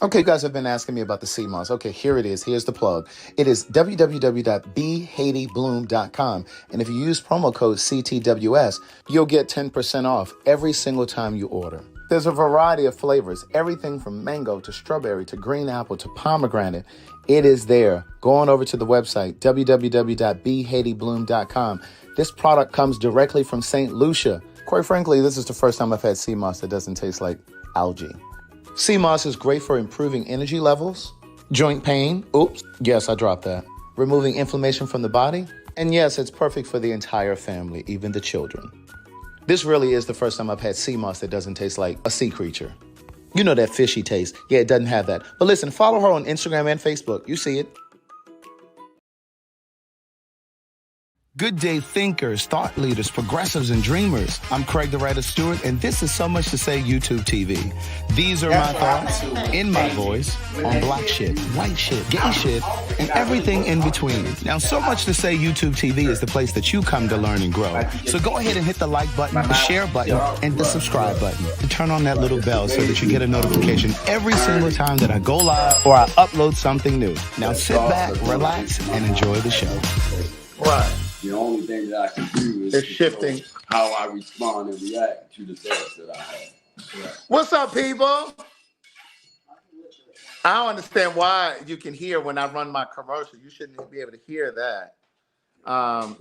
Okay, you guys have been asking me about the sea moss. Okay, here it is. Here's the plug. It is www.bhaitybloom.com. And if you use promo code CTWS, you'll get 10% off every single time you order. There's a variety of flavors, everything from mango to strawberry to green apple to pomegranate. It is there. Go on over to the website, www.bhaitybloom.com. This product comes directly from St. Lucia. Quite frankly, this is the first time I've had sea moss that doesn't taste like algae. Sea moss is great for improving energy levels, joint pain. Oops, yes, I dropped that. Removing inflammation from the body. And yes, it's perfect for the entire family, even the children. This really is the first time I've had sea moss that doesn't taste like a sea creature. You know that fishy taste. Yeah, it doesn't have that. But listen, follow her on Instagram and Facebook. You see it. Good day thinkers, thought leaders, progressives, and dreamers. I'm Craig TheWriter Stewart, and this is So Much to Say YouTube TV. These are my thoughts, in my voice, on black shit, white shit, gay shit, and everything in between. Now, So Much to Say YouTube TV is the place that you come to learn and grow. So go ahead and hit the like button, the share button, and the subscribe button. And turn on that little bell so that you get a notification every single time that I go live or I upload something new. Now sit back, relax, and enjoy the show. Right. The only thing that I can do is shifting how I respond and react to the thoughts that I have. Right. What's up, people? I don't understand why you can hear when I run my commercial. You shouldn't be able to hear that.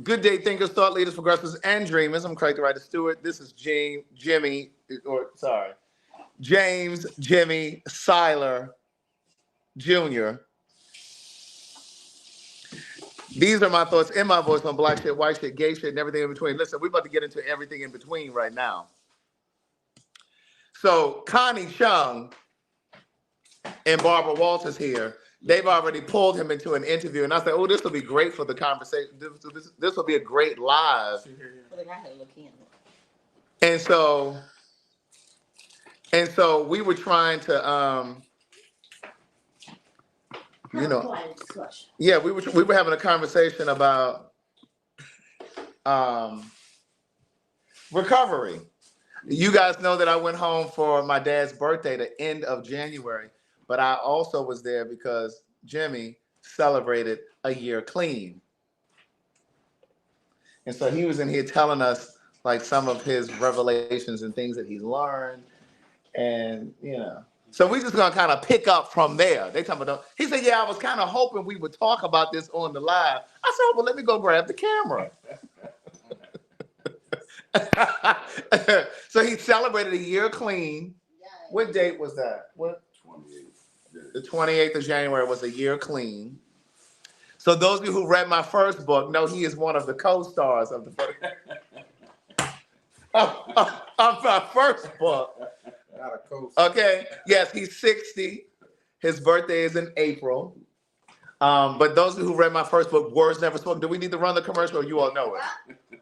Good day, thinkers, thought leaders, progressives, and dreamers. I'm Craig TheWriter Stewart. This is James Jimmy Seiler Jr. These are my thoughts in my voice on black shit, white shit, gay shit, and everything in between. Listen, we're about to get into everything in between right now. So Connie Chung and Barbara Walters here, they've already pulled him into an interview. And I said, oh, this will be great for the conversation. This will be a great live. And so we were trying to, we were having a conversation about recovery. You guys know that I went home for my dad's birthday, the end of January, but I also was there because Jimmy celebrated a year clean. And so he was in here telling us like some of his revelations and things that he's learned. And, so we're just going to kind of pick up from there. They talking about, he said, yeah, I was kind of hoping we would talk about this on the live. I said, well, let me go grab the camera. So he celebrated a year clean. What date was that? What? 28th. The 28th of January was a year clean. So those of you who read my first book know he is one of the co-stars of the first of my first book. Not a co-star. Okay. Yes, he's 60. His birthday is in April. But those of you who read my first book, Words Never Spoken, do we need to run the commercial? Or you all know it.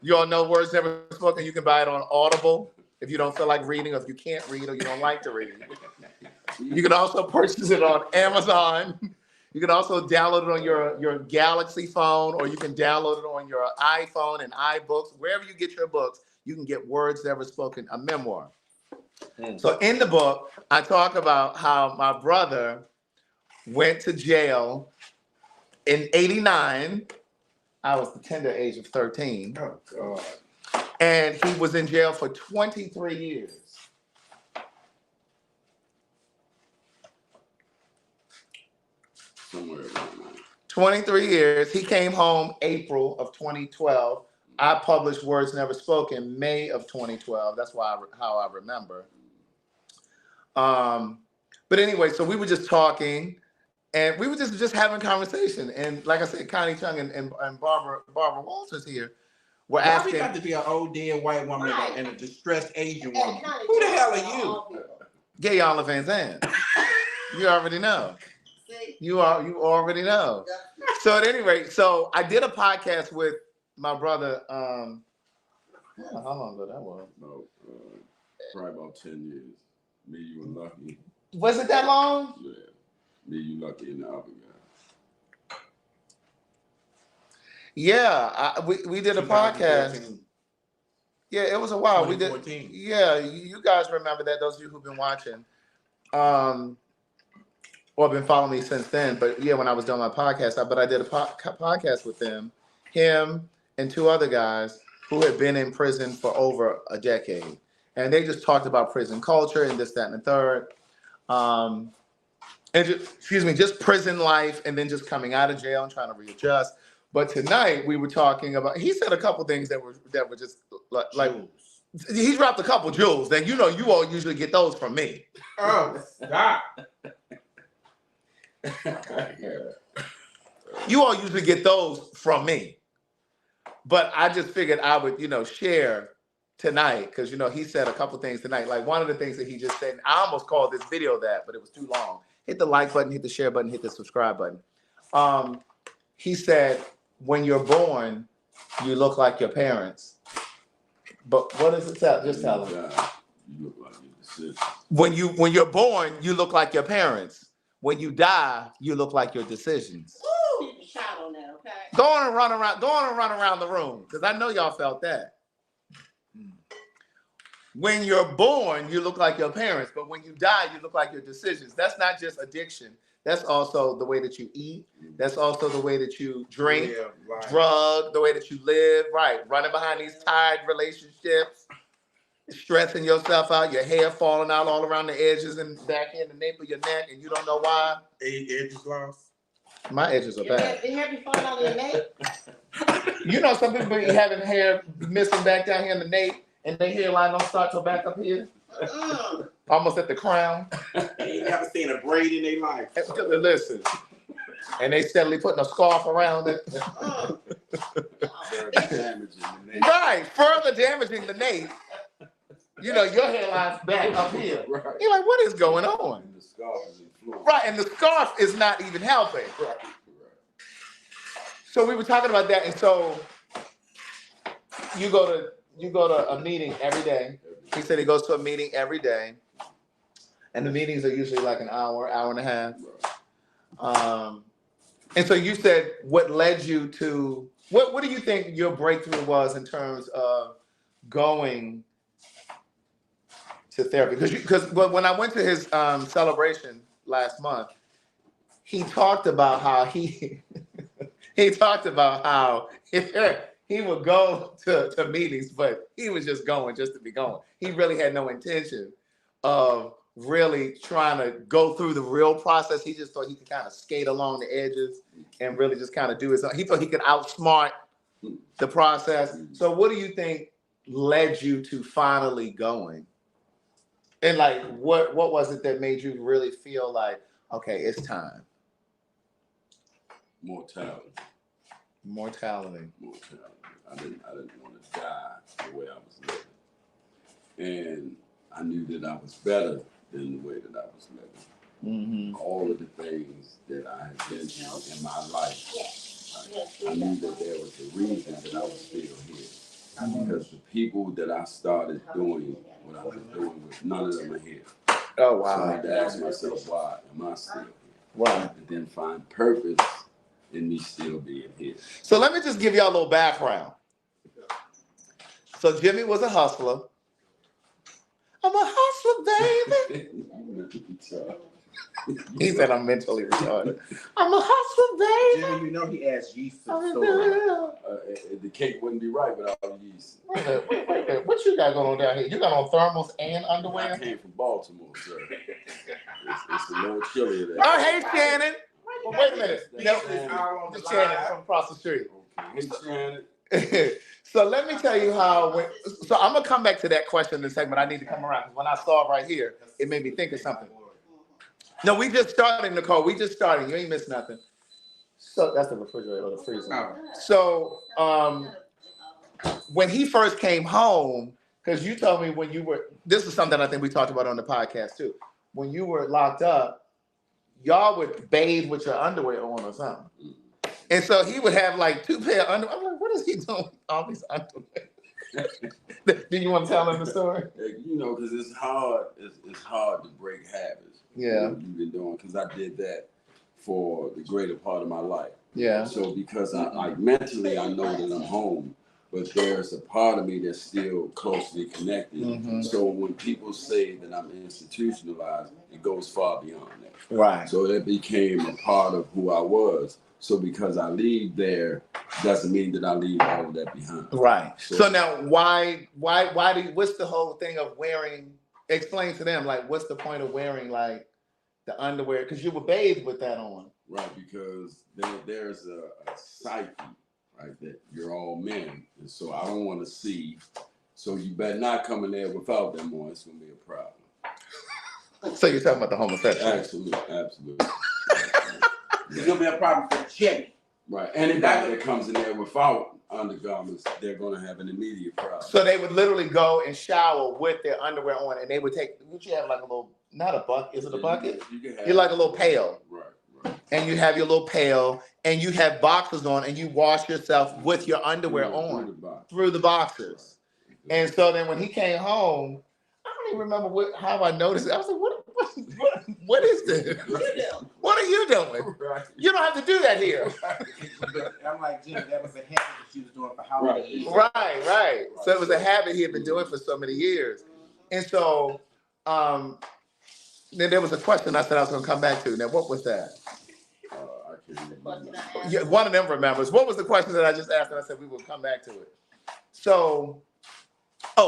You all know Words Never Spoken. You can buy it on Audible if you don't feel like reading, or if you can't read, or you don't like to read. You can also purchase it on Amazon. You can also download it on your Galaxy phone, or you can download it on your iPhone and iBooks. Wherever you get your books, you can get Words Never Spoken, a memoir. So in the book, I talk about how my brother went to jail in '89. I was the tender age of 13. Oh, God. And he was in jail for 23 years. Somewhere around that. 23 years. He came home April of 2012. I published Words Never Spoken May of 2012. That's how I remember. But anyway, so we were just talking, and we were just having conversation. And like I said, Connie Chung and Barbara Walters here were asking. Why we got to be an old dead white woman and a distressed Asian woman? Who the hell are you? Gay Oliver Van Zandt. You already know. You already know. So at any rate, so I did a podcast with my brother. How long ago that was? Probably about 10 years. Me, you, and Lucky. Was it that long? Yeah. Me, you, Lucky, and the other guy. Yeah, we did a podcast. Yeah, it was a while. We did. Yeah, you guys remember that? Those of you who've been watching. or been following me since then. But yeah, when I was doing my podcast, I did a podcast with him and two other guys who had been in prison for over a decade. And they just talked about prison culture and this, that, and the third. And just prison life, and then just coming out of jail and trying to readjust. But tonight we were talking about. He said a couple things that were just like he dropped a couple jewels. That you all usually get those from me. Oh, God. You all usually get those from me. But I just figured I would share tonight because he said a couple things tonight. Like one of the things that he just said. I almost called this video that, but it was too long. Hit the like button, hit the share button, hit the subscribe button. He said, when you're born, you look like your parents. But what does it tell? Just tell them. You look like your decisions. When you're born, you look like your parents. When you die, you look like your decisions. Woo! You shot on that, okay? Go on and run around the room, because I know y'all felt that. When you're born, you look like your parents, but when you die, you look like your decisions. That's not just addiction. That's also the way that you eat. That's also the way that you drink, drug, the way that you live, right? Running behind these tired relationships, stressing yourself out, your hair falling out all around the edges and back in the nape of your neck, and you don't know why. Edges lost? My edges are bad. Your hair be falling out of your nape? Some people be having hair missing back down here in the nape, and their hairline don't start till back up here. Almost at the crown. They ain't never seen a braid in their life. Listen. And they steadily putting a scarf around it. Right. Further damaging the nape. Your hairline's back up here. Right. You're like, what is going on? And the scarf is influenced. Right. And the scarf is not even helping. Right. So we were talking about that. And so you go to a meeting every day. He said he goes to a meeting every day. And the meetings are usually like an hour and a half. And so you said what led you to, what do you think your breakthrough was in terms of going to therapy? Because when I went to his celebration last month, he talked about how he would go to meetings, but he was just going just to be going. He really had no intention of really trying to go through the real process. He just thought he could kind of skate along the edges and really just kind of do his own. He thought he could outsmart the process. So what do you think led you to finally going? And like, what was it that made you really feel like, okay, it's time? Mortality. I didn't want to die the way I was living. And I knew that I was better than the way that I was living. Mm-hmm. All of the things that I had been through in my life, I knew that there was a reason that I was still here. Because the people that I started doing what I was doing with, none of them are here. Oh, wow. So I had to ask myself, why am I still here? Wow. And then find purpose in me still being here. So let me just give y'all a little background. So Jimmy was a hustler. I'm a hustler, baby. He said I'm mentally retarded. I'm a hustler, baby. Jimmy, he asked yeast to the store. The cake wouldn't be right without the yeast. Wait a minute. What you got going on down here? You got on thermals and underwear? I came from Baltimore, sir. It's a little chilly there. Oh, hey, Shannon. Well, wait a minute. Just Shannon from across the street. Okay. Hey, Shannon. So let me tell you how. So I'm gonna come back to that question in a second, but I need to come around because when I saw it right here, it made me think of something. No, we just started, Nicole. We just started. You ain't missed nothing. So that's the refrigerator or the freezer. Oh. So when he first came home, because you told me when you were. This is something I think we talked about on the podcast too. When you were locked up, y'all would bathe with your underwear on or something. And so he would have like 2 pair of underwear. I'm like, what is he doing with all these underwear? Do you want to tell them the story? Because it's hard. It's hard to break habits. Yeah. You've been doing, because I did that for the greater part of my life. Yeah. So because I mentally I know that I'm home, but there's a part of me that's still closely connected. Mhm. So when people say that I'm institutionalized, it goes far beyond that. Right. So it became a part of who I was. So because I leave there, doesn't mean that I leave all of that behind. Right. So now, why do you, what's the whole thing of wearing? Explain to them, like, what's the point of wearing like the underwear? Because you were bathed with that on. Right, because there's a psyche, right, that you're all men, and so I don't want to see. So you better not come in there without them on. It's gonna be a problem. So you're talking about the homosexual? Absolutely. It's gonna be a problem for Jimmy. Right. Anybody that comes in there without undergarments, they're gonna have an immediate problem. So they would literally go and shower with their underwear on, and they would take. Would you have like a little? Not a bucket. Is it a bucket? You're like a little pail. Right. And you have your little pail, and you have boxers on, and you wash yourself with your underwear on through the boxers. Right. And so then when he came home, I don't even remember how I noticed it. I was like, what is this? What are you doing? Right. You don't have to do that here. I'm like, Jimmy, that was a habit that she was doing for how many years? Right. So it was a habit he had been doing for so many years. And so then there was a question I said I was going to come back to. Now, what was that? I can't remember. Yeah, one of them remembers. What was the question that I just asked? And I said we would come back to it. So,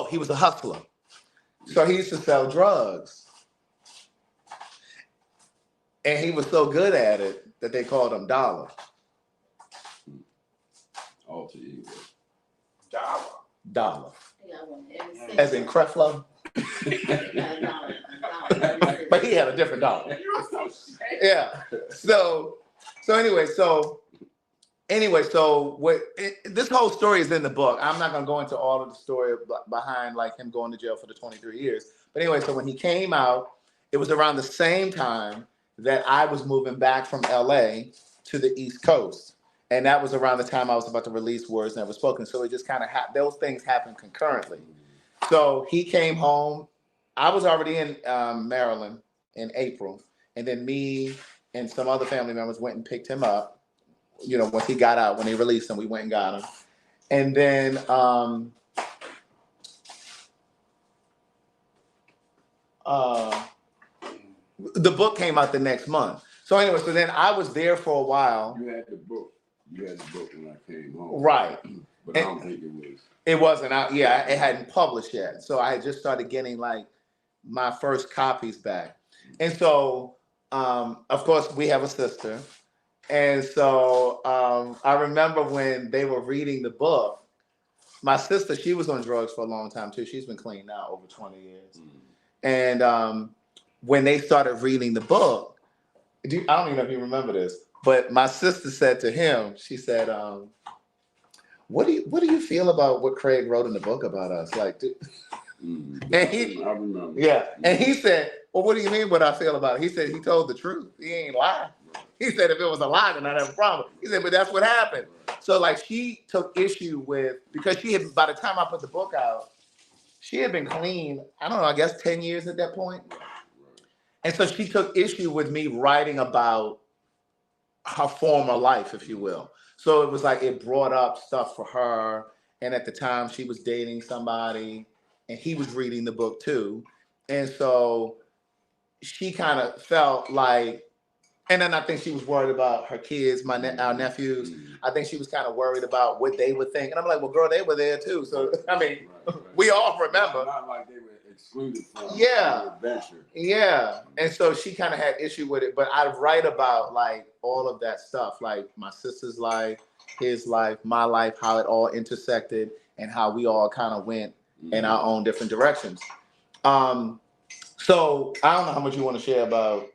he was a hustler. So he used to sell drugs. And he was so good at it that they called him Dollar. Alter ego. Dollar. As in Creflo? But he had a different dollar. Yeah. So this whole story is in the book. I'm not going to go into all of the story behind like him going to jail for the 23 years. But anyway, so when he came out, it was around the same time that I was moving back from LA to the East Coast. And that was around the time I was about to release Words Never Spoken. So it just kind of those things happened concurrently. So he came home. I was already in Maryland in April. And then me and some other family members went and picked him up. You know, once he got out, when they released him, we went and got him. And then the book came out the next month. So anyway, so then I was there for a while. You had the book when I came home. Right. But I don't think it was. It wasn't out. Yeah, it hadn't published yet. So I had just started getting like my first copies back. And so, of course, we have a sister. And so I remember when they were reading the book, my sister, she was on drugs for a long time too. She's been clean now over 20 years. And when they started reading the book, I don't even know if you remember this, but my sister said to him, she said, what do you feel about what Craig wrote in the book about us? Like, and he, I remember. Yeah. And he said, well, what do you mean what I feel about it? He said, he told the truth. He ain't lying. He said, if it was a lie, then I'd have a problem. He said, but that's what happened. So like she took issue with, because she had, by the time I put the book out, she had been clean, I don't know, I guess 10 years at that point. And so she took issue with me writing about her former life, if you will. So it was like, it brought up stuff for her. And at the time she was dating somebody and he was reading the book too. And so she kind of felt like, and then I think she was worried about her kids, our nephews. I think she was kind of worried about what they would think. And I'm like, well, girl, they were there too. So, I mean, we all remember. Not like they were excluded from the adventure. Yeah. And so she kind of had issue with it. But I write about like all of that stuff, like my sister's life, his life, my life, how it all intersected and how we all kind of went in our own different directions. So I don't know how much you want to share about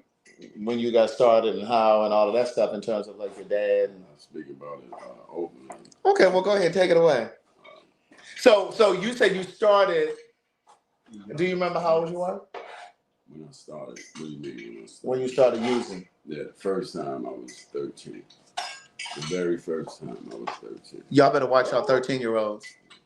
when you got started and how and all of that stuff in terms of like your dad. And I'll speak about it openly. Okay, well, go ahead, take it away. So you said you started. Do you remember how old you were? When I started. What do you mean when you started using? Yeah, the first time I was 13. The very first time I was 13. Y'all better watch out, 13-year-olds.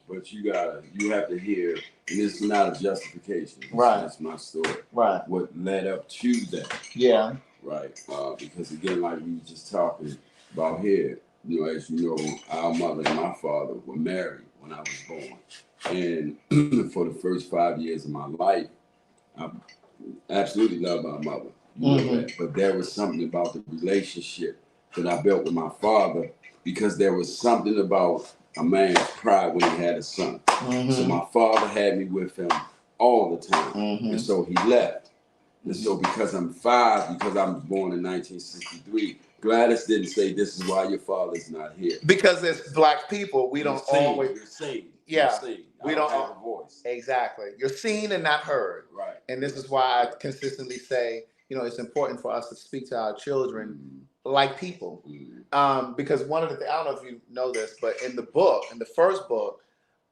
But you have to hear, and it's not a justification. Right. It's my story. Right. What led up to that. Yeah. Right. Because again, like we were just talking about here, you know, as you know, our mother and my father were married when I was born. And for the first 5 years of my life, I absolutely love my mother. You know that. But there was something about the relationship that I built with my father, because there was something about a man's pride when he had a son. So my father had me with him all the time. And so he left. And so because I'm 5, because I was born in 1963, Gladys didn't say, this is why your father's not here. Because as Black people, we don't always. You're seen. Yeah. You're seen. We don't have a voice. Exactly. You're seen and not heard. Right. And this is why I consistently say, you know, it's important for us to speak to our children like people. Because one of the things, I don't know if you know this, but in the book, in the first book,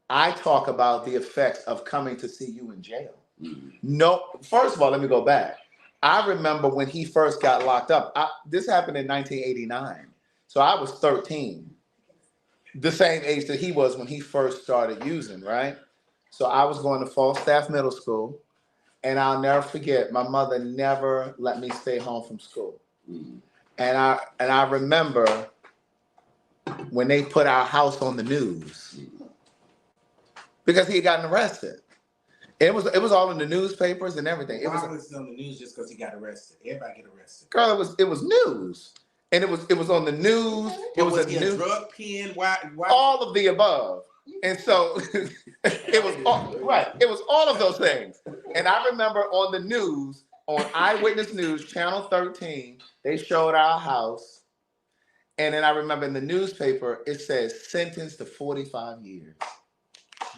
I talk about the effects of coming to see you in jail. No, first of all, let me go back. I remember when he first got locked up. This happened in 1989. So I was 13, the same age that he was when he first started using, right? So I was going to Falstaff Middle School, and I'll never forget, my mother never let me stay home from school. And I remember when they put our house on the news because he had gotten arrested. It was all in the newspapers and everything. It was on the news just because he got arrested. Everybody get arrested. Girl, it was news. And it was on the news. It was a news. Drug pen. Why? All of the above. And so it was all of those things. And I remember on the news, on Eyewitness News, Channel 13, they showed our house. And then I remember in the newspaper, it says sentenced to 45 years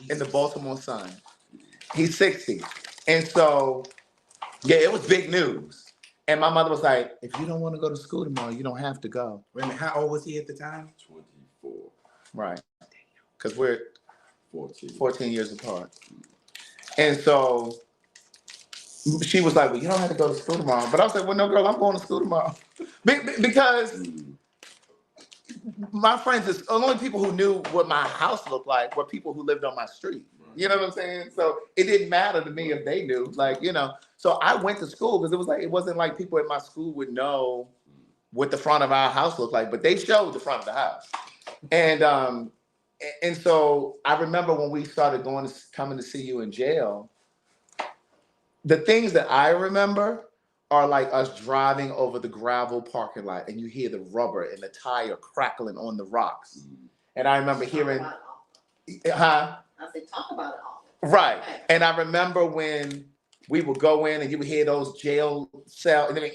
in the Baltimore Sun. He's 60. And so, yeah, it was big news. And my mother was like, if you don't want to go to school tomorrow, you don't have to go. Wait a minute, how old was he at the time? 24. Right. Because we're 14 years apart. And so she was like, well, you don't have to go to school tomorrow. But I was like, well, no, girl, I'm going to school tomorrow. Because my friends, the only people who knew what my house looked like were people who lived on my street. You know what I'm saying? So it didn't matter to me if they knew, like, you know. So I went to school because it wasn't like people at my school would know what the front of our house looked like, but they showed the front of the house. And so I remember when we started coming to see you in jail, the things that I remember are like us driving over the gravel parking lot and you hear the rubber and the tire crackling on the rocks. And I remember hearing, I said, talk about it all. Right. And I remember when we would go in and you would hear those jail cell and then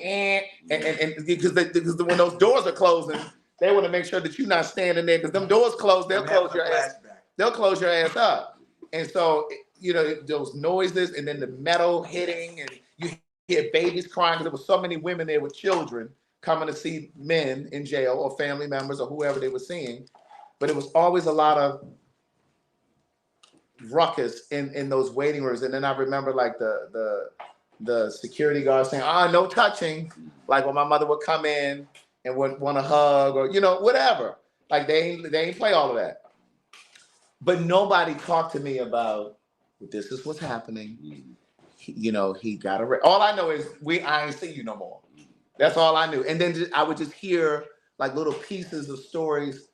and because when those doors are closing, they want to make sure that you're not standing there because them doors close, they'll close your ass. They'll close your ass up. And so, you know, those noises and then the metal hitting and you hear babies crying because there were so many women there with children coming to see men in jail or family members or whoever they were seeing. But it was always a lot of ruckus in those waiting rooms. And then I remember like the security guard saying, no touching. Like when my mother would come in and would want to hug or, you know, whatever. Like they ain't play all of that. But nobody talked to me about this is what's happening. He got arrested. All I know is I ain't see you no more. That's all I knew. And then I would just hear like little pieces of stories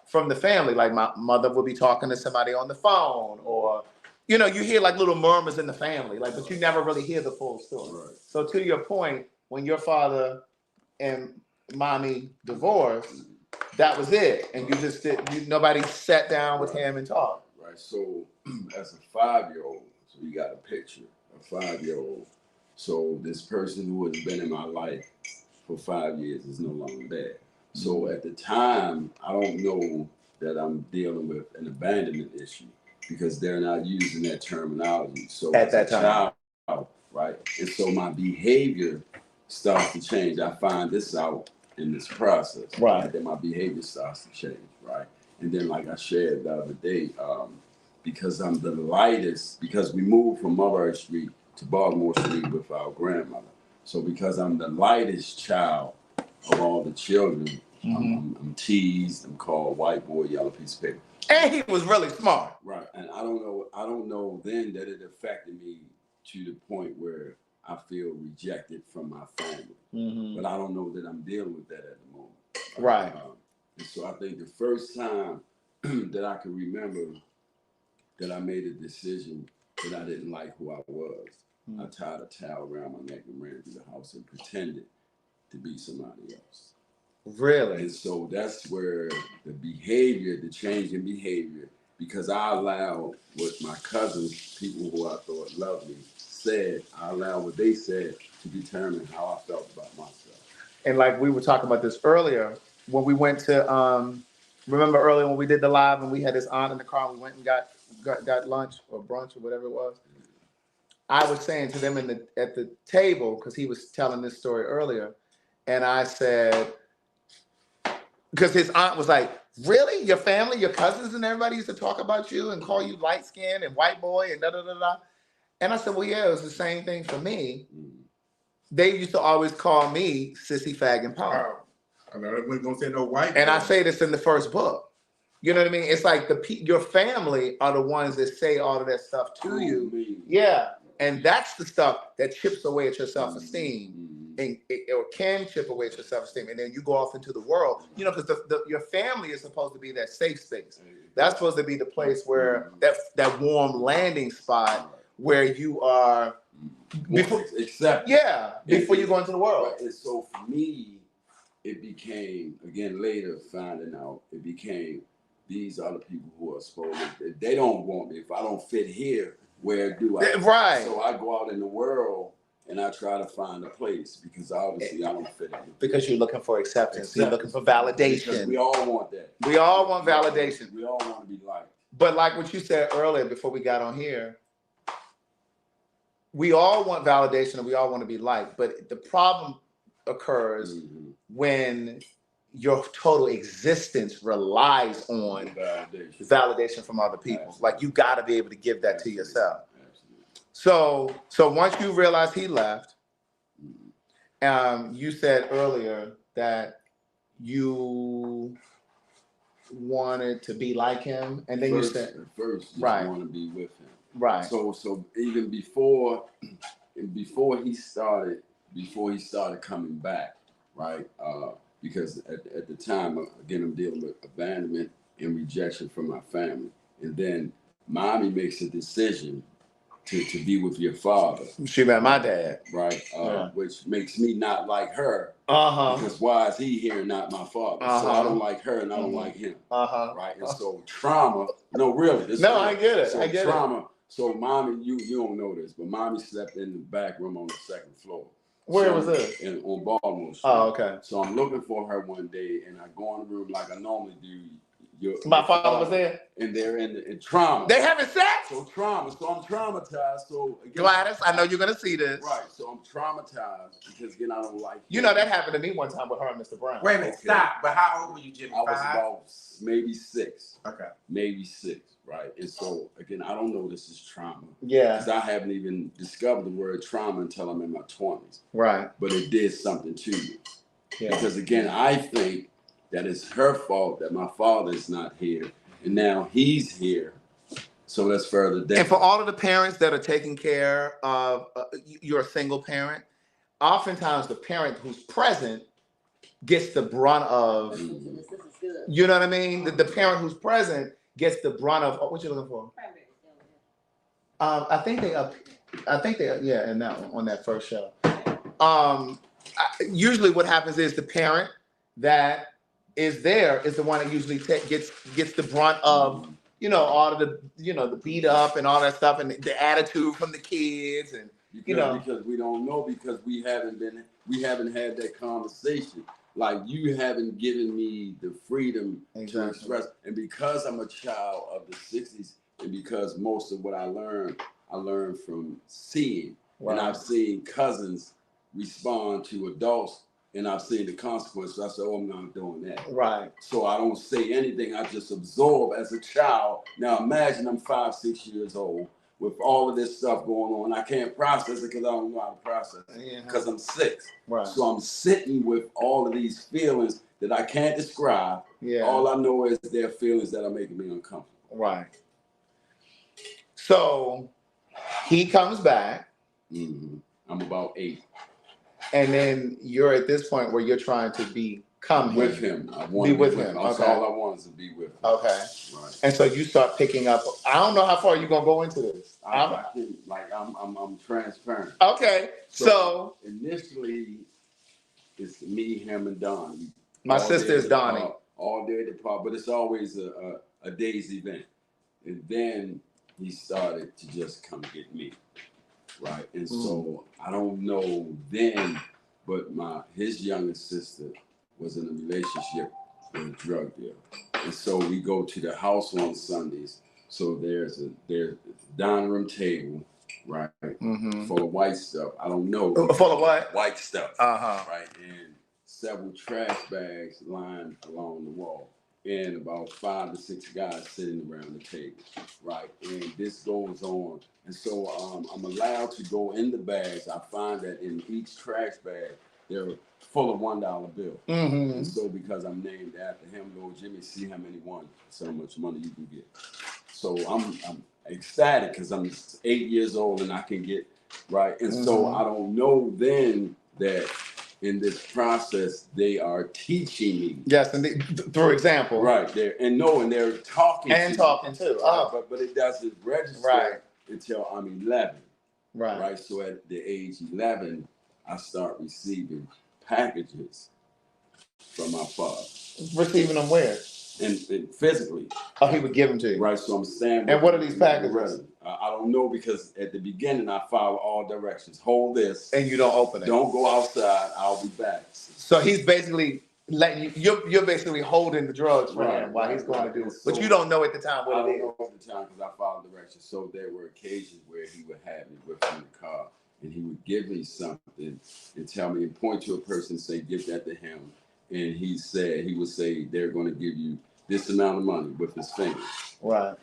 from the family. Like my mother would be talking to somebody on the phone or, you hear like little murmurs in the family, like, but you never really hear the full story. Right. So to your point, when your father and mommy divorced, that was it. And nobody sat down with him and talked. Right. So as a 5-year-old, so we got a picture, a 5-year-old. So this person who has been in my life for 5 years is no longer there. So at the time, I don't know that I'm dealing with an abandonment issue because they're not using that terminology. So at that time, child, right? And so my behavior starts to change. I find this out in this process, right? That my behavior starts to change, right? And then, like I shared the other day, because I'm the lightest, because we moved from Mulberry Street to Baltimore Street with our grandmother. So because I'm the lightest child of all the children, I'm teased. I'm called white boy, yellow piece of paper. And he was really smart, right? And I don't know then that it affected me to the point where I feel rejected from my family. But I don't know that I'm dealing with that at the moment. Right. And so I think the first time that I can remember that I made a decision that I didn't like who I was. I tied a towel around my neck and ran through the house and pretended to be somebody else. Really? And so that's where the behavior, the change in behavior, because I allowed what my cousins, people who I thought loved me, said, I allowed what they said to determine how I felt about myself. And like we were talking about this earlier, when we went to, remember earlier when we did the live and we had this aunt in the car and we went and got lunch or brunch or whatever it was. I was saying to them at the table, because he was telling this story earlier, and I said, because his aunt was like, really? Your family, your cousins and everybody used to talk about you and call you light skinned and white boy and da da da da. And I said, well, yeah, it was the same thing for me. They used to always call me sissy, fag, and punk. I know they wasn't gonna say no white. And I say this in the first book. You know what I mean? It's like your family are the ones that say all of that stuff to you. Yeah. And that's the stuff that chips away at your self-esteem, or can chip away at your self-esteem. And then you go off into the world, you know, because your family is supposed to be that safe space. That's supposed to be the place where that warm landing spot where you are before you go into the world. And so for me, it became, again, later finding out, it became, these are the people who are supposed to, they don't want me. If I don't fit here, where do I? Right. So I go out in the world and I try to find a place because obviously I don't fit in. Because you're looking for acceptance. You're looking for validation. Because we all want that. We all want validation. We all want to be liked. But like what you said earlier before we got on here, we all want validation and we all want to be liked. But the problem occurs when your total existence relies on validation from other people. Absolutely. Like you got to be able to give that to yourself. So once you realize he left, you said earlier that you wanted to be like him, and then you said you want to be with him. Right. So even before he started coming back, right? Because at the time, again, I'm dealing with abandonment and rejection from my family. And then mommy makes a decision to be with your father. She met my dad. Right. Which makes me not like her. Because why is he here and not my father? So I don't like her and I don't like him. Right. And so trauma, no, really. I get it. So I get trauma. So mommy, you don't know this, but mommy slept in the back room on the second floor. Where was this? On Baltimore Street. Oh, okay. So I'm looking for her one day, and I go in the room like I normally do. My father was there? And they're in trauma. They having sex? So trauma. So I'm traumatized. So again, Gladys, I know you're going to see this. Right. So I'm traumatized because, again, I don't like You know, that happened to me one time with her and Mr. Brown. Wait a minute, stop. But how old were you, Jimmy? I was about maybe 6. Okay. Maybe 6. Right. And so, again, I don't know this is trauma. Yeah. Because I haven't even discovered the word trauma until I'm in my 20s. Right. But it did something to me. Yeah. Because, again, I think that it's her fault that my father is not here. And now he's here. So let's further down. And for all of the parents that are taking care of, you're a single parent, oftentimes the parent who's present gets the brunt of, you know what I mean? The parent who's present gets the brunt of, what you looking for? I think they, in that one, on that first show. Usually what happens is the parent that is there is the one that usually gets the brunt of, you know, all of the, you know, the beat up and all that stuff and the attitude from the kids and, because we don't know, because we haven't had that conversation. Like, you haven't given me the freedom to express. And because I'm a child of the 60s, and because most of what I learned from seeing. Wow. And I've seen cousins respond to adults, and I've seen the consequences. I said, oh, I'm not doing that. Right. So I don't say anything. I just absorb as a child. Now imagine I'm 5, 6 years old with all of this stuff going on. I can't process it because I don't know how to process it because I'm 6. Right. So I'm sitting with all of these feelings that I can't describe. Yeah. All I know is they're feelings that are making me uncomfortable. Right. So he comes back. Mm-hmm. I'm about 8. And then you're at this point where you're trying to be come with here. him. I want to be with him. That's Okay. all I want is to be with him. Okay. Right. And so you start picking up. I don't know how far you're gonna go into this. I'm transparent. Okay. So initially, it's me, him, and Donnie. My sister is Donnie. All day at the park, but it's always a day's event. And then he started to just come get me, right? And so I don't know then, but his youngest sister was in a relationship with a drug dealer, and so we go to the house on Sundays. So there's a dining room table, right, full of white stuff. I don't know. Full of what? White stuff. Right, and several trash bags lined along the wall, and about 5 to 6 guys sitting around the table, right? And this goes on, and so I'm allowed to go in the bags. I find that in each trash bag, they're full of $1 bill. And so because I'm named after him, Lord Jimmy, see how many won, so much money you can get. So I'm ecstatic because I'm 8 years old and I can get, right? And so I don't know then that in this process, they are teaching me. Yes, and through example. Right, they're talking and talking too. But it doesn't register until I'm 11. Right. So at the age 11, I start receiving packages from my father. Receiving them where? And physically. Oh, he would give them to you. Right, so I'm standing. And what are these packages? I don't know, because at the beginning I follow all directions. Hold this. And you don't open it. Don't go outside. I'll be back. So he's basically letting you. You're basically holding the drugs for him while he's going to do it. So, but you don't know at the time what it is. I don't know at the time because I followed directions. So there were occasions where he would have me with him in the car, and he would give me something and tell me and point to a person and say, "Give that to him." And he would say, "They're going to give you this amount of money," with his fingers. Right.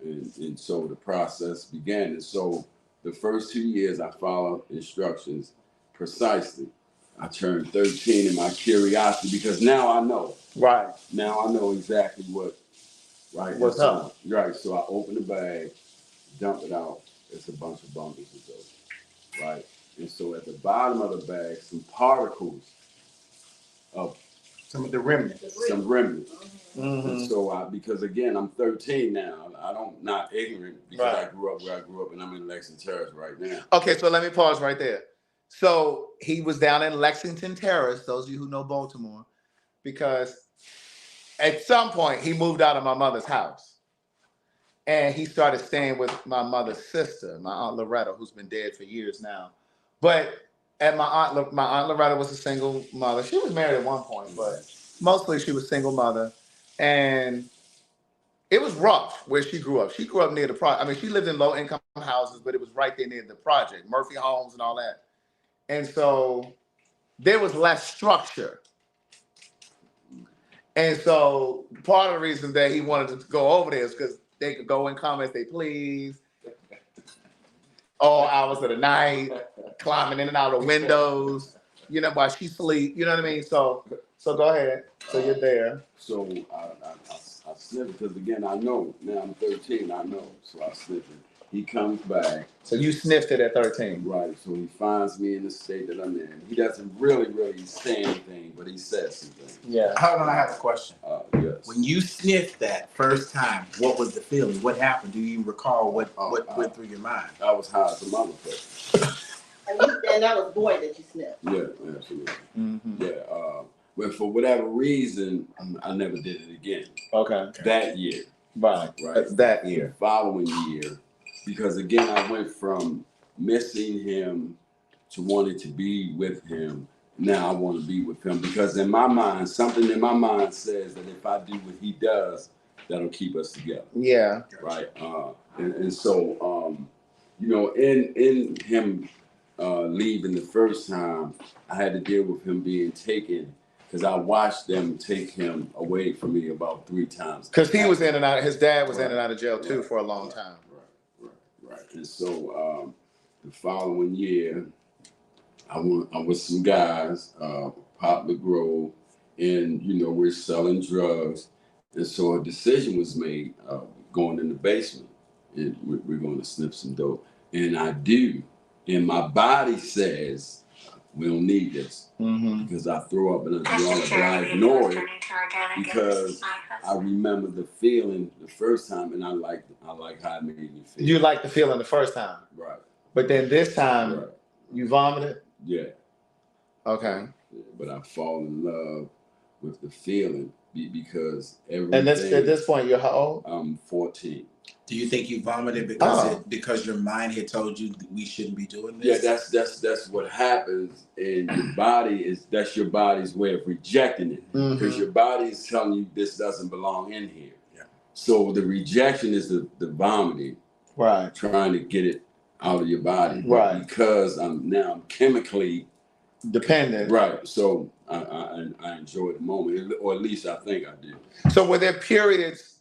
And so the process began. And so the first 2 years I followed instructions precisely. I turned 13 in my curiosity because now I know. Right. Now I know exactly what's up. Right. So I open the bag, dump it out. It's a bunch of bundles of those. Right. And so at the bottom of the bag, some particles of some of the remnants. And so because again, I'm 13 now. Not ignorant because I grew up where I grew up, and I'm in Lexington Terrace right now. Okay, so let me pause right there. So he was down in Lexington Terrace, those of you who know Baltimore, because at some point he moved out of my mother's house. And he started staying with my mother's sister, my Aunt Loretta, who's been dead for years now. But my Aunt Loretta was a single mother. She was married at one point, but mostly she was a single mother. And it was rough where she grew up. She grew up near the project. I mean, she lived in low-income houses, but it was right there near the project, Murphy Homes and all that. And so there was less structure. And so part of the reason that he wanted to go over there is because they could go and come as they please, all hours of the night, climbing in and out of windows, while she sleep. You know what I mean? So go ahead. So you're there. So I sniffed because again, I know. Now I'm 13, I know. So I sniffed it. He comes back. So you sniffed it at 13. Right. So he finds me in the state that I'm in. He doesn't really say anything, but he says something. Yeah. Hold on, I have a question. Yes. When you sniffed that first time, what was the feeling? What happened? Do you recall what went through your mind? I was high as a motherfucker. And that was boy that you sniffed. Yeah, absolutely. Yeah. But for whatever reason, I never did it again. Okay. That year. Right. That year. The following year. Because again, I went from missing him to wanting to be with him. Now I want to be with him because in my mind, something in my mind says that if I do what he does, that'll keep us together. Yeah. Right. And so, in him leaving the first time, I had to deal with him being taken because I watched them take him away from me about 3 times. Because he was in and out. His dad was in and out of jail too for a long time. Right. And so the following year, I was some guys, Pop McGrow, and we're selling drugs. And so a decision was made going in the basement, and we're going to sniff some dope. And I do, and my body says, we don't need this because I throw up and I do all, but I ignore it because I remember the feeling the first time, and I like how it made me feel. You liked the feeling the first time, right? But then this time, you vomited. Yeah. Okay. Yeah, but I fall in love with the feeling because everything. And at this point, you're how old? I'm 14. Do you think you vomited because your mind had told you we shouldn't be doing this? Yeah, that's what happens, and your body that's your body's way of rejecting it because your body is telling you this doesn't belong in here. Yeah. So the rejection is the vomiting, right? Trying to get it out of your body, right? Because I'm chemically dependent, right? So I enjoy the moment, or at least I think I do. So were there periods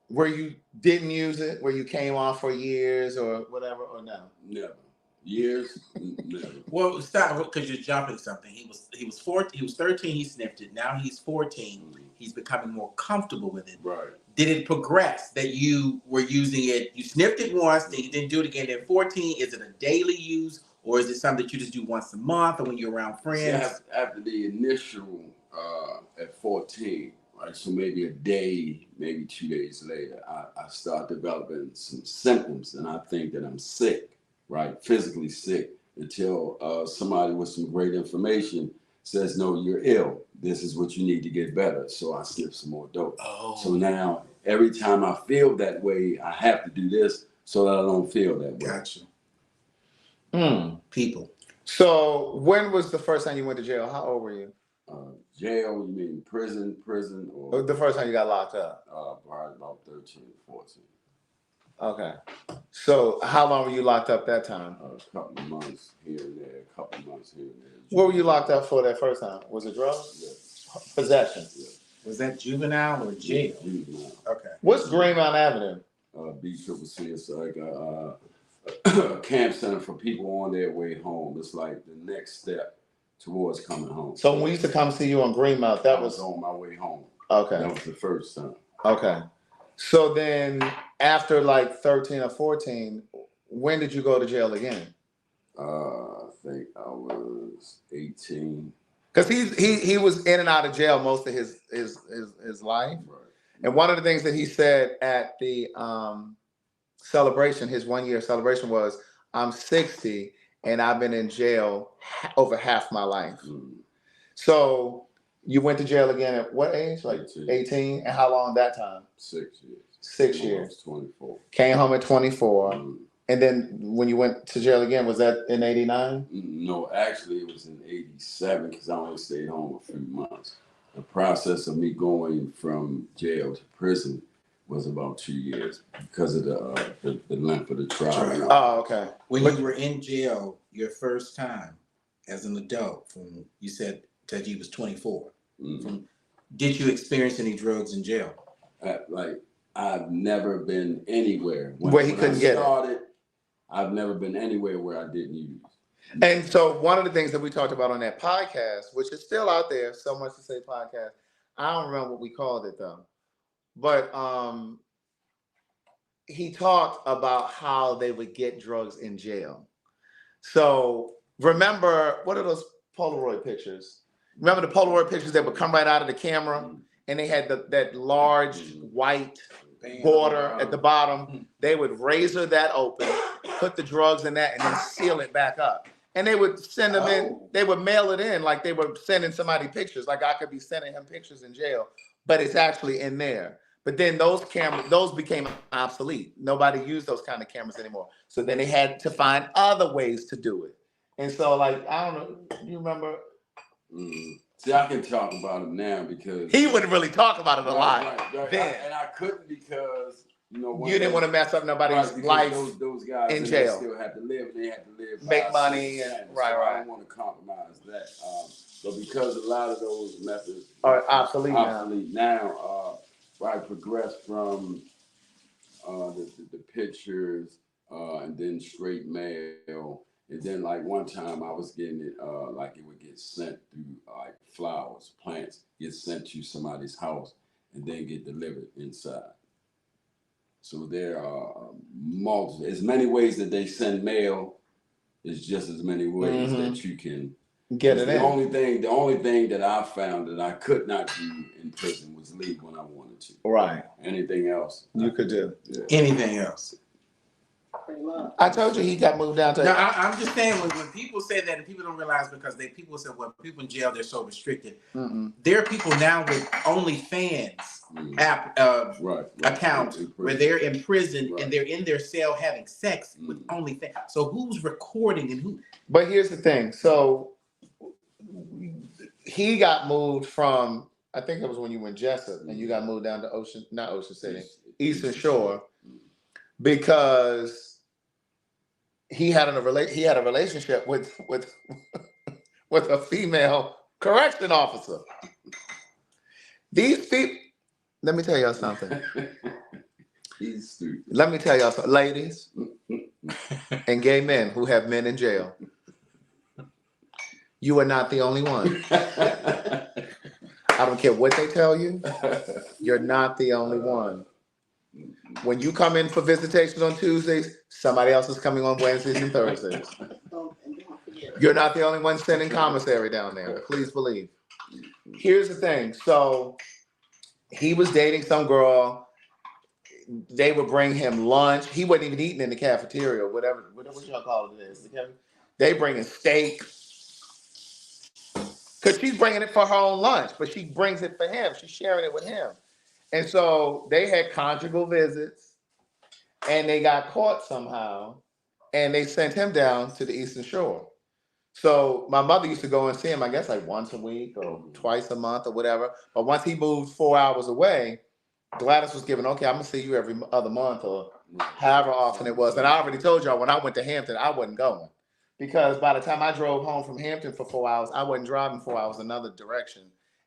where you didn't use it, where you came off for years or whatever, or no? Never. Years? Never. Well, stop, because you're jumping something. He was 14, he was 13, he sniffed it. Now he's 14. He's becoming more comfortable with it. Right. Did it progress that you were using it? You sniffed it once, then you didn't do it again. At 14, is it a daily use, or is it something that you just do once a month, or when you're around friends? See, after the initial at 14, right? So maybe a day, maybe 2 days later, I start developing some symptoms, and I think that I'm sick. Right, physically sick, until somebody with some great information says, no, you're ill. This is what you need to get better. So I sniff some more dope. Oh. So now every time I feel that way, I have to do this so that I don't feel that way. Gotcha. People. So when was the first time you went to jail? How old were you? Jail, you mean prison, or? The first time you got locked up? Probably about 13, 14. Okay. So how long were you locked up that time? A couple of months here and there, a couple of months here and there. What were you locked up for that first time? Was it drugs? Yeah. Possession? Yeah. Was that juvenile or jail? Juvenile. Okay. What's Greenmount Avenue? BCCC. It's like a camp center for people on their way home. It's like the next step towards coming home. So when we used to come see you on Greenmount, that was on my way home. Okay. That was the first time. Okay. So then after like 13 or 14, when did you go to jail again? I think I was 18. Because he was in and out of jail most of his life. Right. And one of the things that he said at the celebration, his 1 year celebration, was, I'm 60 and I've been in jail over half my life. So you went to jail again at what age? Like 18? And how long that time? 6 years. 6 years. 24. Came home at 24. And then when you went to jail again, was that in 89? No, actually it was in 87 because I only stayed home a few months. The process of me going from jail to prison was about 2 years because of the length of the trial. Oh, okay. When you were in jail your first time as an adult, from you said that you was 24. Did you experience any drugs in jail? I've never been anywhere where he couldn't get it. I've never been anywhere where I didn't use. And so one of the things that we talked about on that podcast, which is still out there, so much to say podcast, I don't remember what we called it though, but he talked about how they would get drugs in jail. So remember, what are those Polaroid pictures? Remember the Polaroid pictures that would come right out of the camera, and they had that large white border at the bottom? They would razor that open, put the drugs in that, and then seal it back up. And they would send them in, they would mail it in like they were sending somebody pictures, like I could be sending him pictures in jail, but it's actually in there. But then those became obsolete. Nobody used those kind of cameras anymore. So then they had to find other ways to do it. And so, like, I don't know, you remember? See, I can talk about it now because he wouldn't really talk about it a lot then. And I couldn't because you didn't want to mess up nobody's life. Those guys in jail still have to live. They have to live, make money, and right. I don't want to compromise that. But because a lot of those methods are obsolete now, I progressed from the pictures and then straight mail. And then, like, one time I was getting it, like it would get sent through, like, flowers, plants, get sent to somebody's house and then get delivered inside. So there are multiple, as many ways that they send mail is just as many ways that you can Get it The in. only thing that I found that I could not do in prison was leave when I wanted to. Right. Anything else you could do. Yeah. Anything else? I told you he got moved down to. No, I'm just saying when people say that and people don't realize because people say, well, people in jail, they're so restricted. There are people now with OnlyFans app accounts where they're in prison and they're in their cell having sex with OnlyFans. So who's recording and who? But here's the thing. So he got moved from, I think it was when you went Jessup and you got moved down to not Ocean City, Eastern Shore, because he had a relationship with with a female correction officer. These people, let me tell y'all something. He's stupid. Let me tell y'all something, ladies and gay men who have men in jail. You are not the only one. I don't care what they tell you. You're not the only one. When you come in for visitations on Tuesdays, somebody else is coming on Wednesdays and Thursdays. You're not the only one sending commissary down there. Please believe. Here's the thing. So he was dating some girl. They would bring him lunch. He wasn't even eating in the cafeteria, whatever y'all call it. They bring him steak. Because she's bringing it for her own lunch, but she brings it for him. She's sharing it with him. And so they had conjugal visits and they got caught somehow and they sent him down to the Eastern Shore. So my mother used to go and see him, I guess like once a week or twice a month or whatever. But once he moved 4 hours away, Gladys was giving, okay, I'm going to see you every other month or however often it was. And I already told y'all when I went to Hampton, I wasn't going. Because by the time I drove home from Hampton for 4 hours, I wasn't driving 4 hours another direction.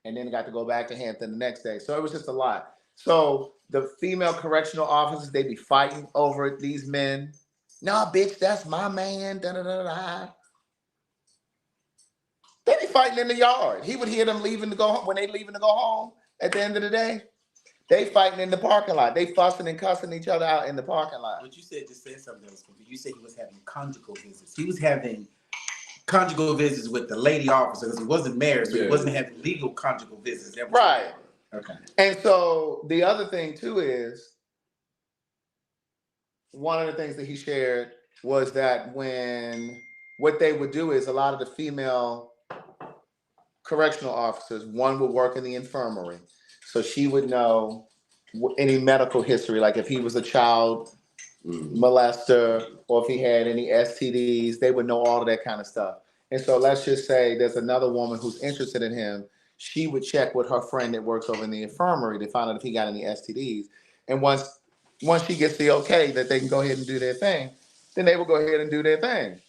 And then got to go back to Hampton the next day. So it was just a lot. So the female correctional officers, they be fighting over these men. No, bitch, that's my man. Da, da, da, da. They be fighting in the yard. He would hear them leaving to go home. When they leaving to go home at the end of the day, they fighting in the parking lot. They fussing and cussing each other out in the parking lot. What you said, just said something else. You said he was having conjugal visits. He was having conjugal visits with the lady officer because he wasn't married, so he wasn't having legal conjugal visits. Right. Okay. And so the other thing too is, one of the things that he shared was that what they would do is a lot of the female correctional officers, one would work in the infirmary. So she would know any medical history, like if he was a child molester or if he had any STDs, they would know all of that kind of stuff. And so let's just say there's another woman who's interested in him. She would check with her friend that works over in the infirmary to find out if he got any STDs. And once she gets the okay that they can go ahead and do their thing, then they will go ahead and do their thing.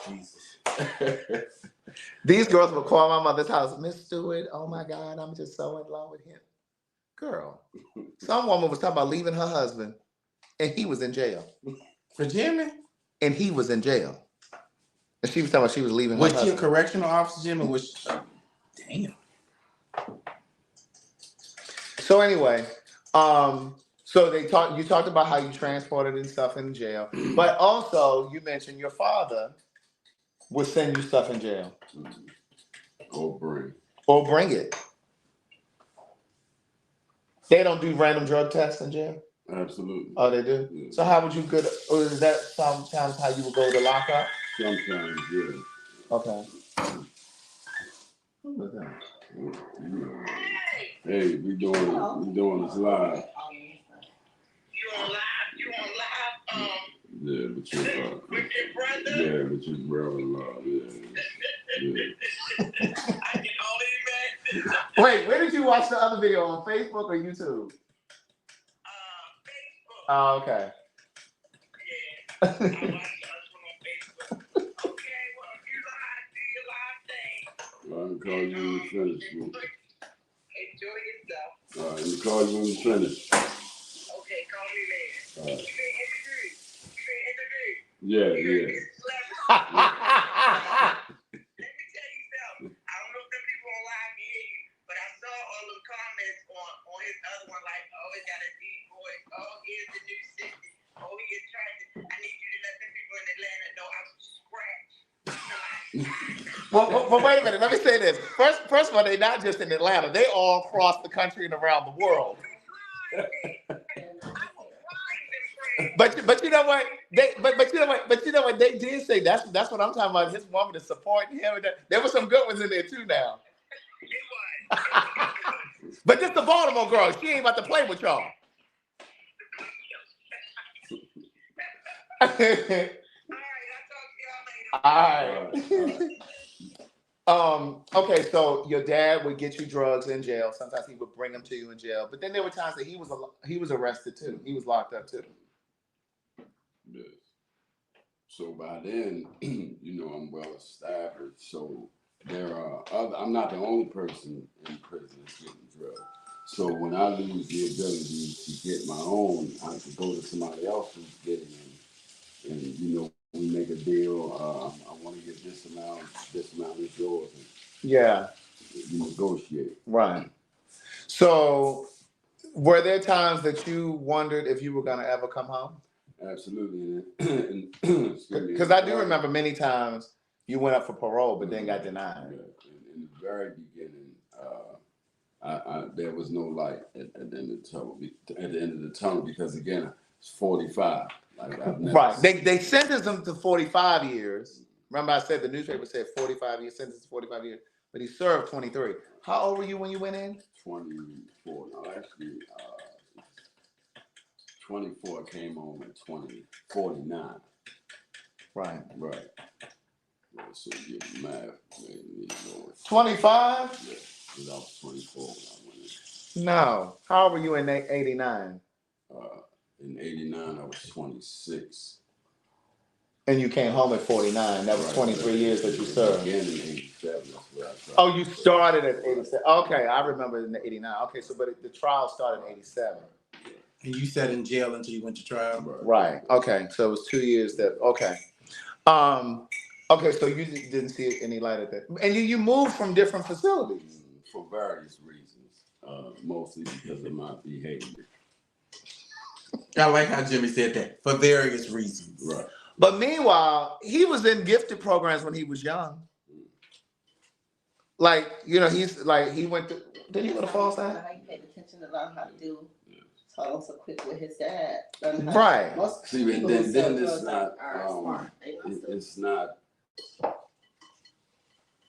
Jesus. These girls would call my mother's house, Miss Stewart, oh my God, I'm just so in love with him. Girl, some woman was talking about leaving her husband and he was in jail. For Jimmy? And he was in jail. And she was talking about she was leaving her Was husband. she a correctional officer, Jimmy? Was damn. So anyway, so you talked about how you transported and stuff in jail, but also you mentioned your father would send you stuff in jail. Or bring it. They don't do random drug tests in jail? Absolutely. Oh, they do? Yeah. So how would you go, or is that sometimes how you would go to lockup? Sometimes, yeah. Okay. Who was that? Hey, we doing this live. You on live? Yeah, but with your brother? Yeah, with your brother-in-law. Yeah. I can only imagine. Wait, where did you watch the other video? On Facebook or YouTube? Facebook. Oh, okay. Yeah. I watched the other one on Facebook. Okay, well, you know how to do your live thing. Well, I can call you when you finish. Enjoy yourself. All right, let me call you when you finish. Okay, call me later. All right. You been interviewed? Yeah. Let me tell you something. I don't know if the people online can hear you, but I saw all the comments on his other one, like, oh, it got a deep voice. Oh, Well, wait a minute. Let me say this. First of all, they're not just in Atlanta. They all across the country and around the world. But you know what? But you know what they did say? That's what I'm talking about. His woman is supporting him. And there were some good ones in there too now. But this the Baltimore girl. She ain't about to play with y'all. All right. Okay, so your dad would get you drugs in jail. Sometimes he would bring them to you in jail. But then there were times that he was arrested too. He was locked up too. Yes. So by then, I'm well established. So there are other. I'm not the only person in prison that's getting drugs. So when I lose the ability to get my own, I have to go to somebody else who's getting them. And we make a deal. I want to get this amount is yours. And Yeah. you negotiate. Right. So were there times that you wondered if you were going to ever come home? Absolutely. Because I do remember many times you went up for parole, but then got denied. Yeah. In the very beginning, there was no light at the end of the tunnel. At the end of the tunnel, because again, it's 45. Like I've never right. They sentenced him to 45 years. Remember, I said the newspaper said 45 years, sentenced to 45 years, but he served 23. How old were you when you went in? 24. No, actually, 24 came home at 49. Right. Right. Yeah, so you get the math. 25? Yeah, because I was 24 when I went in. No. How old were you in 89? In 89, I was 26. And you came home at 49. That was 23 years that you served. Again in 87, that's where I started. Oh, you started at 87. Okay, I remember in 89. Okay, so but the trial started in 87. And you sat in jail until you went to trial? Right. Okay, so it was 2 years that, okay. Okay, so you didn't see any light at that. And you moved from different facilities. For various reasons, mostly because of my behavior. I like how Jimmy said that. For various reasons. Right. But meanwhile, he was in gifted programs when he was young. Like, he's like, he went to, did he go to Falls Town? How he paid attention to learn how to do so quick with his dad. Right. See, but then it's not, it's not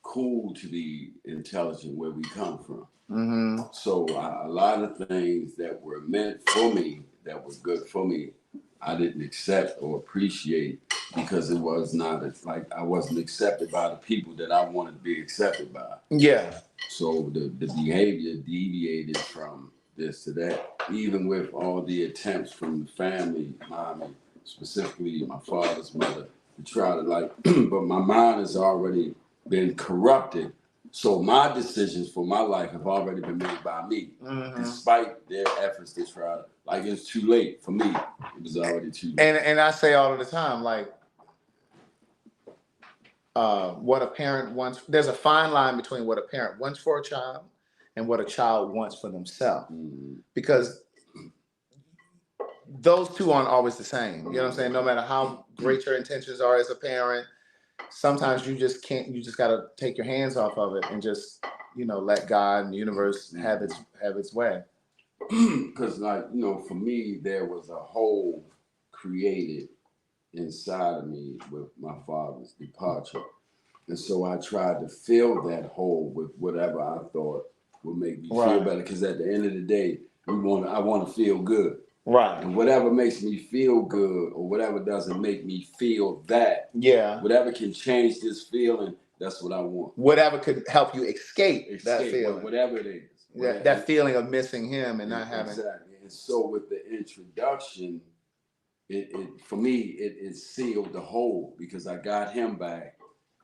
cool to be intelligent where we come from. Mm-hmm. So a lot of things that were meant for me, that were good for me, I didn't accept or appreciate because it was not, it's like I wasn't accepted by the people that I wanted to be accepted by. Yeah. So the behavior deviated from this to that, even with all the attempts from the family, mommy, specifically my father's mother, to try to but my mind has already been corrupted. So my decisions for my life have already been made by me, despite their efforts to try to, it's too late for me. It was already too late. And I say all of the time, what a parent wants, there's a fine line between what a parent wants for a child and what a child wants for themselves. Mm-hmm. Because those two aren't always the same. You know what I'm saying? No matter how great your intentions are as a parent, sometimes you just can't, you just got to take your hands off of it and just, let God and the universe have its way. Because for me, there was a hole created inside of me with my father's departure. And so I tried to fill that hole with whatever I thought would make me feel better. Because at the end of the day, I want to feel good. Right. And whatever makes me feel good or whatever doesn't make me feel that. Yeah. Whatever can change this feeling, that's what I want. Whatever could help you escape that feeling. Whatever it is. That feeling of missing him and not having. Exactly. And so with the introduction, for me, it sealed the hole because I got him back.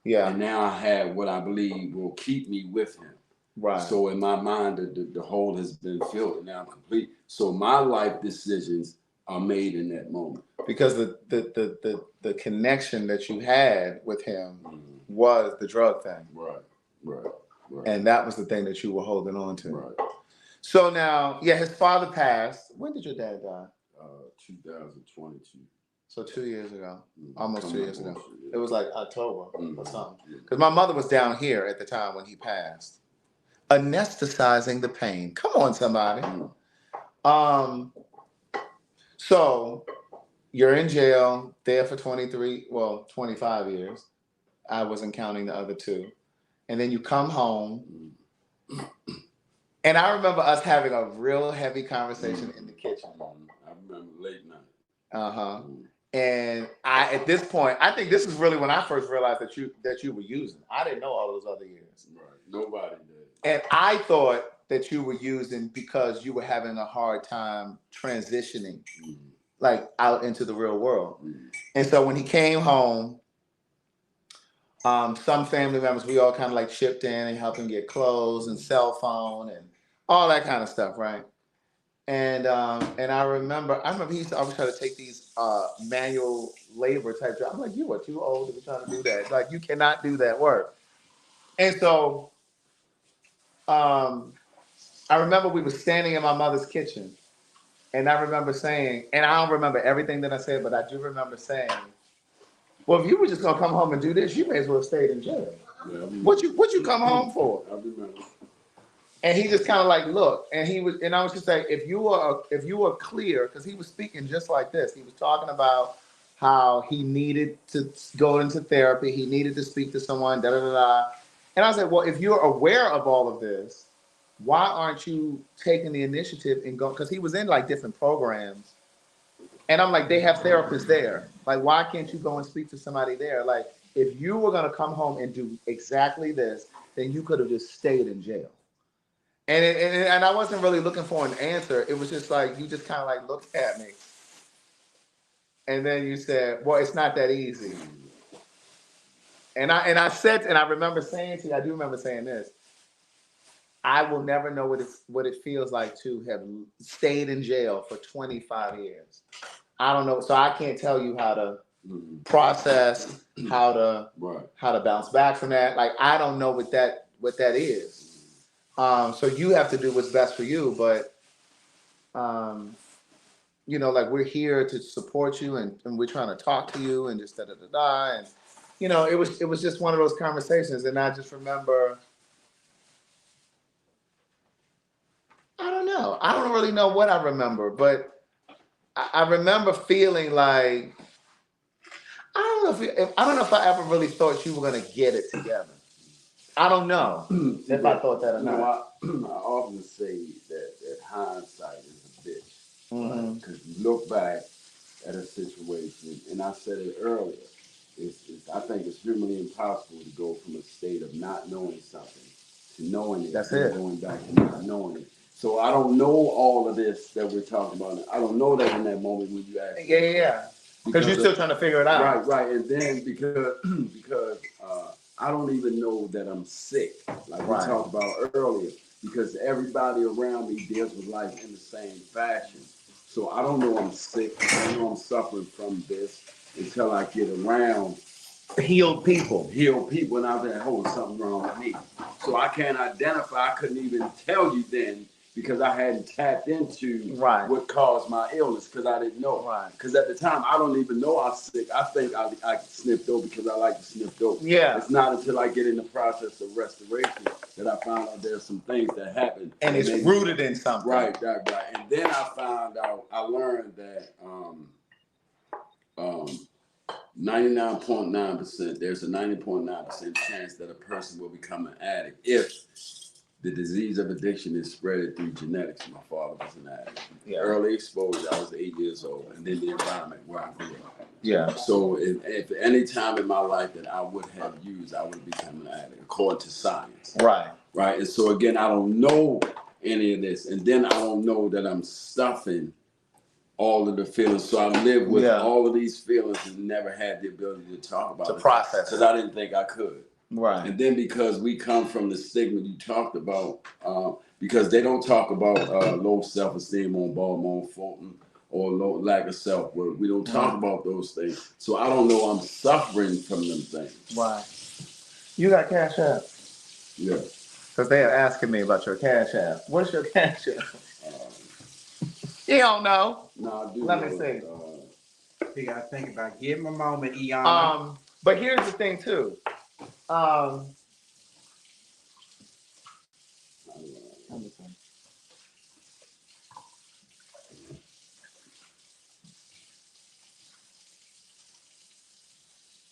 Yeah. And now I have what I believe will keep me with him. Right. So in my mind, the hole has been filled and now I'm complete. So my life decisions are made in that moment. Because the connection that you had with him was the drug thing. Right. And that was the thing that you were holding on to. Right. So now, his father passed. When did your dad die? 2022. So 2 years ago, almost Coming 2 up years ago. on 2 years. It was like October or something. Yeah. Because my mother was down here at the time when he passed, anesthetizing the pain. Come on, somebody. So you're in jail, there for 25 years. I wasn't counting the other 2. And then you come home. And I remember us having a real heavy conversation in the kitchen. I remember late night. Uh-huh. And at this point, I think this is really when I first realized that you were using. I didn't know all those other years. Right. Nobody did. And I thought that you were using because you were having a hard time transitioning, like out into the real world. And so when he came home, some family members, we all kind of like chipped in and helped him get clothes and cell phone and all that kind of stuff, right? And I remember he used to always try to take these manual labor type jobs. I'm like, you are too old to be trying to do that. Like, you cannot do that work. And so I remember we were standing in my mother's kitchen, and I remember saying, and I don't remember everything that I said, but I do remember saying, well, if you were just gonna come home and do this, you may as well have stayed in jail. Yeah, What you come home for? I remember. And he just kind of like looked, and I was just saying, if you were clear, because he was speaking just like this. He was talking about how he needed to go into therapy, he needed to speak to someone, da da da da. And I said, well, if you're aware of all of this, why aren't you taking the initiative and go? Because he was in like different programs, and I'm like, they have therapists there. Like, why can't you go and speak to somebody there? Like, if you were gonna come home and do exactly this, then you could have just stayed in jail. And I wasn't really looking for an answer. It was just like, you just kind of like looked at me. And then you said, well, it's not that easy. And I remember saying to you, I do remember saying this, I will never know what it feels like to have stayed in jail for 25 years. I don't know. So I can't tell you how to process, how to bounce back from that. Like, I don't know what that is. So you have to do what's best for you, but like, we're here to support you, and we're trying to talk to you, and just da da da da. And it was just one of those conversations, and I just remember, I don't know, I don't really know what I remember, but I remember feeling like, I don't know if I ever really thought you were gonna get it together. I don't know if I thought that or not. I often say that hindsight is a bitch. Because you look back at a situation, and I said it earlier, I think it's humanly impossible to go from a state of not knowing something to knowing it. That's it. Going back to not knowing it. So I don't know all of this that we're talking about. I don't know that in that moment when you ask. Yeah. Because you're still trying to figure it out. Right. And then because I don't even know that I'm sick, like we talked about earlier, because everybody around me deals with life in the same fashion. So I don't know I'm sick. I know I'm suffering from this until I get around healed people, and I've been, something wrong with me. So I can't identify. I couldn't even tell you then, because I hadn't tapped into what caused my illness, because I didn't know. Because at the time, I don't even know I was sick. I think I sniffed dope because I like to sniff dope. Yeah. It's not until I get in the process of restoration that I found out there's some things that happened. And it's rooted in something. Right. And then I learned that 99.9%, there's a 90.9% chance that a person will become an addict if the disease of addiction is spread through genetics. My father was an addict. Yeah. Early exposure, I was 8 years old, and then the environment where I grew up. Yeah. So if any time in my life that I would have used, I would have become an addict, according to science. Right. And so again, I don't know any of this, and then I don't know that I'm stuffing all of the feelings. So I lived with all of these feelings and never had the ability to talk about it. To process. Because I didn't think I could. Right. And then because we come from the stigma you talked about, because they don't talk about low self-esteem on Baltimore Fulton or low lack of self-worth. We don't talk about those things. So I don't know I'm suffering from them things. Right. You got Cash App? Yeah. Because they are asking me about your Cash App. What's your Cash App? You don't know. No, I do. Let me see. You gotta think about it. Give him a moment, Iana. But here's the thing too.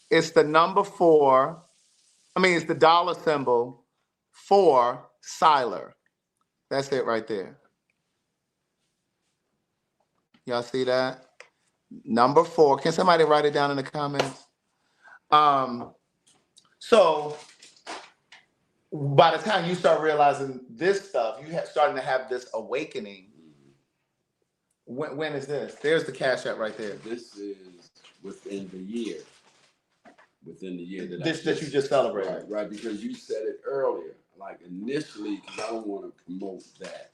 It's the number 4. I mean, it's the dollar symbol for Siler. That's it right there. Y'all see that? Number 4. Can somebody write it down in the comments? So by the time you start realizing this stuff, you starting to have this awakening. When is this? There's the Cash App right there. This is within the year. Within the year that you just celebrated. Right, because you said it earlier. Like initially, because I don't want to promote that,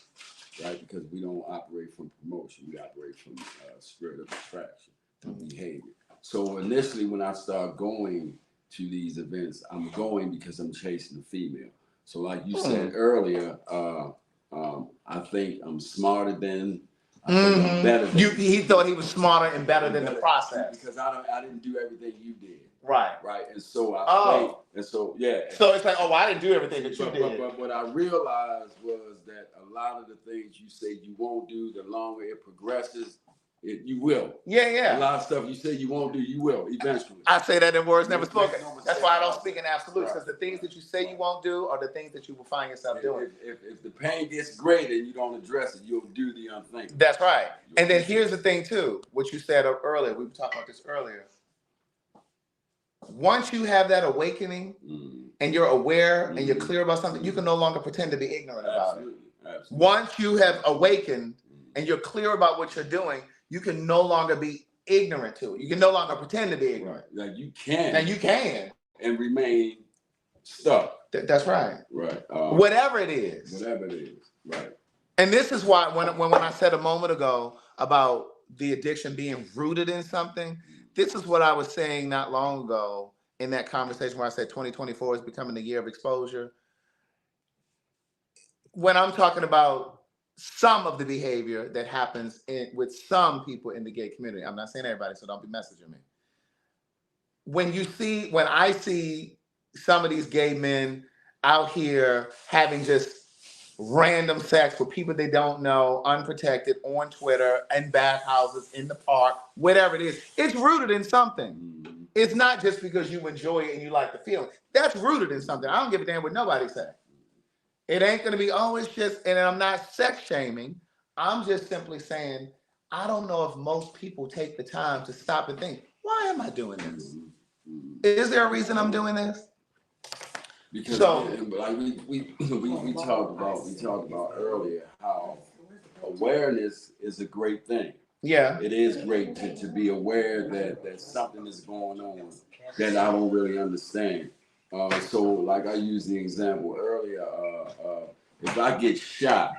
right? Because we don't operate from promotion. We operate from spirit of attraction, through behavior. So initially, when I start going to these events, I'm going because I'm chasing a female. So like you said earlier, I think I'm smarter than, I think I'm better than. He thought he was smarter and better than the process. Because I didn't do everything you did. Right. Right. And so I think, and so, yeah. So it's like, oh, I didn't do everything that you did. But what I realized was that a lot of the things you say you won't do, the longer it progresses, you will. Yeah. A lot of stuff you say you won't do, you will eventually. I say that in words never spoken. That's why I don't speak in absolutes, because the things that you say you won't do are the things that you will find yourself doing. If the pain gets greater and you don't address it, you'll do the unthinkable. That's right. And then here's the thing too, what you said earlier, we were talking about this earlier. Once you have that awakening and you're aware and you're clear about something, you can no longer pretend to be ignorant about it. Absolutely. Once you have awakened and you're clear about what you're doing, you can no longer be ignorant to it. You can no longer pretend to be ignorant. Right. Like you can. And you can. And remain stuck. That's right. Right. Whatever it is. Whatever it is. Right. And this is why when I said a moment ago about the addiction being rooted in something, this is what I was saying not long ago in that conversation where I said 2024 is becoming the year of exposure. When I'm talking about some of the behavior that happens with some people in the gay community, I'm not saying everybody, so don't be messaging me. When I see some of these gay men out here having just random sex with people they don't know, unprotected, on Twitter, in bathhouses, in the park, whatever it is, it's rooted in something. It's not just because you enjoy it and you like the feeling. That's rooted in something. I don't give a damn what nobody says. It ain't going to be, oh, it's just, and I'm not sex shaming. I'm just simply saying, I don't know if most people take the time to stop and think, why am I doing this? Is there a reason I'm doing this? Because like we talked about earlier how awareness is a great thing. Yeah. It is great to be aware that something is going on that I don't really understand. So like I used the example earlier, if I get shot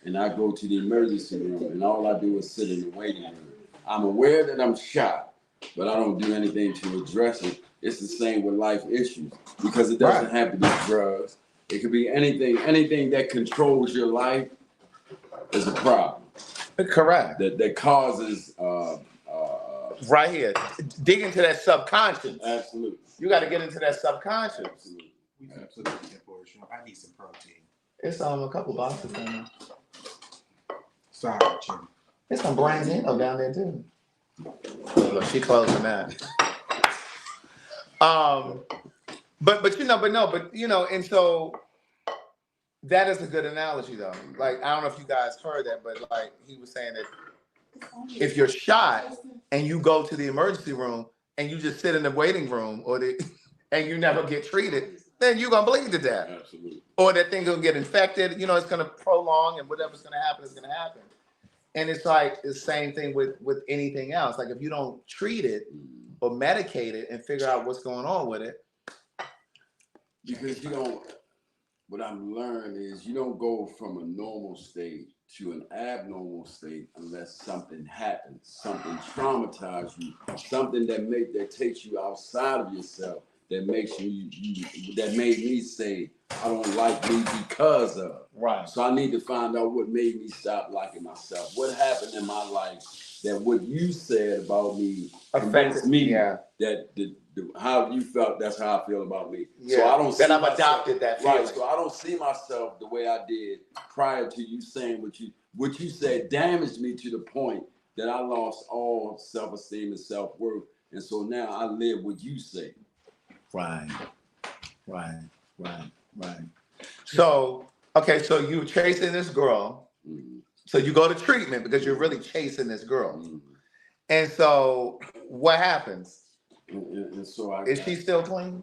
and I go to the emergency room and all I do is sit in the waiting room, I'm aware that I'm shot, but I don't do anything to address it. It's the same with life issues because it doesn't have to be drugs. It could be anything that controls your life is a problem. Correct. That causes right here. Dig into that subconscious. Absolutely. You got to get into that subconscious. Absolutely. I need some protein. It's a couple boxes down there. Sorry, Jim. There's some Branzino down there too. Look, she closing that. But and so that is a good analogy though. Like, I don't know if you guys heard that, but like he was saying that if you're shot and you go to the emergency room and you just sit in the waiting room and you never get treated, then you're gonna bleed to death. Absolutely. Or that thing gonna get infected, it's gonna prolong, and whatever's gonna happen is gonna happen. And it's like the same thing with anything else. Like if you don't treat it or medicate it and figure out what's going on with it. Because what I'm learning is you don't go from a normal state to an abnormal state unless something happens, something traumatizes you, something that takes you outside of yourself, that makes that made me say, I don't like me because of. Right. So I need to find out what made me stop liking myself. What happened in my life that what you said about me affects me. Yeah. That how you felt, that's how I feel about me. Yeah. So I don't see I've myself, adopted that feeling. right. So I don't see myself the way I did prior to you saying what you said damaged me to the point that I lost all self-esteem and self-worth. And so now I live what you say. Right. So, okay, so you chasing this girl. Mm-hmm. So you go to treatment because you're really chasing this girl. Mm-hmm. And so what happens? And so Is she still clean?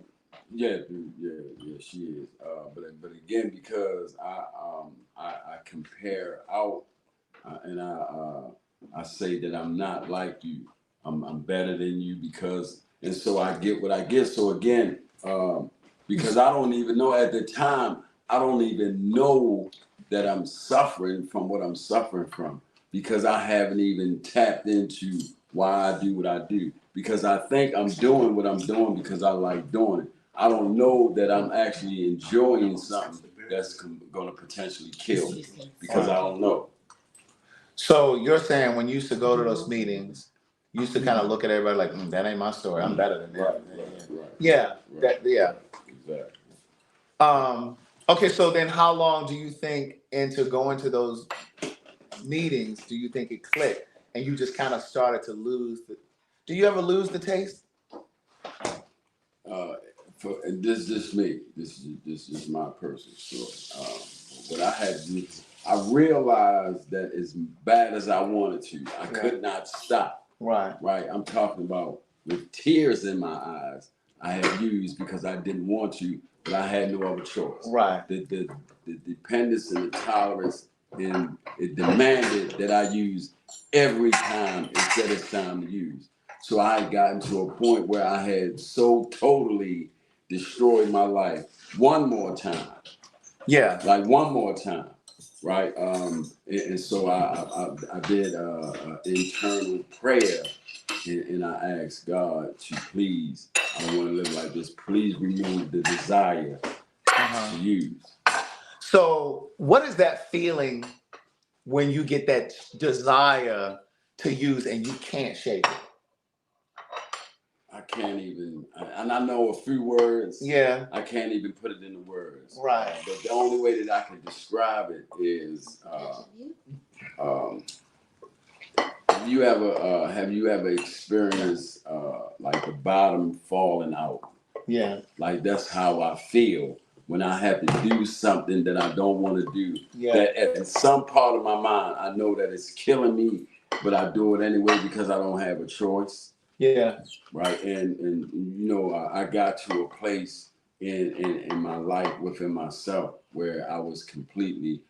Yeah, dude, yeah, she is. But again, because I compare out and I say that I'm not like you. I'm better than you because, and so I get what I get. So again, because I don't even know at the time, I don't even know that I'm suffering from what I'm suffering from because I haven't even tapped into why I do what I do. Because I think I'm doing what I'm doing because I like doing it. I don't know that I'm actually enjoying something that's going to potentially kill me because I don't know. So you're saying when you used to go to those meetings, you used to kind of look at everybody like, that ain't my story. I'm better than that. Right. Yeah. Yeah. Exactly. Okay, so then how long do you think into going to those meetings do you think it clicked and you just kind of started to lose do you ever lose the taste? And this is me. This is my personal story. What I had to do, I realized that as bad as I wanted to, I could not stop. Right. Right. I'm talking about with tears in my eyes. I had used because I didn't want to, but I had no other choice. Right. The dependence and the tolerance, and it demanded that I use every time it said it's time to use. So I had gotten to a point where I had so totally destroyed my life one more time. Yeah. Like one more time. Right. And so I did an internal prayer and I asked God to please, I don't want to live like this. Please remove the desire to use. So what is that feeling when you get that desire to use and you can't shake it? I can't even, and I know a few words. Yeah. I can't even put it into words. Right. But the only way that I can describe it is, have you ever experienced like the bottom falling out? Yeah. Like that's how I feel when I have to do something that I don't want to do. Yeah. That in some part of my mind, I know that it's killing me, but I do it anyway because I don't have a choice. Yeah. Right. And you know, I got to a place in my life within myself where I was depleted,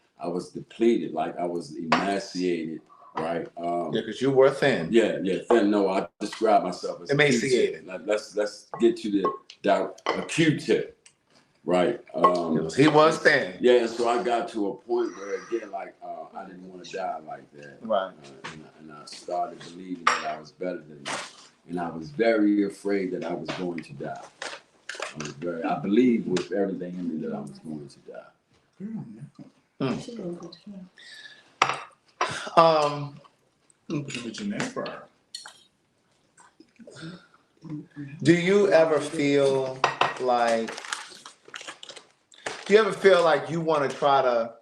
like I was emaciated. Right. Because you were thin. Yeah, thin. No, I describe myself as emaciated. Let's get to a Q-tip. Right. He was thin. Yeah, and so I got to a point where again, like I didn't want to die like that. Right. And I started believing that I was better than that. And I was very afraid that I was going to die. I believed with everything in me that I was going to die. Do you ever feel like you want to try to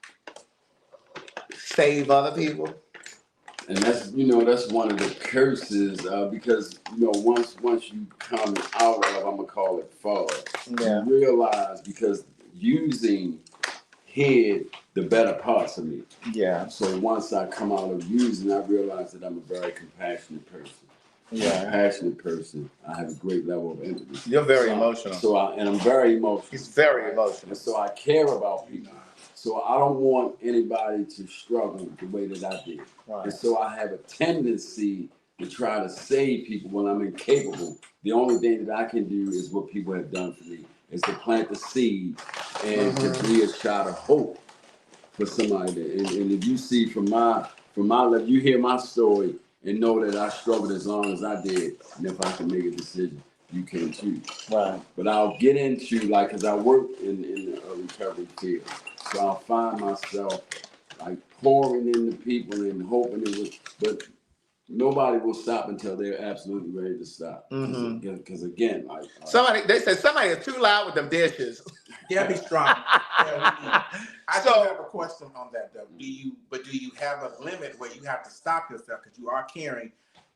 save other people? And that's one of the curses because once you come out of, I'm gonna call it fall, you realize because using hid the better parts of me. Yeah. So once I come out of using, I realize that I'm a very compassionate person. Yeah. I'm a passionate person. I have a great level of empathy. You're very emotional. I'm very emotional. He's very emotional. And so I care about people. So I don't want anybody to struggle the way that I did. Right. And so I have a tendency to try to save people when I'm incapable. The only thing that I can do is what people have done for me, is to plant the seed and to be a shot of hope for somebody. And if you see from my life, you hear my story and know that I struggled as long as I did, and if I can make a decision, you can too. Right. But I'll get into, like, because I work in the recovery field. So I'll find myself, like, pouring into people and hoping it was, but nobody will stop until they're absolutely ready to stop. Because again, like they said somebody is too loud with them dishes. Yeah, be strong. Yeah, I do have a question on that though. Do you have a limit where you have to stop yourself because you are caring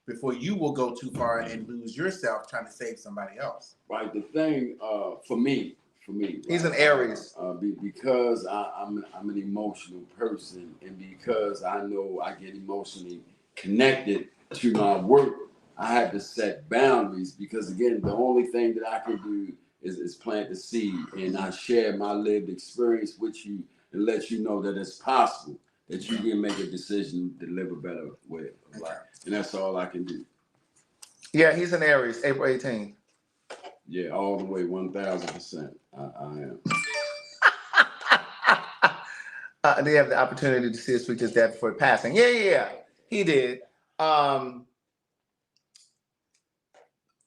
before you will go too far and lose yourself trying to save somebody else? Right. The thing for me, he's right, an Aries. Because I'm an emotional person, and because I know I get emotionally connected to my work, I had to set boundaries because again, the only thing that I can do is plant the seed, and I share my lived experience with you and let you know that it's possible that you can make a decision to live a better way of life, and that's all I can do. Yeah, he's an Aries, April 18th. Yeah, all the way 1,000%. I am. They have the opportunity to see us with his dad before passing. Yeah, he did.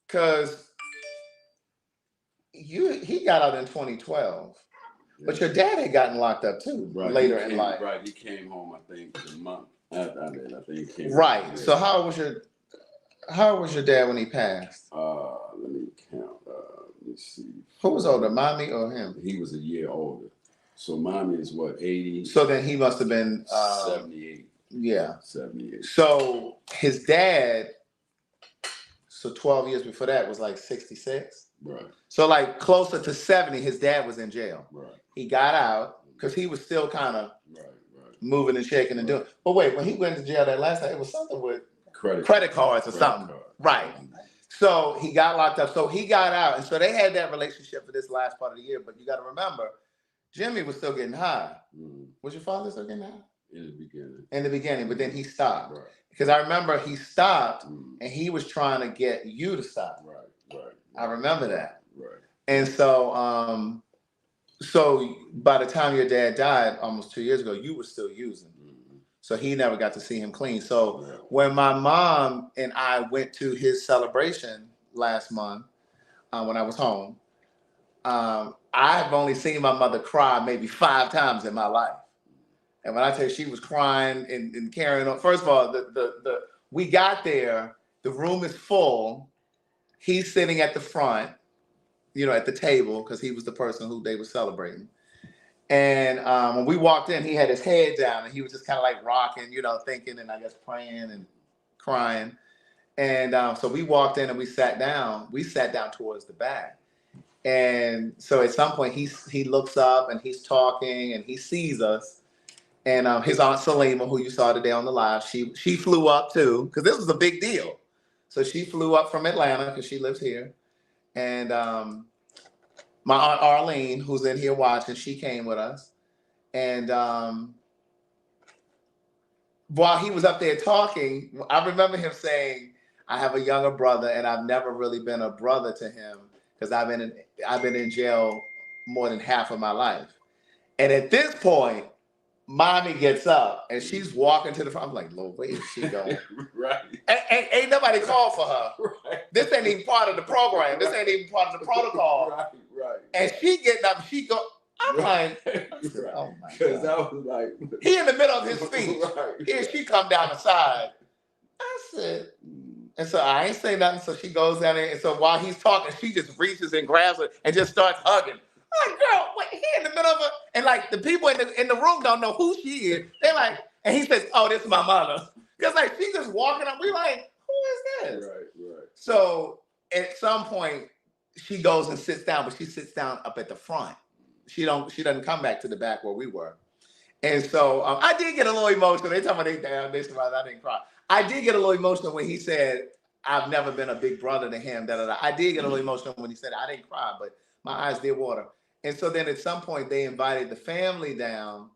Because he got out in 2012, but your dad had gotten locked up too later in life. Right, he came home, I think, a month after I did. I think he came right. home. So how old was your dad when he passed? Let me count. Let me see. Who was older, mommy or him? He was a year older. So mommy is what, 80? So then he must have been 78. Yeah. 78. So his dad, so 12 years before that was like 66. Right. So like closer to 70, his dad was in jail. Right. He got out because he was still kind of moving and shaking and doing. But wait, when he went to jail that last time, it was something with credit cards or something. Right. So he got locked up. So he got out. And so they had that relationship for this last part of the year. But you got to remember, Jimmy was still getting high. Was your father still getting high? In the beginning. In the beginning, but then he stopped. Right. Because I remember he stopped and he was trying to get you to stop. Right. I remember that. Right. And so, so by the time your dad died almost 2 years ago, you were still using. So he never got to see him clean. So when my mom and I went to his celebration last month, when I was home, I've only seen my mother cry maybe 5 times in my life. And when I tell you she was crying and carrying on, first of all, we got there, the room is full. He's sitting at the front, at the table, because he was the person who they were celebrating. And when we walked in, he had his head down and he was just kind of like rocking, thinking and I guess praying and crying. And so we walked in and we sat down. We sat down towards the back. And so at some point he looks up and he's talking and he sees us. And his aunt Salima, who you saw today on the live, she flew up too, because this was a big deal. So she flew up from Atlanta because she lives here. And my aunt Arlene, who's in here watching, she came with us. And while he was up there talking, I remember him saying, I have a younger brother and I've never really been a brother to him because I've been in jail more than half of my life. And at this point, Mommy gets up and she's walking to the front. I'm like, Lord, where is she going? Right. Ain't nobody called for her. Right. This ain't even part of the program. This ain't even part of the protocol. Right. And she getting up, she go. I'm like, oh my God. I was like, he in the middle of his speech. Right. Here she come down the side. I said, and so I ain't say nothing. So she goes down there. And so while he's talking, she just reaches and grabs her and just starts hugging. I'm like, girl, what? He in the middle of it. And like the people in the room don't know who she is. They're like, and he says, oh, this is my mother. Because like she just walking up. We like, who is this? Right. So at some point, she goes and sits down, but she sits down up at the front. She doesn't come back to the back where we were. And so I did get a little emotional. They tell me they surprised I didn't cry. I did get a little emotional when he said, I've never been a big brother to him. I did get a little emotional when he said, I didn't cry, but my eyes did water. And so then at some point they invited the family down.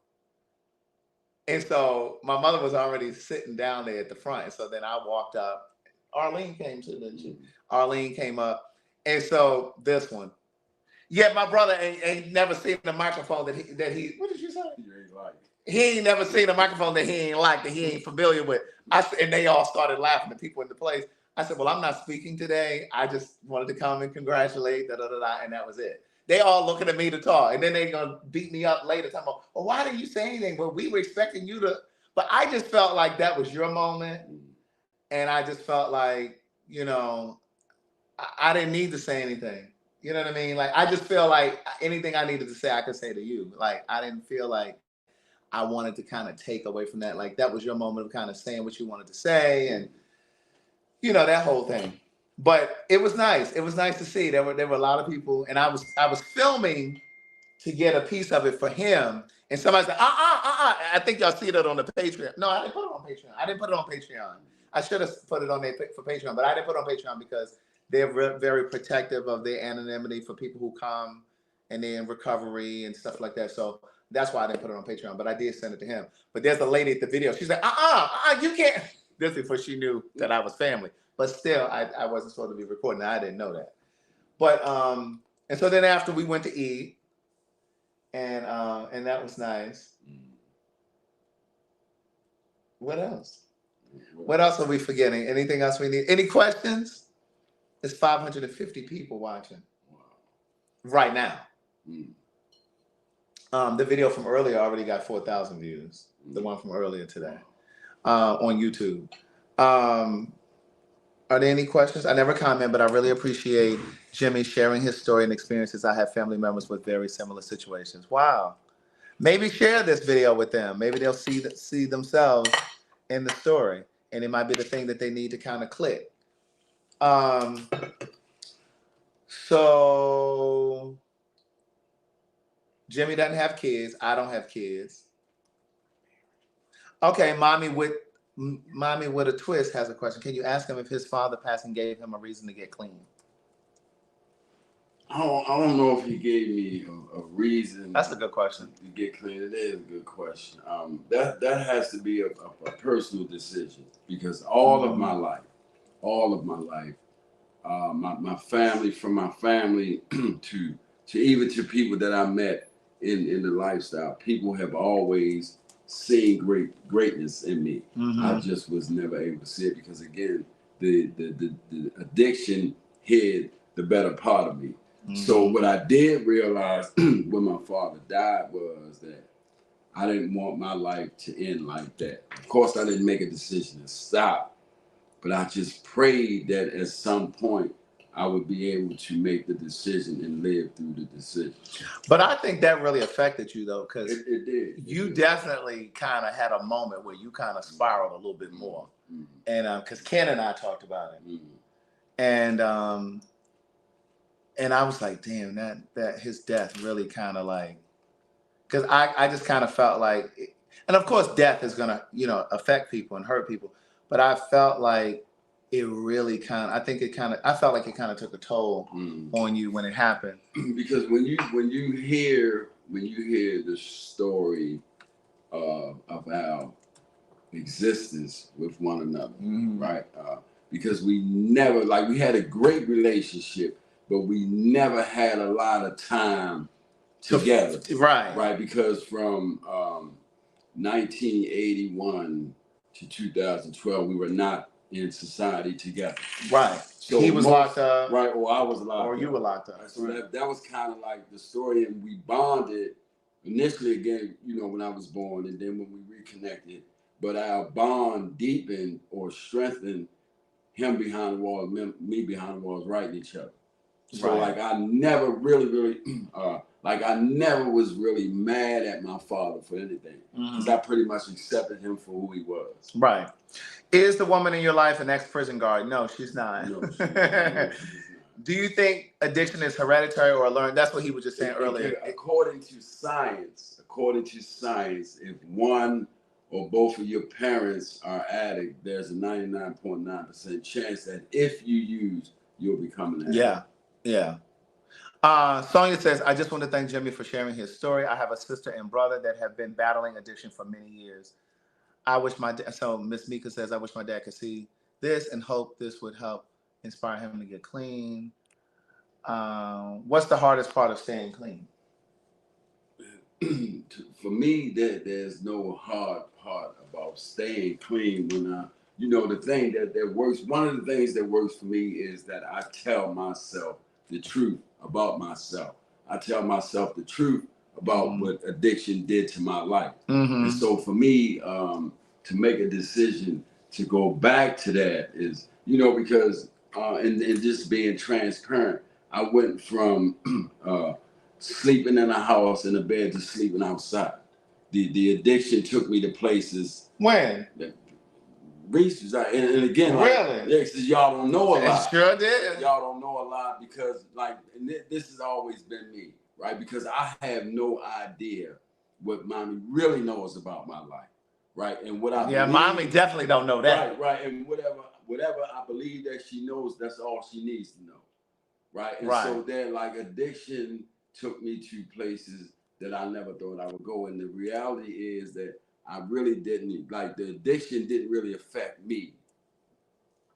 And so my mother was already sitting down there at the front. And so then I walked up. Arlene came too, didn't she? Arlene came up. And so this one. Yeah, my brother ain't never seen a microphone that he what did you say? He ain't never seen a microphone that he ain't like, that he ain't familiar with. And they all started laughing, the people in the place. I said, well, I'm not speaking today. I just wanted to come and congratulate, and that was it. They all looking at me to talk, and then they're gonna beat me up later. Talking about, well, why didn't you say anything? Well, we were expecting you to. But I just felt like that was your moment, and I just felt like, I didn't need to say anything. You know what I mean? Like, I just feel like anything I needed to say, I could say to you. Like, I didn't feel like I wanted to kind of take away from that. Like, that was your moment of kind of saying what you wanted to say, and that whole thing. But it was nice. It was nice to see there were a lot of people, and I was filming to get a piece of it for him. And somebody said, I think y'all see that on the Patreon. No, I didn't put it on Patreon. I didn't put it on Patreon. I should have put it on there for Patreon, but I didn't put it on Patreon because they're very protective of their anonymity for people who come and they're in recovery and stuff like that. So that's why I didn't put it on Patreon, but I did send it to him. But there's a lady at the video. She's like, you can't. This before she knew that I was family. But still, I wasn't supposed to be recording. I didn't know that. But and so then after we went to eat, and that was nice. What else? What else are we forgetting? Anything else we need? Any questions? It's 550 people watching right now. The video from earlier already got 4,000 views. The one from earlier today on YouTube. Are there any questions? I never comment, but I really appreciate Jimmy sharing his story and experiences. I have family members with very similar situations. Wow. Maybe share this video with them. Maybe they'll see themselves in the story, and it might be the thing that they need to kind of click. So Jimmy doesn't have kids. I don't have kids. Okay, Mommy with a twist has a question. Can you ask him if his father passing gave him a reason to get clean? I don't know if he gave me a reason. That's a good question. To get clean. It is a good question. That has to be a personal decision because all of my life, my family, from my family to even to people that I met in the lifestyle, people have always seen greatness in me. I just was never able to see it because again, the addiction hid the better part of me. So what I did realize when my father died was that I didn't want my life to end like that. Of course, I didn't make a decision to stop, but I just prayed that at some point I would be able to make the decision and live through the decision. But I think that really affected you, though, because it did. You definitely kind of had a moment where you kind of spiraled a little bit more. And because Ken and I talked about it. And I was like, damn, that his death really kind of like, because I just kind of felt like, and of course death is gonna, affect people and hurt people, but I felt like it really I felt like it kind of took a toll on you when it happened. Because when you hear the story of our existence with one another, right? Because we never, we had a great relationship, but we never had a lot of time together. Right. Because from 1981 to 2012, we were not in society together. Right. So he was locked up. Right. Or I was locked up. Or you were locked up. So that was kind of like the story. And we bonded initially again, when I was born and then when we reconnected. But our bond deepened or strengthened, him behind the walls, me behind the walls, writing each other. So I never really, I never was really mad at my father for anything. Because I pretty much accepted him for who he was. Right. Is the woman in your life an ex-prison guard? No, she's not. No, she's not. Do you think addiction is hereditary or learned? That's what he was just saying earlier. According to science, if one or both of your parents are addict, there's a 99.9% chance that if you use, you'll become an addict. Yeah. Sonia says, I just want to thank Jimmy for sharing his story. I have a sister and brother that have been battling addiction for many years. So Miss Mika says, I wish my dad could see this and hope this would help inspire him to get clean. What's the hardest part of staying clean? For me, there's no hard part about staying clean you know, the thing that works, one of the things that works for me is that I tell myself the truth about myself. I tell myself the truth about what addiction did to my life. And so for me, to make a decision to go back to that is, you know, because and just being transparent, I went from sleeping in a house in a bed to sleeping outside. The addiction took me to places. When? Research, and again, like, really? yeah, cause y'all don't know a lot. Sure did. Y'all don't know a lot because, like, and this has always been me, right? Because I have no idea what mommy really knows about my life, right? And what I believe, mommy definitely don't know that. Right, and whatever I believe that she knows, that's all she needs to know, right? And so then, like, addiction took me to places that I never thought I would go, and the reality is that I really didn't, like, the addiction didn't really affect me.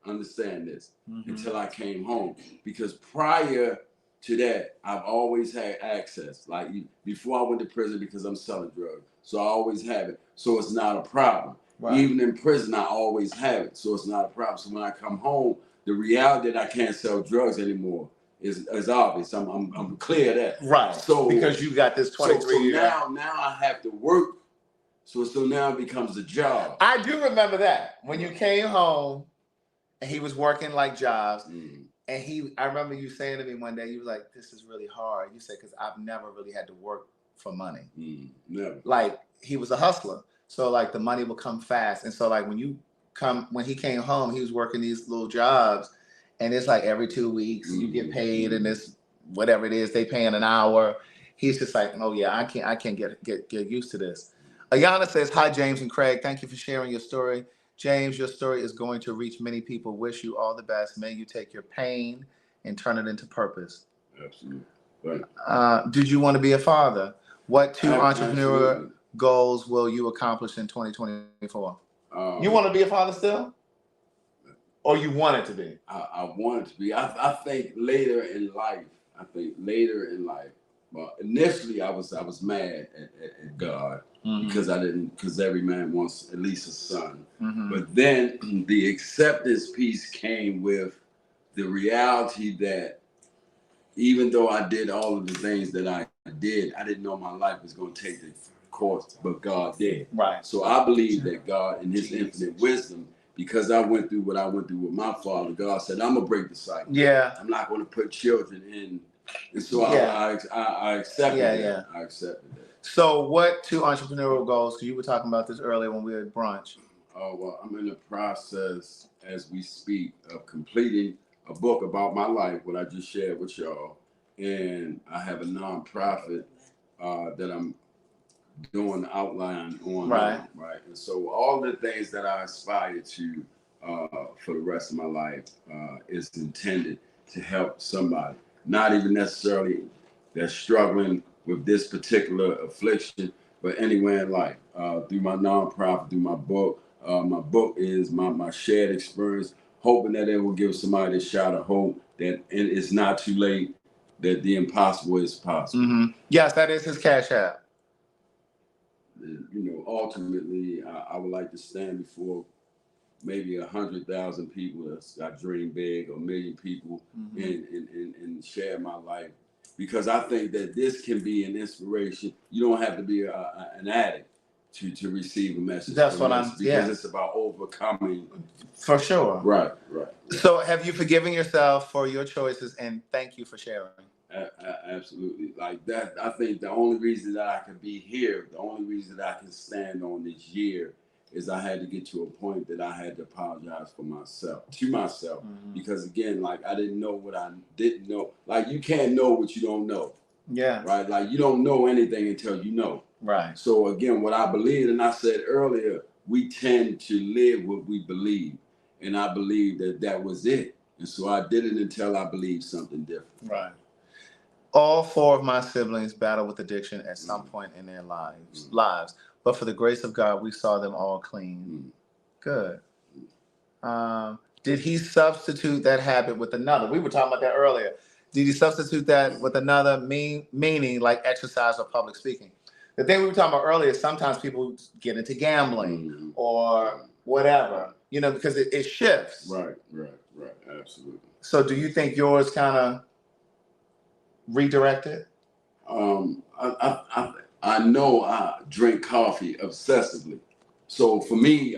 Understand this until I came home, because prior to that, I've always had access. Like, before I went to prison, because I'm selling drugs, so I always have it. So it's not a problem. Right. Even in prison, I always have it, so it's not a problem. So when I come home, the reality that I can't sell drugs anymore is obvious. I'm clear of that. Right. So because you got this 23 years. So now I have to work. So now it becomes a job. I do remember that when you came home and he was working like jobs. And I remember you saying to me one day, you was like, "This is really hard." You said, "Because I've never really had to work for money." Never. Like, he was a hustler, so like the money would come fast. And so like when he came home, he was working these little jobs, and it's like every 2 weeks you get paid, and it's whatever it is they paying an hour. He's just like, "Oh yeah, I can't get used to this." Ayana says, "Hi, James and Craig. Thank you for sharing your story. James, your story is going to reach many people. Wish you all the best. May you take your pain and turn it into purpose." Absolutely. Right. Did you want to be a father? What two entrepreneurial goals will you accomplish in 2024? You want to be a father still? Or you want it to be? I want it to be. I think later in life. Well, initially I was mad at God because because every man wants at least a son. But then the acceptance piece came with the reality that even though I did all of the things that I did, I didn't know my life was going to take the course, but God did. Right. So I believe that God, in His infinite wisdom, because I went through what I went through with my father, God said, "I'm gonna break the cycle. Yeah. I'm not going to put children in." And so I accepted that. Yeah. I accepted that. So what two entrepreneurial goals, because you were talking about this earlier when we were at brunch. Oh, well, I'm in the process as we speak of completing a book about my life, what I just shared with y'all. And I have a nonprofit that I'm doing the outline on. Right. Right. And so all the things that I aspire to for the rest of my life is intended to help somebody. Not even necessarily that's struggling with this particular affliction, but anywhere in life. Through my nonprofit, through my book. My book is my shared experience, hoping that it will give somebody a shot of hope that it's not too late, that the impossible is possible. Yes, that is his Cash App. You know, ultimately, I would like to stand before maybe 100,000 people that dream big, or 1 million people, and share my life, because I think that this can be an inspiration. You don't have to be an addict to receive a message. That's what I'm. Because it's about overcoming. For sure. Right. So, have you forgiven yourself for your choices, and thank you for sharing? Absolutely. Like that, I think the only reason that I can be here, the only reason that I can stand on this year, is I had to get to a point that I had to apologize to myself, because again, like, I didn't know what I didn't know. Like, you can't know what you don't know. Yeah. Right. Like, you don't know anything until you know. Right. So again, what I believe, and I said earlier, we tend to live what we believe, and I believe that was it. And so I did it until I believed something different. Right. All 4 of my siblings battle with addiction at some point in their lives. But for the grace of God, we saw them all clean. Good. Did he substitute that habit with another? We were talking about that earlier. Did he substitute that with another meaning, like exercise or public speaking? The thing we were talking about earlier, sometimes people get into gambling or whatever, you know, because it shifts. Right, absolutely. So do you think yours kind of redirected? I know I drink coffee obsessively. So for me,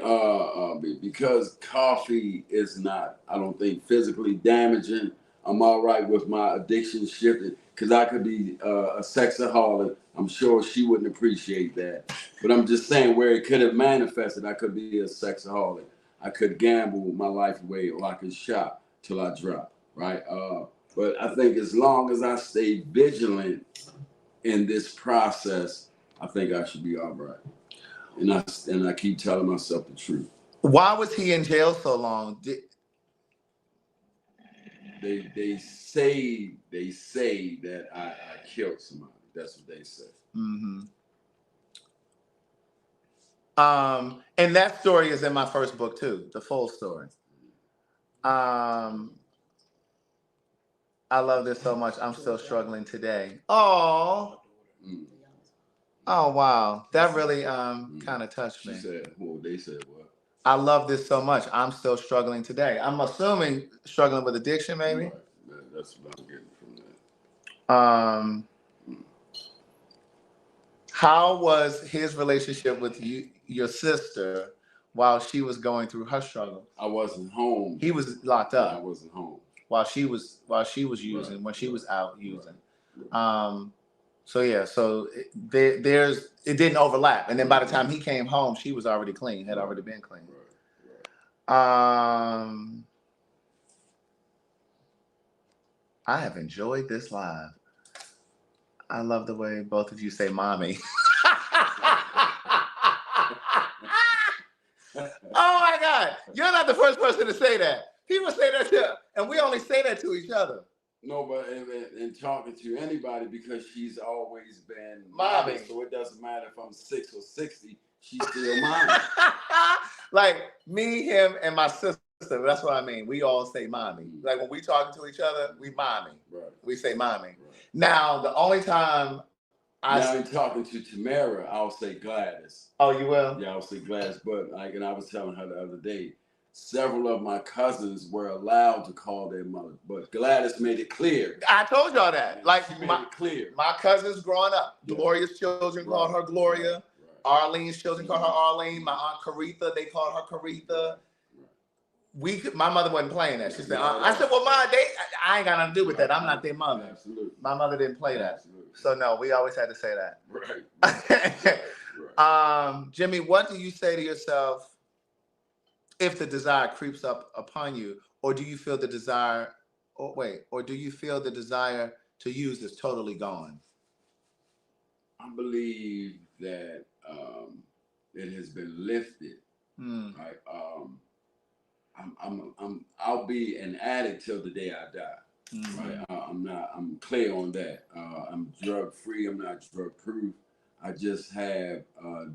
because coffee is not, I don't think, physically damaging, I'm all right with my addiction shifting, because I could be a sexaholic. I'm sure she wouldn't appreciate that. But I'm just saying where it could have manifested, I could be a sexaholic. I could gamble my life away, or I could shop till I drop, right? But I think as long as I stay vigilant in this process, I think I should be all right. And I keep telling myself the truth. Why was he in jail so long? They say that I killed somebody. That's what they say. Mm-hmm. And that story is in my first book too, the full story. I love this so much. I'm still struggling today. Oh, oh wow, that really kind of touched me. She said, "Well, they said what?" I love this so much. I'm still struggling today. I'm assuming struggling with addiction, maybe. Right. That's what I'm getting from that. How was his relationship with your sister, while she was going through her struggle? I wasn't home. He was locked up. Yeah, I wasn't home while she was using, right, when she was out using. Right. So yeah, so it didn't overlap, and then by the time he came home, she was already clean, had already been clean. Right. I have enjoyed this live. I love the way both of you say "mommy." Oh my God, you're not the first person to say that. People say that too, and we only say that to each other. No, but in talking to anybody, because she's always been mommy, so it doesn't matter if I'm 6 or 60, she's still mommy. Like me, him, and my sister. That's what I mean. We all say mommy. Like when we talking to each other, we mommy. Right. We say mommy. Right. Now the only time I'm talking to Tamara, I'll say Gladys. Oh, you will? Yeah, I'll say Gladys. But and I was telling her the other day, several of my cousins were allowed to call their mother, but Gladys made it clear. I told y'all that. Like she made it clear. My cousins growing up, Gloria's children called her Gloria. Right. Arlene's children called her Arlene. My aunt Caritha, they called her Caritha. My mother wasn't playing that. She said, I said, well, Ma, I ain't got nothing to do with that. I'm not their mother. Absolutely. My mother didn't play that. Absolutely. So no, we always had to say that. Right. Jimmy, what do you say to yourself if the desire creeps up upon you, or do you feel the desire, or do you feel the desire to use is totally gone? I believe that it has been lifted. Right. I'll be an addict till the day I die. Right. I'm clear on that. I'm drug free. I'm not drug proof. I just have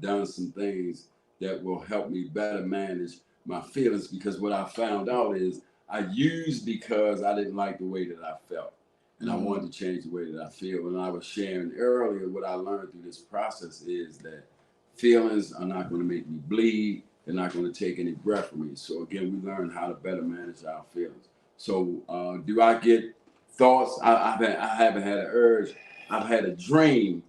done some things that will help me better manage my feelings, because what I found out is I used because I didn't like the way that I felt, and I wanted to change the way that I feel. And I was sharing earlier, what I learned through this process is that feelings are not going to make me bleed. They're not going to take any breath from me. So again, we learn how to better manage our feelings. So do I get thoughts? I haven't had an urge. I've had a dream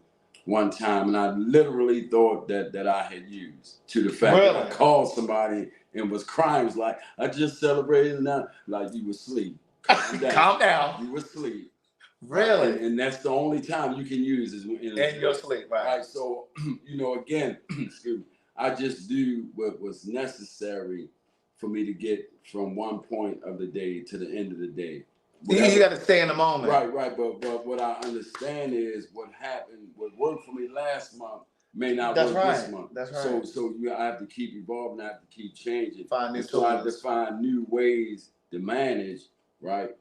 one time, and I literally thought that I had used, to the fact that I called somebody and was crying. It was like, I just celebrated, now, like you were asleep. Calm down. You were asleep. Really? Right? And that's the only time you can use is in your sleep, right? So, again, excuse me, I just do what was necessary for me to get from one point of the day to the end of the day. You got to stay in the moment. Right. But what I understand is what happened, what worked for me last month may not work this month. That's right. So I have to keep evolving. I have to keep changing. Find new so I have to find new ways to manage, right?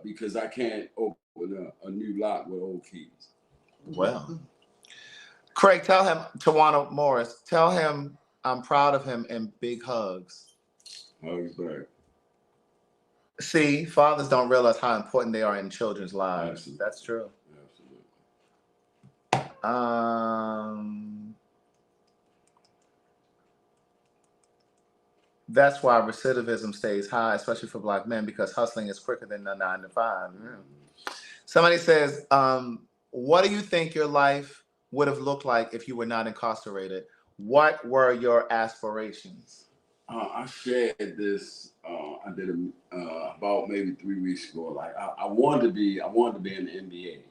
Because I can't open a new lock with old keys. Well, Craig, tell him, Tawana Morris, tell him I'm proud of him and big hugs. Hugs back. See, fathers don't realize how important they are in children's lives. Absolutely. That's true. Absolutely. That's why recidivism stays high, especially for Black men, because hustling is quicker than the 9 to 5. Yeah. Somebody says, what do you think your life would have looked like if you were not incarcerated? What were your aspirations? I shared this. I did about maybe 3 weeks ago. Like I wanted to be in the NBA.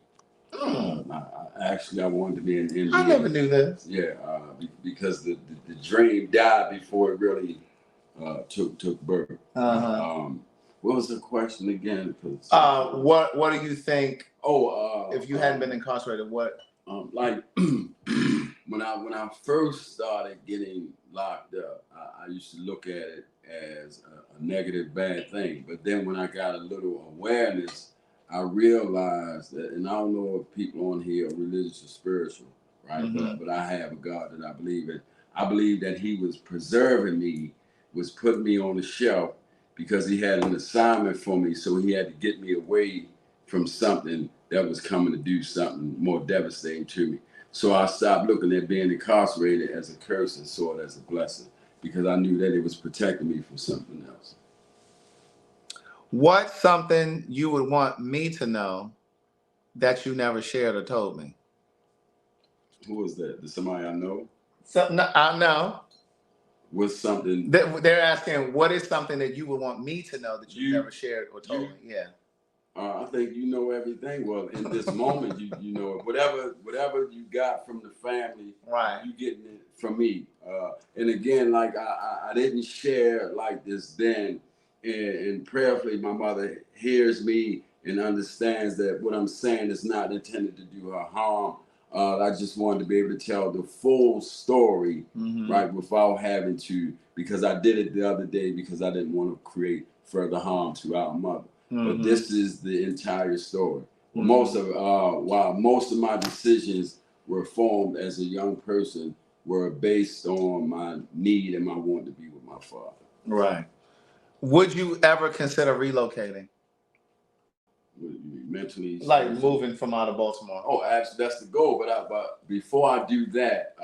I wanted to be in the NBA. I never knew this. Yeah, because the dream died before it really took birth. What was the question again? What do you think? If you hadn't been incarcerated, what? Like when I first started getting locked up, I used to look at it as a negative, bad thing. But then when I got a little awareness, I realized that, and I don't know if people on here are religious or spiritual, right? But I have a God that I believe in. I believe that He was preserving me, was putting me on the shelf because He had an assignment for me. So He had to get me away from something that was coming to do something more devastating to me. So I stopped looking at being incarcerated as a curse and saw it as a blessing because I knew that it was protecting me from something else. What's something you would want me to know that you never shared or told me? Who was that? Is somebody I know? I know. What's something? They're asking, what is something that you would want me to know that you never shared or told me? Yeah. I think you know everything. Well, in this moment, you know it. Whatever you got from the family, right? You getting it from me. And again, like I didn't share like this then. And prayerfully, my mother hears me and understands that what I'm saying is not intended to do her harm. I just wanted to be able to tell the full story, right, without having to, because I did it the other day because I didn't want to create further harm to our mother. But this is the entire story. While most of my decisions were formed as a young person, were based on my need and my want to be with my father. Right. Would you ever consider relocating? Mentally, like moving from out of Baltimore? Oh, absolutely, that's the goal. But before I do that,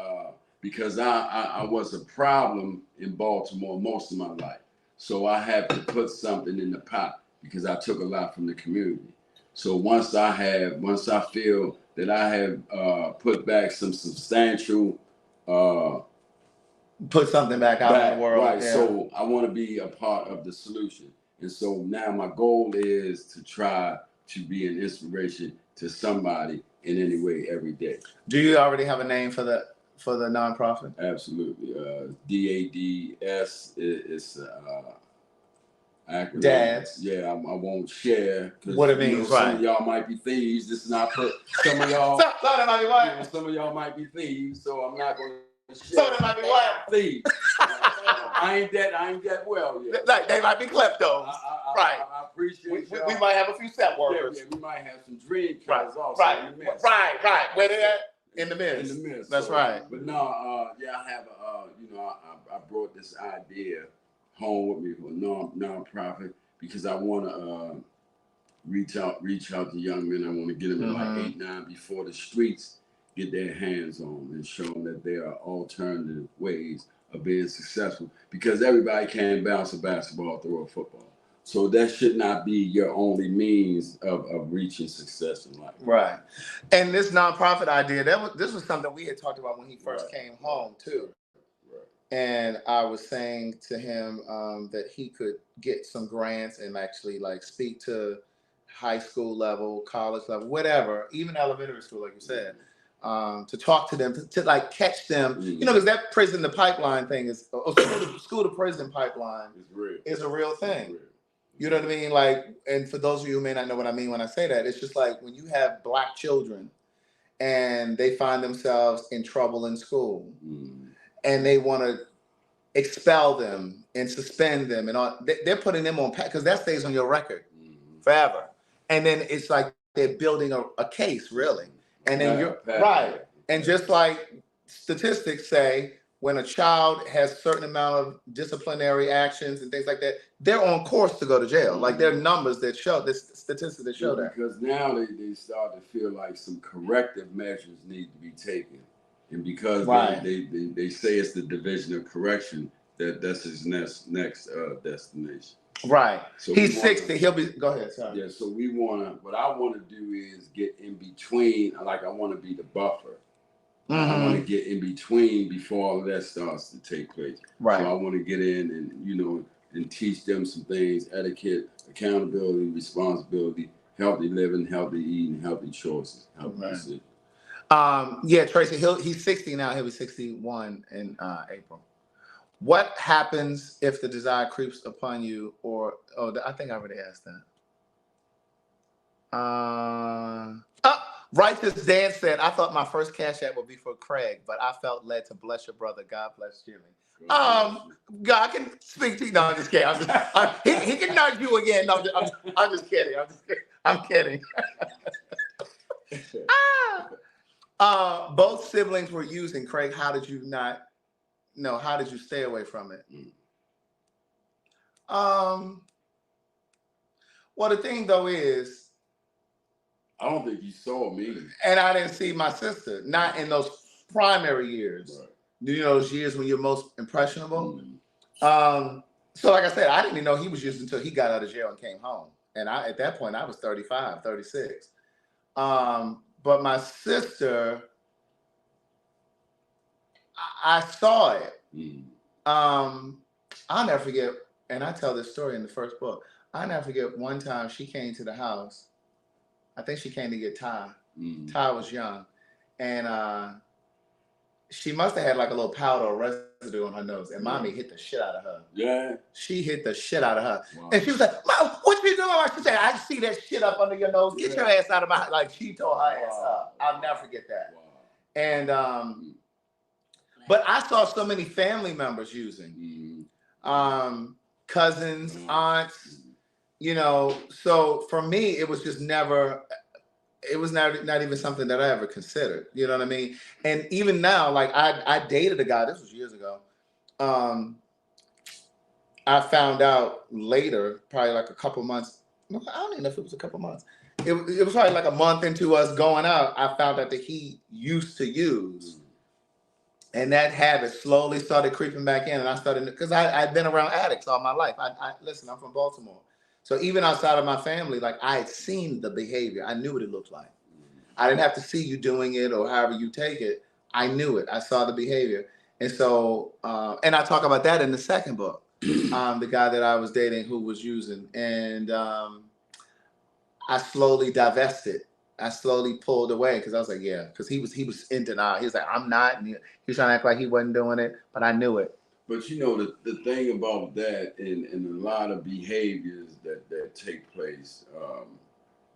because I was a problem in Baltimore most of my life, so I had to put something in the pot because I took a lot from the community. So once I feel that I have put back some substantial. Put something back out in the world. Right. Yeah. So I want to be a part of the solution. And so now my goal is to try to be an inspiration to somebody in any way every day. Do you already have a name for the nonprofit? Absolutely. DADS is acronym. Dads. Yeah, I won't share. What it means, right? Some of y'all might be thieves. This is not put. Some of y'all. Some of y'all might be thieves. So I'm not going to. So they might be what? Thieves. I ain't that well yet. Like they might be kleptos. Right. I appreciate we might have a few step workers. Yeah, we might have some dream killers also. Right. In the midst. Right. Where they at? In the midst. In the midst. That's right. But no, I have I brought this idea home with me for a nonprofit because I want to reach out to young men. I want to get them in like 8, 9 before the streets get their hands on and show them that there are alternative ways of being successful because everybody can bounce a basketball, throw a football. So that should not be your only means of reaching success in life. Right. And this nonprofit idea, this was something we had talked about when he first came home too. Right. And I was saying to him that he could get some grants and actually like speak to high school level, college level, whatever, even elementary school, like you said. To talk to them, to like catch them, because that prison to pipeline thing is school to prison pipeline is a real thing. You know what I mean? Like, and for those of you who may not know what I mean when I say that, it's just like when you have Black children and they find themselves in trouble in school and they want to expel them and suspend them and all, they're putting them on because that stays on your record forever. And then it's like they're building a case, really. And then you're right. And just like statistics say, when a child has a certain amount of disciplinary actions and things like that, they're on course to go to jail. Like there are numbers that show this, statistics that show that. Because now they start to feel like some corrective measures need to be taken. And because they say it's the Division of Correction, that's his next destination. Right. So he's 60. He'll be. Go ahead. Sorry. Yeah. So what I want to do is get in between. Like I want to be the buffer. I want to get in between before all of that starts to take place. Right. So I want to get in and and teach them some things: etiquette, accountability, responsibility, healthy living, healthy eating, healthy choices, healthy decisions. Yeah, Tracy. He's 60 now. He'll be 61 in April. What happens if the desire creeps upon you, I think I already asked that. Righteous Dan said, I thought my first Cash App would be for Craig, but I felt led to bless your brother. God bless Jimmy. God can speak to you. No, I'm just kidding. He can nudge you again. No, I'm just kidding. I'm kidding. Both siblings were using. Craig, how did you not? No, how did you stay away from it? Well, the thing though is, I don't think you saw me. And I didn't see my sister, not in those primary years. Right. Those years when you're most impressionable. So like I said, I didn't even know he was using until he got out of jail and came home. And at that point, I was 35, 36. But my sister, I saw it. I'll never forget, and I tell this story in the first book. I'll never forget one time she came to the house. I think she came to get Ty. Ty was young. And she must have had like a little powder or residue on her nose. And mommy hit the shit out of her. Yeah. She hit the shit out of her. Wow. And she was like, Mom, what you doing? She said, I see that shit up under your nose. Get your ass out of my house. Like she tore her ass up. I'll never forget that. Wow. And but I saw so many family members using. Cousins, aunts, so for me, it was just never, it was not even something that I ever considered. You know what I mean? And even now, like I dated a guy, this was years ago. I found out later, probably like a couple months. I don't even know if it was a couple months. It was probably like a month into us going out. I found out that he used to use. And that habit slowly started creeping back in. And I started, because I'd been around addicts all my life. Listen, I'm from Baltimore. So even outside of my family, like I had seen the behavior. I knew what it looked like. I didn't have to see you doing it or however you take it. I knew it. I saw the behavior. And so, and I talk about that in the second book. The guy that I was dating who was using. And I slowly divested. I slowly pulled away because I was like, yeah, because he was in denial. He was like, I'm not. And he was trying to act like he wasn't doing it, but I knew it. But the thing about that and a lot of behaviors that take place,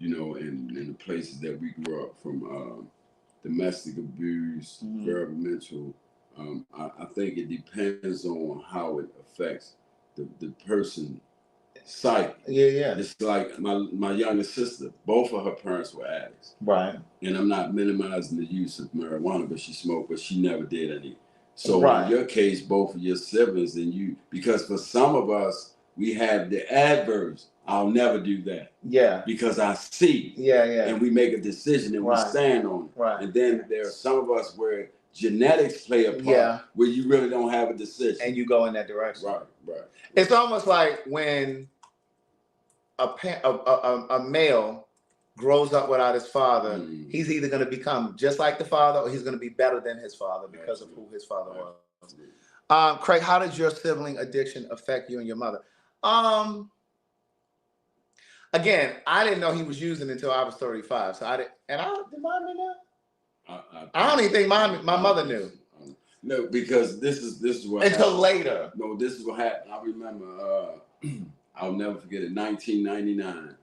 in the places that we grew up from, domestic abuse, verbal, mental, I think it depends on how it affects the person. Psych. Yeah. It's like my younger sister, both of her parents were addicts. Right. And I'm not minimizing the use of marijuana, but she smoked, but she never did any. So in your case, both of your siblings and you, because for some of us, we have the adverbs. I'll never do that. Yeah. Because I see. Yeah. And we make a decision and we stand on it. Right. And then there are some of us where genetics play a part where you really don't have a decision. And you go in that direction. Right. It's almost like when a male grows up without his father, he's either going to become just like the father or he's going to be better than his father because of who his father was. Craig, how did your sibling addiction affect you and your mother? Again, I didn't know he was using until I was 35. So did mom know that? I don't even think my mother knew. No, because this is what until happened. Later. No, this is what happened. I remember I'll never forget it. 1999,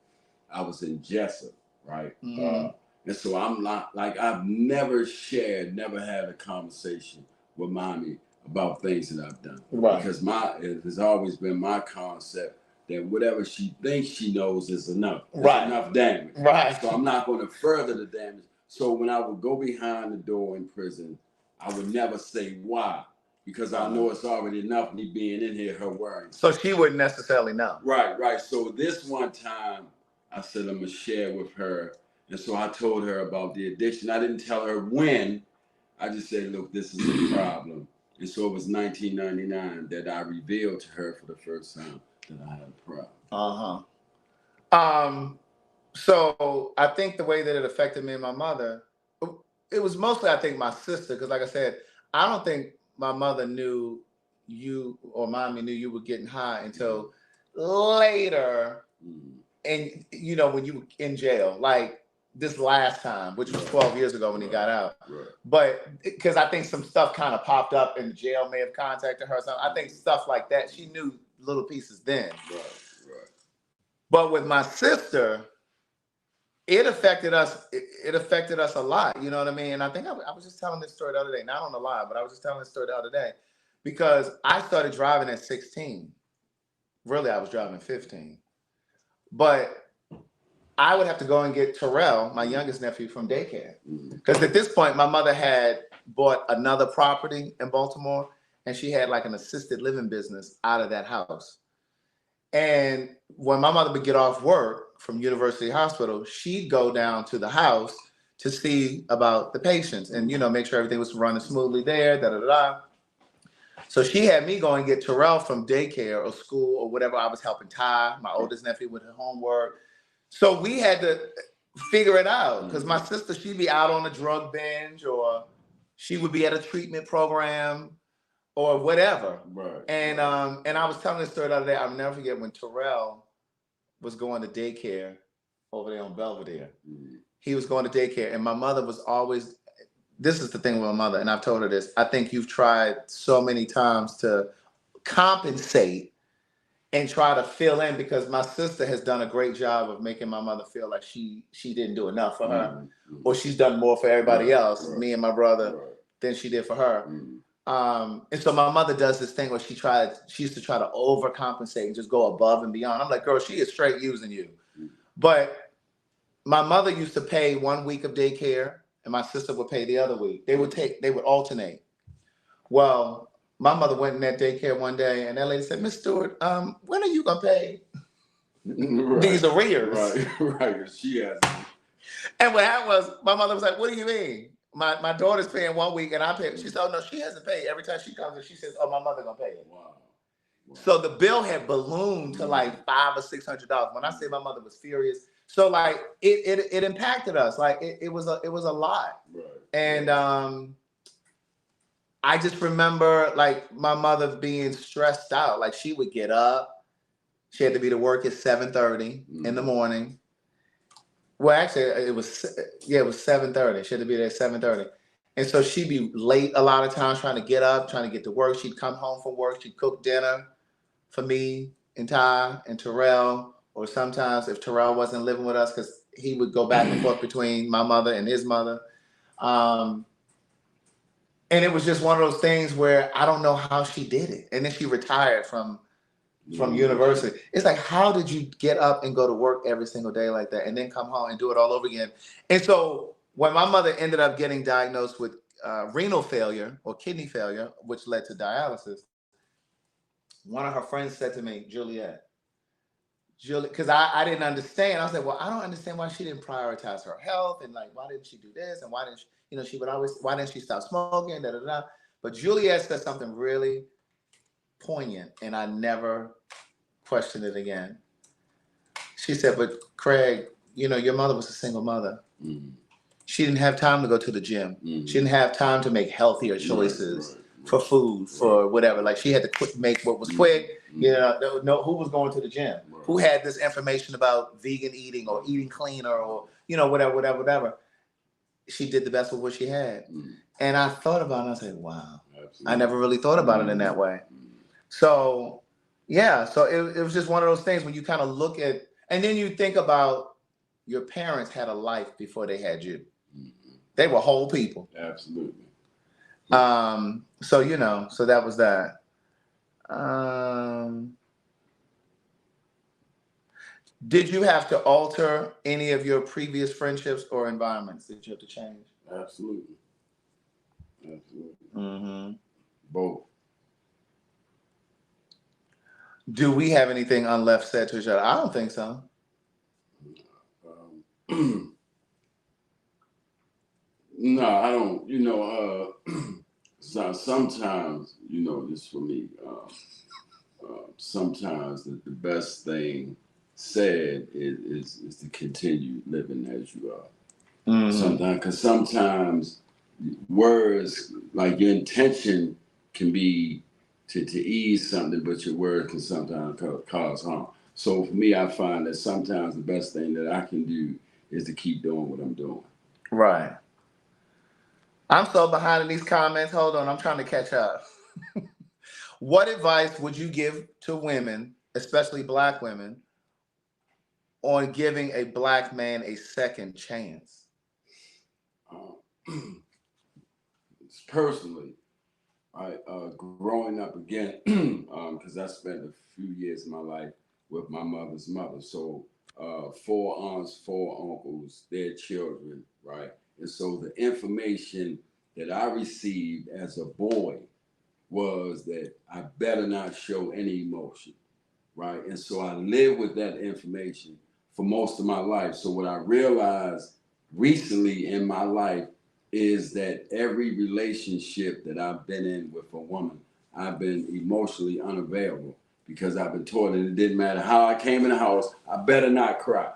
I was in Jessup, right? And so I'm not like I've never had a conversation with mommy about things that I've done, right? Because it has always been my concept that whatever she thinks she knows is enough. There's enough damage, right? So I'm not going to further the damage. So when I would go behind the door in prison, I would never say why. Because I know it's already enough me being in here, her worrying. So she wouldn't necessarily know. Right. So this one time, I said I'm going to share with her. And so I told her about the addiction. I didn't tell her when. I just said, look, this is a problem. And so it was 1999 that I revealed to her for the first time that I had a problem. So I think the way that it affected me and my mother, it was mostly, I think, my sister, because like I said, I don't think my mother knew you or mommy knew you were getting high until later, and when you were in jail, like this last time, which was 12 years ago when he got out. But because I think some stuff kind of popped up and jail may have contacted her. So I think stuff like that, she knew little pieces then. But with my sister, it affected us. It affected us a lot. You know what I mean? And I think I was just telling this story the other day, not on the live, but I was just telling this story the other day because I started driving at 16. Really, I was driving 15. But I would have to go and get Terrell, my youngest nephew, from daycare. Because at this point, my mother had bought another property in Baltimore, and she had like an assisted living business out of that house. And when my mother would get off work from University Hospital, she'd go down to the house to see about the patients and, make sure everything was running smoothly there, So she had me go and get Terrell from daycare or school or whatever. I was helping Ty, my oldest nephew, with her homework. So we had to figure it out because my sister, she'd be out on a drug binge or she would be at a treatment program or whatever. And I was telling this story the other day. I'll never forget when Terrell was going to daycare over there on Belvedere. He was going to daycare and my mother was always, this is the thing with my mother, and I've told her this, I think you've tried so many times to compensate and try to fill in because my sister has done a great job of making my mother feel like she didn't do enough for her or she's done more for everybody else, me and my brother, than she did for her. And so my mother does this thing where she used to try to overcompensate and just go above and beyond. I'm like, girl, she is straight using you. But my mother used to pay 1 week of daycare and my sister would pay the other week. They would alternate. Well, my mother went in that daycare one day and that lady said, Miss Stewart, when are you gonna pay these arrears? Right. She has. And what happened was my mother was like, what do you mean? My daughter's paying 1 week and I pay. She said, oh no, she hasn't paid. Every time she comes and she says, oh, my mother gonna pay it. Wow. So the bill had ballooned to like $500 or $600. When I say my mother was furious, so like it impacted us. Like it was a lot. And I just remember like my mother being stressed out. Like she would get up, she had to be to work at 7:30 in the morning. Well, actually, it was 7:30. She had to be there at 7:30. And so she'd be late a lot of times trying to get up, trying to get to work. She'd come home from work. She'd cook dinner for me and Ty and Terrell. Or sometimes if Terrell wasn't living with us, because he would go back and forth between my mother and his mother. And it was just one of those things where I don't know how she did it. And then she retired from university. It's like, how did you get up and go to work every single day like that and then come home and do it all over again? And so when my mother ended up getting diagnosed with renal failure or kidney failure, which led to dialysis, one of her friends said to me, Juliet, because I didn't understand. I was like, well, I don't understand why she didn't prioritize her health and like, why didn't she do this? And why didn't she, she would always, why didn't she stop smoking? But Juliet said something really poignant and I never questioned it again. She said, but Craig, your mother was a single mother. She didn't have time to go to the gym. She didn't have time to make healthier choices for food, for whatever. Like she had to make what was quick. Who was going to the gym? Who had this information about vegan eating or eating cleaner or, whatever. She did the best with what she had. And I thought about it and I said, wow, I never really thought about it in that way. So, yeah, so it was just one of those things when you kind of look at, and then you think about your parents had a life before they had you. They were whole people. Absolutely. So, so that was that. Did you have to alter any of your previous friendships or environments? Did you have to change? Absolutely. Both. Do we have anything unleft said to each other? I don't think so. No, I don't. So sometimes, you know, this for me. Sometimes the best thing said is to continue living as you are. Sometimes, because sometimes words, like your intention can be to ease something, but your word can sometimes cause harm. So for me, I find that sometimes the best thing that I can do is to keep doing what I'm doing. Right. I'm so behind in these comments. Hold on, I'm trying to catch up. What advice would you give to women, especially Black women, on giving a Black man a second chance? Personally, growing up again, because I spent a few years of my life with my mother's mother. So 4 aunts, 4 uncles, their children, right? And so the information that I received as a boy was that I better not show any emotion, right? And so I lived with that information for most of my life. So what I realized recently in my life is that every relationship that I've been in with a woman, I've been emotionally unavailable because I've been taught that it didn't matter how I came in the house, I better not cry.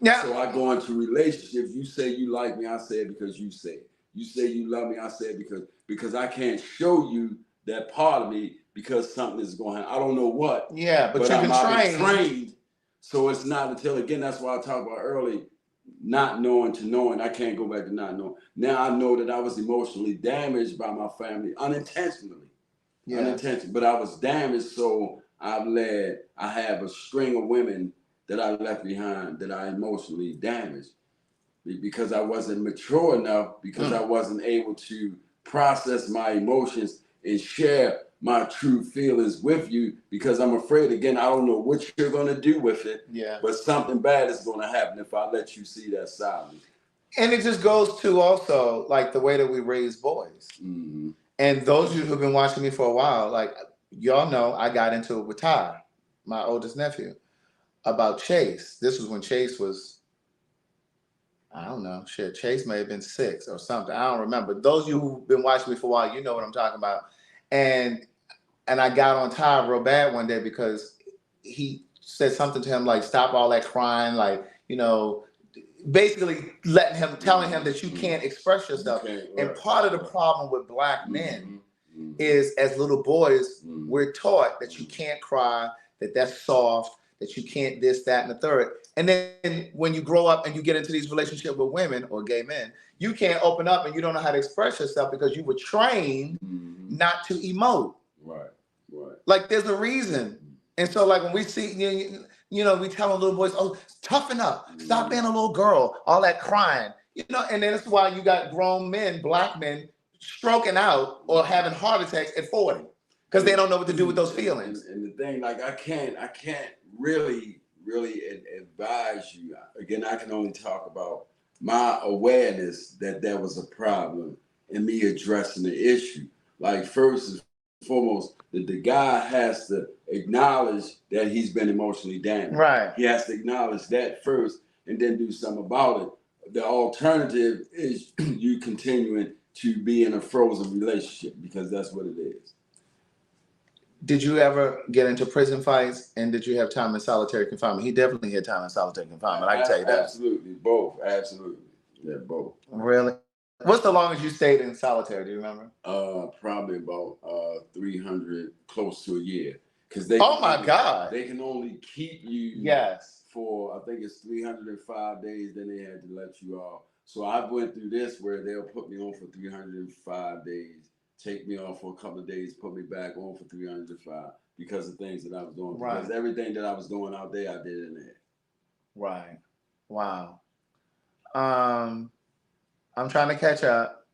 Yeah. So I go into relationships. You say you like me, I say it because you say it. You say you love me, I say it because I can't show you that part of me because something is going on. I don't know what. Yeah, but you've been trained. So it's not until, again, that's why I talked about early, not knowing to knowing. I can't go back to not knowing. Now I know that I was emotionally damaged by my family unintentionally. Yeah. Unintentionally. But I was damaged, so I have a string of women that I left behind that I emotionally damaged because I wasn't mature enough, because I wasn't able to process my emotions and share my true feelings with you, because I'm afraid, again, I don't know what you're going to do with it, but something bad is going to happen if I let you see that side of me. And it just goes to also like the way that we raise boys. Mm-hmm. And those of you who've been watching me for a while, like y'all know, I got into it with Ty, my oldest nephew, about Chase. This was when Chase was, I don't know, shit, Chase may have been 6 or something. I don't remember. Those of you who've been watching me for a while, you know what I'm talking about. And I got on Ty real bad one day because he said something to him like, stop all that crying, like, you know, basically telling him that you can't express yourself. Okay, right. And part of the problem with Black men is, as little boys, we're taught that you can't cry, that that's soft, that you can't this, that, and the third. And then when you grow up and you get into these relationships with women or gay men, you can't open up and you don't know how to express yourself because you were trained not to emote. Right, right. Like there's a reason. And so like when we see, you know, we tell little boys, oh, toughen up, stop being a little girl, all that crying, you know, and then that's why you got grown men, Black men, stroking out or having heart attacks at 40 because they don't know what to do with those feelings. And the thing, like I can't really advise you. Again, I can only talk about my awareness that there was a problem and me addressing the issue. Like first and foremost, the guy has to acknowledge that he's been emotionally damaged. Right. He has to acknowledge that first and then do something about it. The alternative is you continuing to be in a frozen relationship, because that's what it is. Did you ever get into prison fights, and did you have time in solitary confinement? He definitely had time in solitary confinement. I can tell you that. Absolutely, both. Absolutely, yeah, both. Really? What's the longest you stayed in solitary? Do you remember? Probably about 300, close to a year. Because they. Oh my God! They can only keep you. Yes. For I think it's 305 days. Then they had to let you off. So I went through this where they'll put me on for 305 days. Take me off for a couple of days, put me back on for 305 because of things that I was doing. Right. Because everything that I was doing out there, I did in there. Right. Wow. I'm trying to catch up.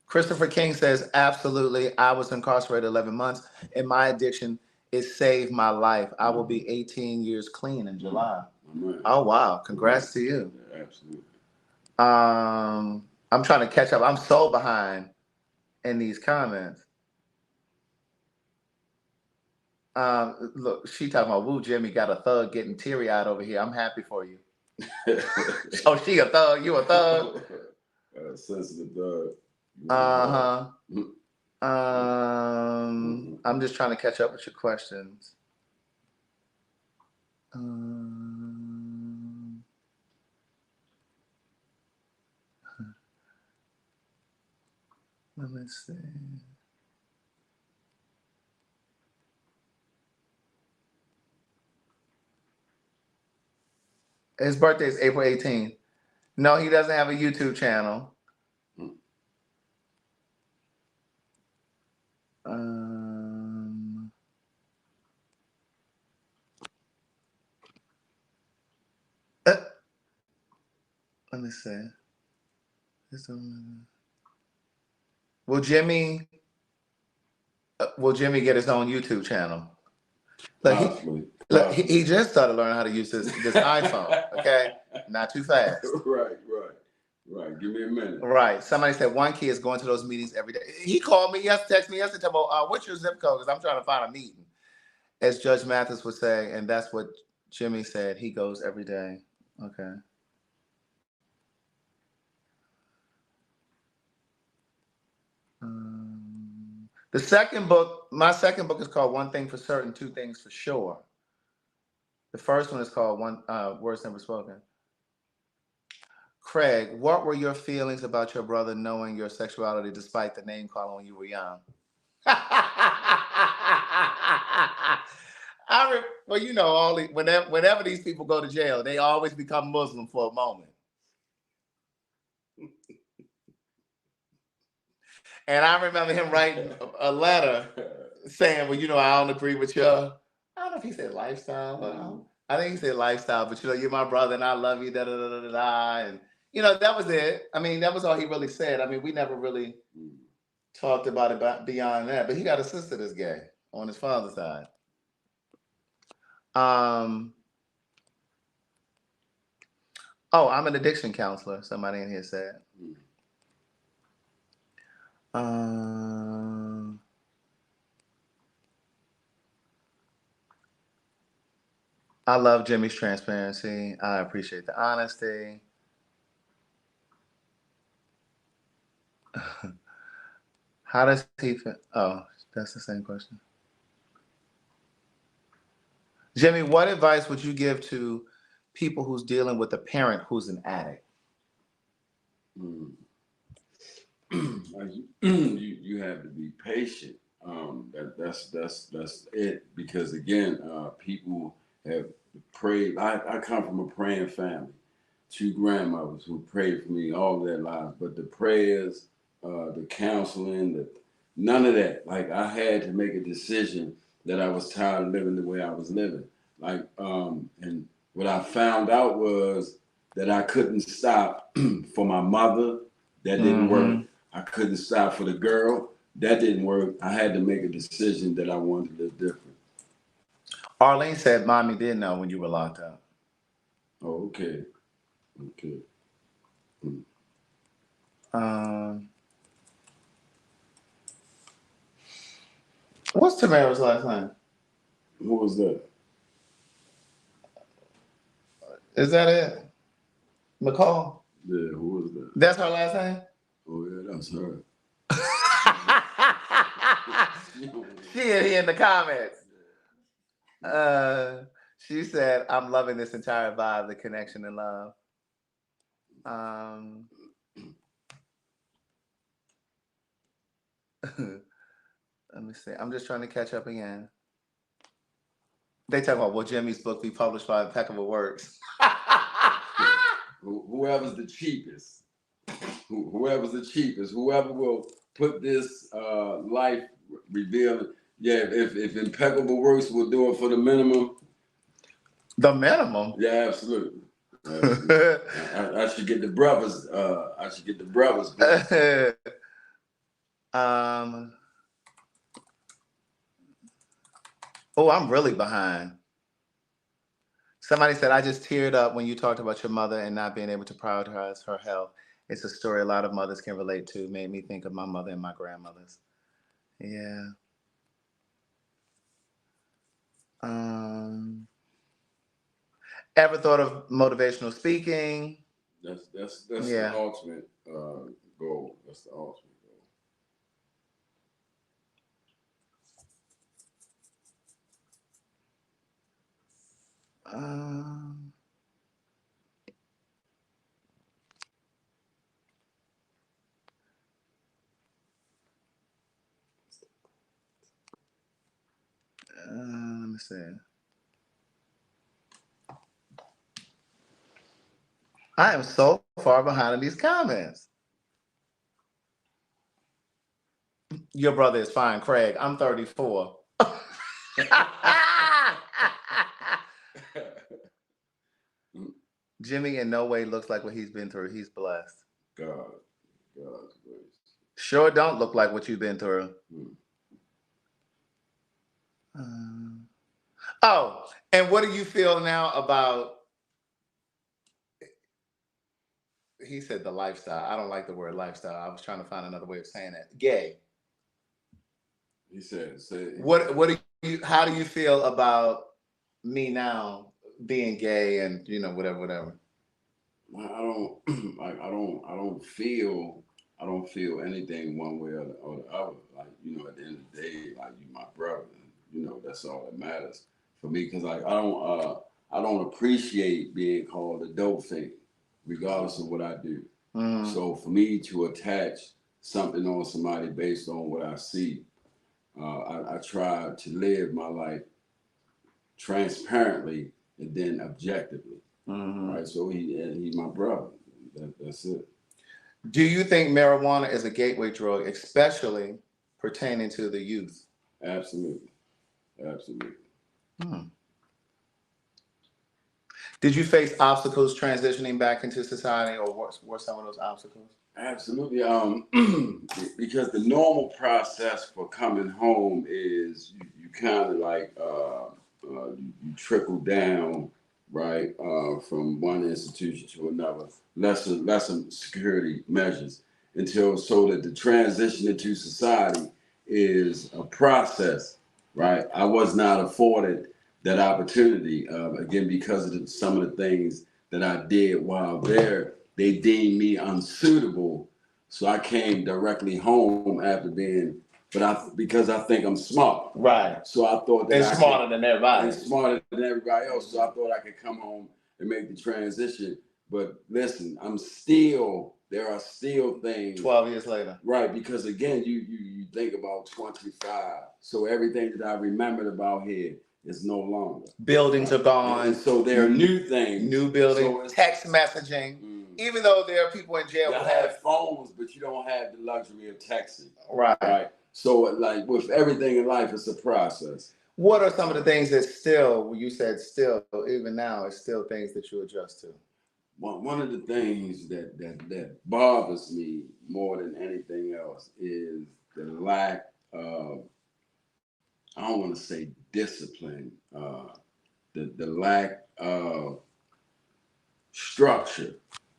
Christopher King says, absolutely. I was incarcerated 11 months, and my addiction, it saved my life. I will be 18 years clean in July. Oh, wow. Congrats to you. Yeah, absolutely. I'm trying to catch up. I'm so behind in these comments. Look, she talking about, woo, Jimmy got a thug getting teary-eyed over here. I'm happy for you. Oh, she a thug, you a thug? Sensitive thug. I'm just trying to catch up with your questions. Let me see. His birthday is April 18th. No, he doesn't have a YouTube channel. Let me see. Will Jimmy get his own YouTube channel? Look, he just started learning how to use this iPhone. Okay, not too fast. Right. Give me a minute. Right. Somebody said one kid is going to those meetings every day. He called me texted me yesterday, about what's your zip code? Because I'm trying to find a meeting. As Judge Mathis would say, and that's what Jimmy said. He goes every day. Okay. The second book, my second book is called One Thing for Certain, Two Things for Sure. The first one is called Words Never Spoken. Craig, what were your feelings about your brother knowing your sexuality despite the name calling when you were young? Well, you know, whenever these people go to jail, they always become Muslim for a moment. And I remember him writing a letter saying, well, you know, I don't agree with your, I don't know if he said lifestyle. I think he said lifestyle, but you know, you're my brother and I love you, da da da da da. And you know, that was it. I mean, that was all he really said. I mean, we never really talked about it beyond that. But he got a sister that's gay on his father's side. Oh, I'm an addiction counselor. Somebody in here said. I love Jimmy's transparency. I appreciate the honesty. How does he feel? Oh, that's the same question. Jimmy, what advice would you give to people who's dealing with a parent who's an addict? You have to be patient. That's it. Because again, people have prayed. I come from a praying family. 2 grandmothers who prayed for me all their lives. But the prayers, the counseling, none of that. Like, I had to make a decision that I was tired of living the way I was living. Like, and what I found out was that I couldn't stop for my mother. That didn't work. I couldn't stop for the girl. That didn't work. I had to make a decision that I wanted to live different. Arlene said, Mommy did know when you were locked up. Oh, okay. What's Tamara's last name? Who was that? Is that it? McCall? Yeah, who was that? That's her last name? Oh, yeah, that's her. She in the comments. She said, I'm loving this entire vibe, the connection and love. Let me see. I'm just trying to catch up again. They talk about, will Jimmy's book be published by Impeccable Works? Whoever's the cheapest. Whoever's the cheapest. Whoever will put this life reveal. Yeah, if Impeccable Works will do it for the minimum. The minimum? Yeah, absolutely. I should get the brothers. Oh, I'm really behind. Somebody said, I just teared up when you talked about your mother and not being able to prioritize her health. It's a story a lot of mothers can relate to. Made me think of my mother and my grandmothers. Yeah. Ever thought of motivational speaking? That's the ultimate goal. That's the ultimate goal. Um, let me see. I am so far behind in these comments. Your brother is fine, Craig. I'm 34. Jimmy in no way looks like what he's been through. He's blessed. God's grace. Sure don't look like what you've been through. Oh, and what do you feel now about, he said the lifestyle. I don't like the word lifestyle. I was trying to find another way of saying it. Gay. He said, what do you, how do you feel about me now being gay and, you know, whatever? I don't feel anything one way or the other. Like, you know, at the end of the day, like, you my brother, you know, that's all that matters for me. Cause like, I don't appreciate being called a dope fiend, regardless of what I do. So for me to attach something on somebody based on what I see, I try to live my life transparently and then objectively. Right. So he's my brother. That's it. Do you think marijuana is a gateway drug, especially pertaining to the youth? Absolutely. Did you face obstacles transitioning back into society, or what were some of those obstacles? Absolutely. Because the normal process for coming home is you kind of like you trickle down, right, from one institution to another, lesser security measures, until so that the transition into society is a process, right? I was not afforded that opportunity, again, because of some of the things that I did while there. They deemed me unsuitable, so I came directly home after being. Because I think I'm smart, right? So I thought that and smarter than everybody, and smarter than everybody else. So I thought I could come home and make the transition. But listen, there are still things. 12 years later, right? Because again, you think about 25. So everything that I remembered about here is no longer. Buildings are gone. And so there are new things. New buildings, so text messaging. Even though there are people in jail who who have phones, but you don't have the luxury of texting. Right. So like with everything in life, it's a process. What are some of the things that still, you said still, even now, it's still things that you adjust to? One of the things that bothers me more than anything else is the lack of, I don't want to say discipline, the lack of structure.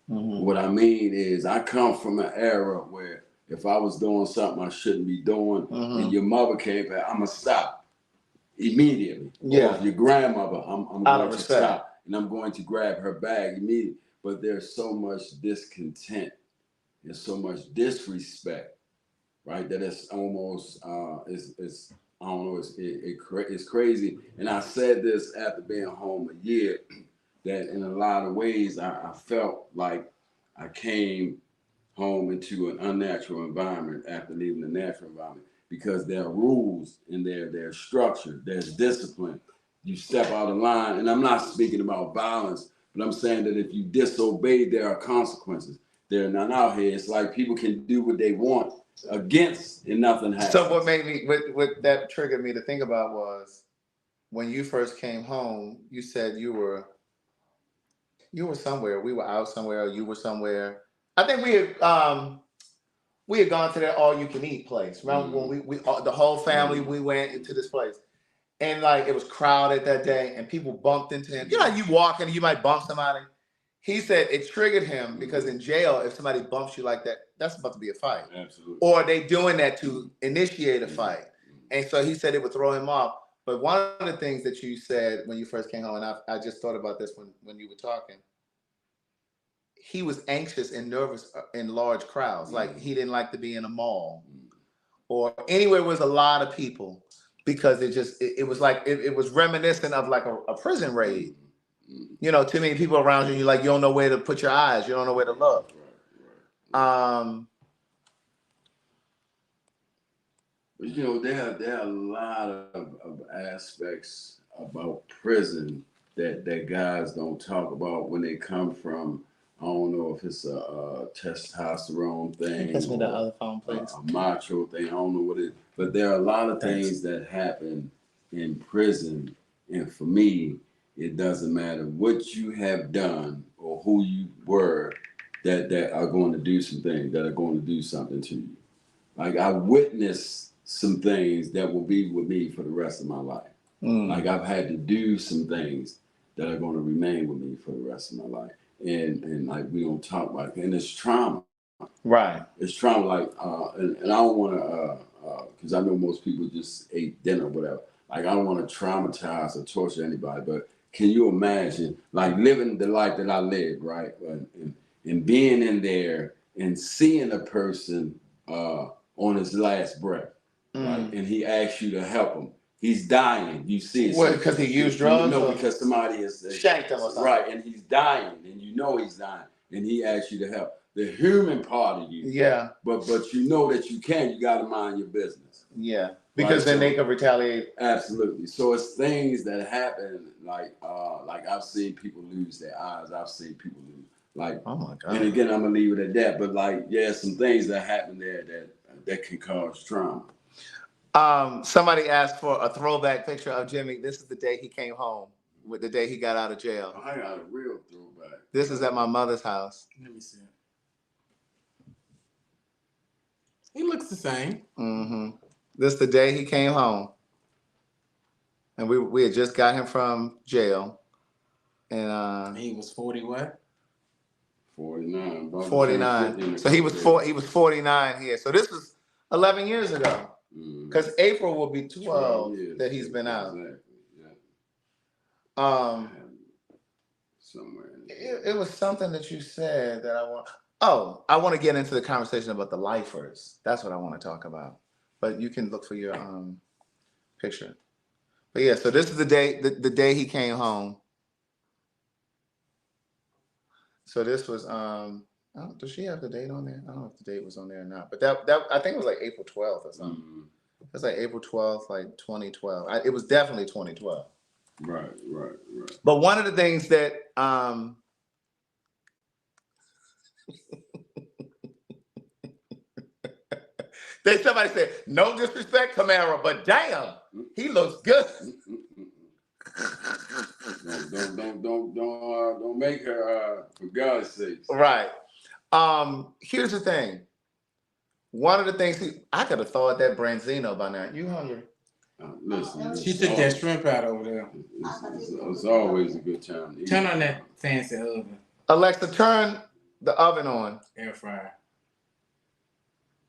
What I mean is I come from an era where if I was doing something I shouldn't be doing and your mother came back, I'm going to stop immediately. Yeah. Or if your grandmother, I'm going to stop and I'm going to grab her bag immediately. But there's so much discontent and so much disrespect, right? That it's almost, it's I don't know, it's crazy. And I said this after being home a year, that in a lot of ways I felt like I came home into an unnatural environment after leaving the natural environment, because there are rules and there's structure, there's discipline. You step out of line, and I'm not speaking about violence, but I'm saying that if you disobey, there are consequences. They're not out here. It's like people can do what they want against and nothing happens. So what made me, what that triggered me to think about was when you first came home, you said you were somewhere. We were out somewhere, or you were somewhere. I think we had gone to that all you can eat place. Remember when we the whole family, we went into this place. And like it was crowded that day and people bumped into him. You know, you walk and you might bump somebody. He said it triggered him because in jail, if somebody bumps you like that, that's about to be a fight. Absolutely. Or they doing that to initiate a fight. And so he said it would throw him off. But one of the things that you said when you first came home, and I just thought about this when you were talking, he was anxious and nervous in large crowds. Like he didn't like to be in a mall or anywhere with a lot of people, because it was like, it was reminiscent of like a prison raid. You know, too many people around you. You like you don't know where to put your eyes. You don't know where to look. But you know, there are a lot of aspects about prison that guys don't talk about when they come from. I don't know if it's a testosterone thing Pass me the or other phone, please. a macho thing. I don't know what it is, but there are a lot of things that happen in prison. And for me, it doesn't matter what you have done or who you were that are going to do some things, that are going to do something to you. Like I witnessed some things that will be with me for the rest of my life. Like I've had to do some things that are going to remain with me for the rest of my life. And like we don't talk about it. And it's trauma. Right. It's trauma, like, and I don't want to, because I know most people just ate dinner or whatever. Like, I don't want to traumatize or torture anybody, but can you imagine, like, living the life that I lived, right? And being in there and seeing a person on his last breath, right? And he asks you to help him. He's dying. You see it. What, because he used drugs? No, because somebody has shanked him or something. Right, and he's dying, and you know he's dying, and he asks you to help. The human part of you. Yeah. But you know that you got to mind your business. Yeah. Because then they could retaliate. Absolutely. So it's things that happen, like I've seen people lose their eyes. I've seen people lose, like, oh my God. And again, I'm gonna leave it at that. But like, yeah, some things that happen there that can cause trauma. Somebody asked for a throwback picture of Jimmy. This is the day he came home, with the day he got out of jail. I got a real throwback. This is at my mother's house. Let me see. He looks the same. Mm-hmm. This is the day he came home. And we had just got him from jail. And he was 40 what? 49. 49. So he was 49 here. So this was 11 years ago. Because April will be 12 that he's been out. Exactly. Yeah. Somewhere. It was something that you said that I want. Oh, I want to get into the conversation about the lifers. That's what I want to talk about. But you can look for your picture. But yeah, so this is the day he came home. So this was does she have the date on there? I don't know if the date was on there or not. But that I think it was like April 12th or something. It was like April 12th, like 2012. It was definitely 2012. Right. But one of the things that somebody said, no disrespect, Camaro, but damn, he looks good. Don't make her for God's sake. Right. Here's the thing. One of the things I could have thought that Branzino by now. You hungry? Listen, she took that shrimp out over there. It's always a good time. Turn on that fancy oven. Alexa, turn the oven on. Air fryer.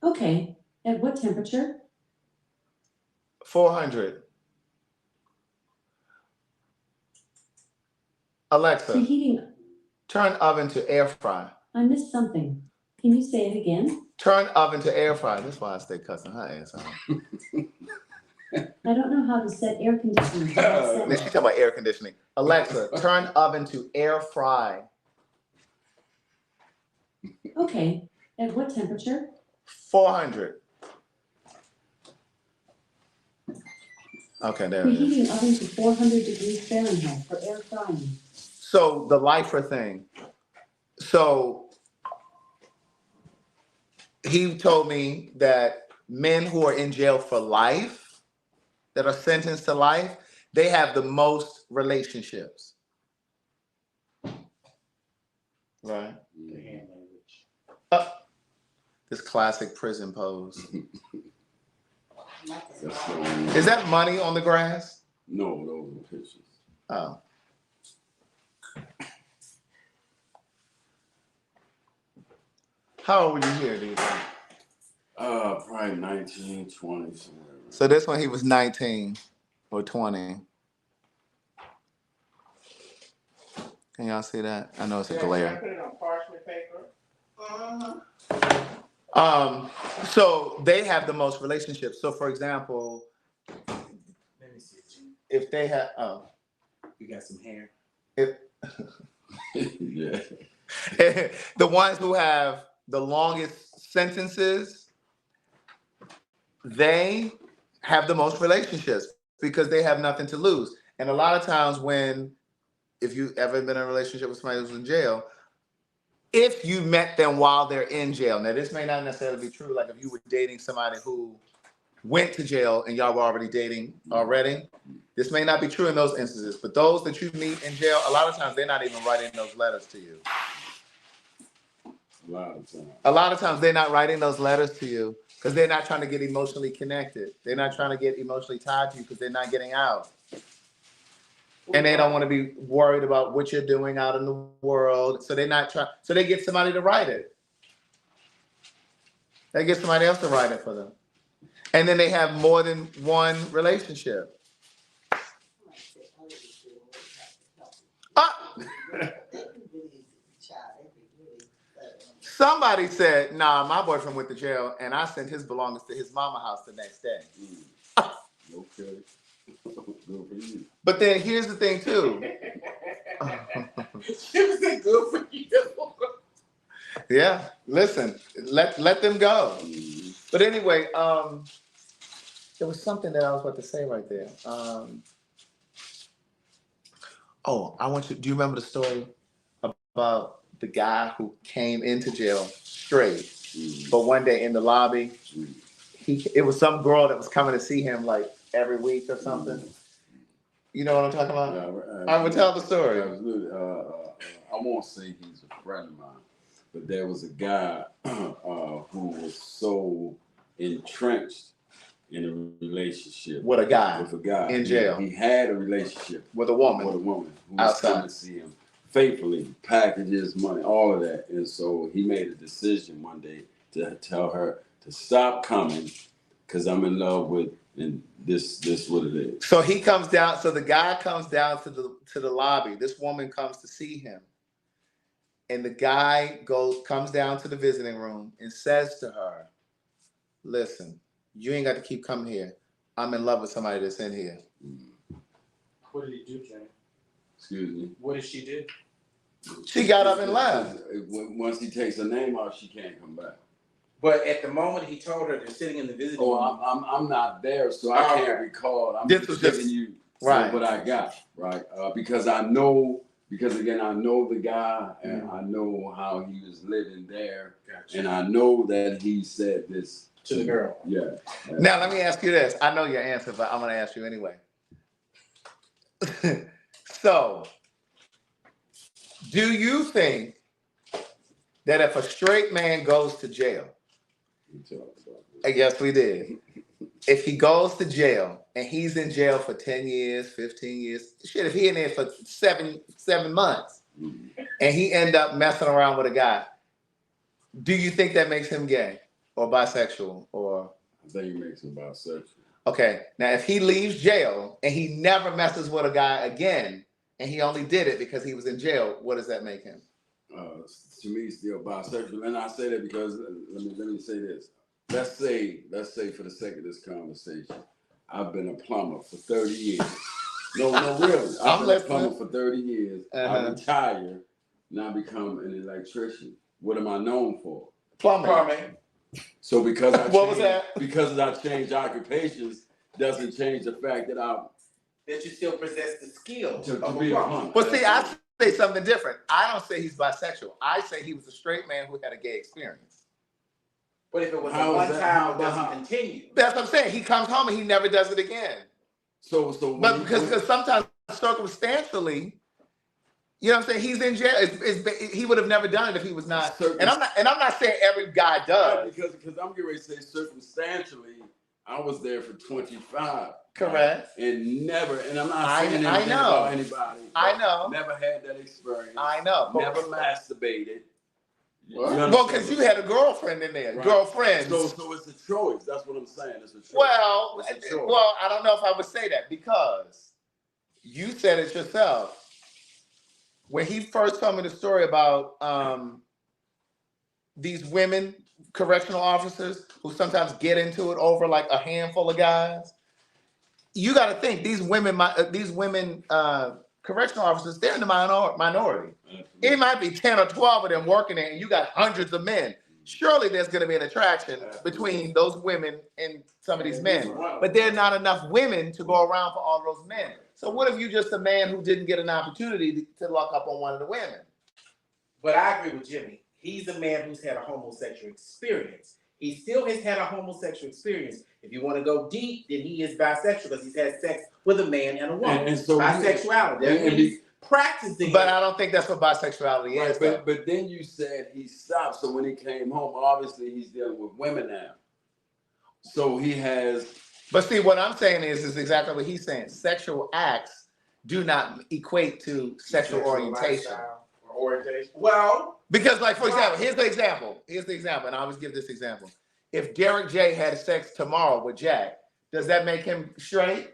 Okay. At what temperature? 400. Alexa, Preheating. Turn oven to air fry. I missed something. Can you say it again? Turn oven to air fry. That's why I stay cussing her ass out. I don't know how to set air conditioning. She's talking about air conditioning. Alexa, turn oven to air fry. Okay. At what temperature? 400. Okay, there it is. Preheating oven to 400 degrees Fahrenheit for air frying. So the lifer thing. So he told me that men who are in jail for life, that are sentenced to life, they have the most relationships. Right? This classic prison pose. Is that money on the grass? No, those are pictures. Oh. How old were you here, do you think? Probably 19, 20, somewhere. So this one he was 19 or 20. Can y'all see that? I know it's a glare. Put it on parchment paper. So they have the most relationships. So for example, Let me see. if they have You got some hair. if Yeah. The ones who have the longest sentences, they have the most relationships because they have nothing to lose. And a lot of times if you ever been in a relationship with somebody who's in jail, if you met them while they're in jail, now this may not necessarily be true, like if you were dating somebody who went to jail and y'all were already dating already, this may not be true in those instances, but those that you meet in jail, a lot of times they're not even writing those letters to you. A lot of times they're not writing those letters to you because they're not trying to get emotionally connected. They're not trying to get emotionally tied to you because they're not getting out. And they don't want to be worried about what you're doing out in the world. So they're not trying, so they get somebody to write it. They get somebody else to write it for them. And then they have more than one relationship. Somebody said, nah, my boyfriend went to jail and I sent his belongings to his mama house the next day. Okay. Good for you. But then here's the thing too. She was saying good for you. Yeah, listen, let them go. But anyway, there was something that I was about to say right there. Do you remember the story about the guy who came into jail straight, but one day in the lobby, it was some girl that was coming to see him like every week or something. You know what I'm talking about? I would tell the story. Absolutely. I won't say he's a friend of mine, but there was a guy who was so entrenched in a relationship With a guy in jail. He had a relationship with a woman who was coming to see him faithfully, packages, money, all of that. And so he made a decision one day to tell her to stop coming because I'm in love with, and this what it is. So he comes down, so the guy comes down to the lobby. This woman comes to see him. And the guy comes down to the visiting room and says to her, listen, you ain't got to keep coming here. I'm in love with somebody that's in here. What did he do, Jenny? Excuse me? What did she do? She got up and left. Once he takes her name off, she can't come back. But at the moment he told her they're sitting in the visiting room. I'm not there, so I can't recall. I'm just giving you what I got, right? Because I know the guy and I know how he was living there. Gotcha. And I know that he said this to the girl. Yeah. Now let me ask you this. I know your answer, but I'm going to ask you anyway. So, do you think that if a straight man goes to jail, yes, we did. If he goes to jail and he's in jail for 10 years, 15 years, shit, if he in there for seven months and he end up messing around with a guy, do you think that makes him gay or bisexual or? I think it makes him bisexual. Okay. Now, if he leaves jail and he never messes with a guy again and he only did it because he was in jail, what does that make him? To me, still bisexual. And I say that because, let me say this. Let's say for the sake of this conversation, I've been a plumber for 30 years. No, really. I've been a plumber for 30 years. I retire, now become an electrician. What am I known for? Plumbing. So because I changed occupations doesn't change the fact that you still possess the skill to be a plumber. Well, see, I say something different. I don't say he's bisexual. I say he was a straight man who had a gay experience. But if it was a one time, it doesn't continue. That's what I'm saying. He comes home and he never does it again. But because sometimes circumstantially, you know what I'm saying, he's in jail. He would have never done it if he was not. And I'm not saying every guy does. Because I'm getting ready to say circumstantially, I was there for 25. Correct. And I'm not saying anything about anybody. I know. Never had that experience. I know. Never masturbated. Well, because you had a girlfriend in there. Right. Girlfriend. So it's a choice. That's what I'm saying. It's a choice. Well, I don't know if I would say that because you said it yourself. When he first told me the story about these women, correctional officers, who sometimes get into it over like a handful of guys, you got to think these women correctional officers, they're in the minority. Absolutely. It might be 10 or 12 of them working there, and you got hundreds of men. Surely there's going to be an attraction between those women and some of these men. But there are not enough women to go around for all those men. So what if you just a man who didn't get an opportunity to lock up on one of the women? But I agree with Jimmy. He's a man who's had a homosexual experience. He still has had a homosexual experience. If you want to go deep, then he is bisexual because he's had sex with a man and a woman. And so bisexuality. That means he's practicing. But I don't think that's what bisexuality is. But then you said he stopped. So when he came home, obviously he's dealing with women now. So he has. But see, what I'm saying is exactly what he's saying. Sexual acts do not equate to sexual orientation. Well, because like, for example, here's the example, and I always give this example. If Derek J had sex tomorrow with Jack, does that make him straight?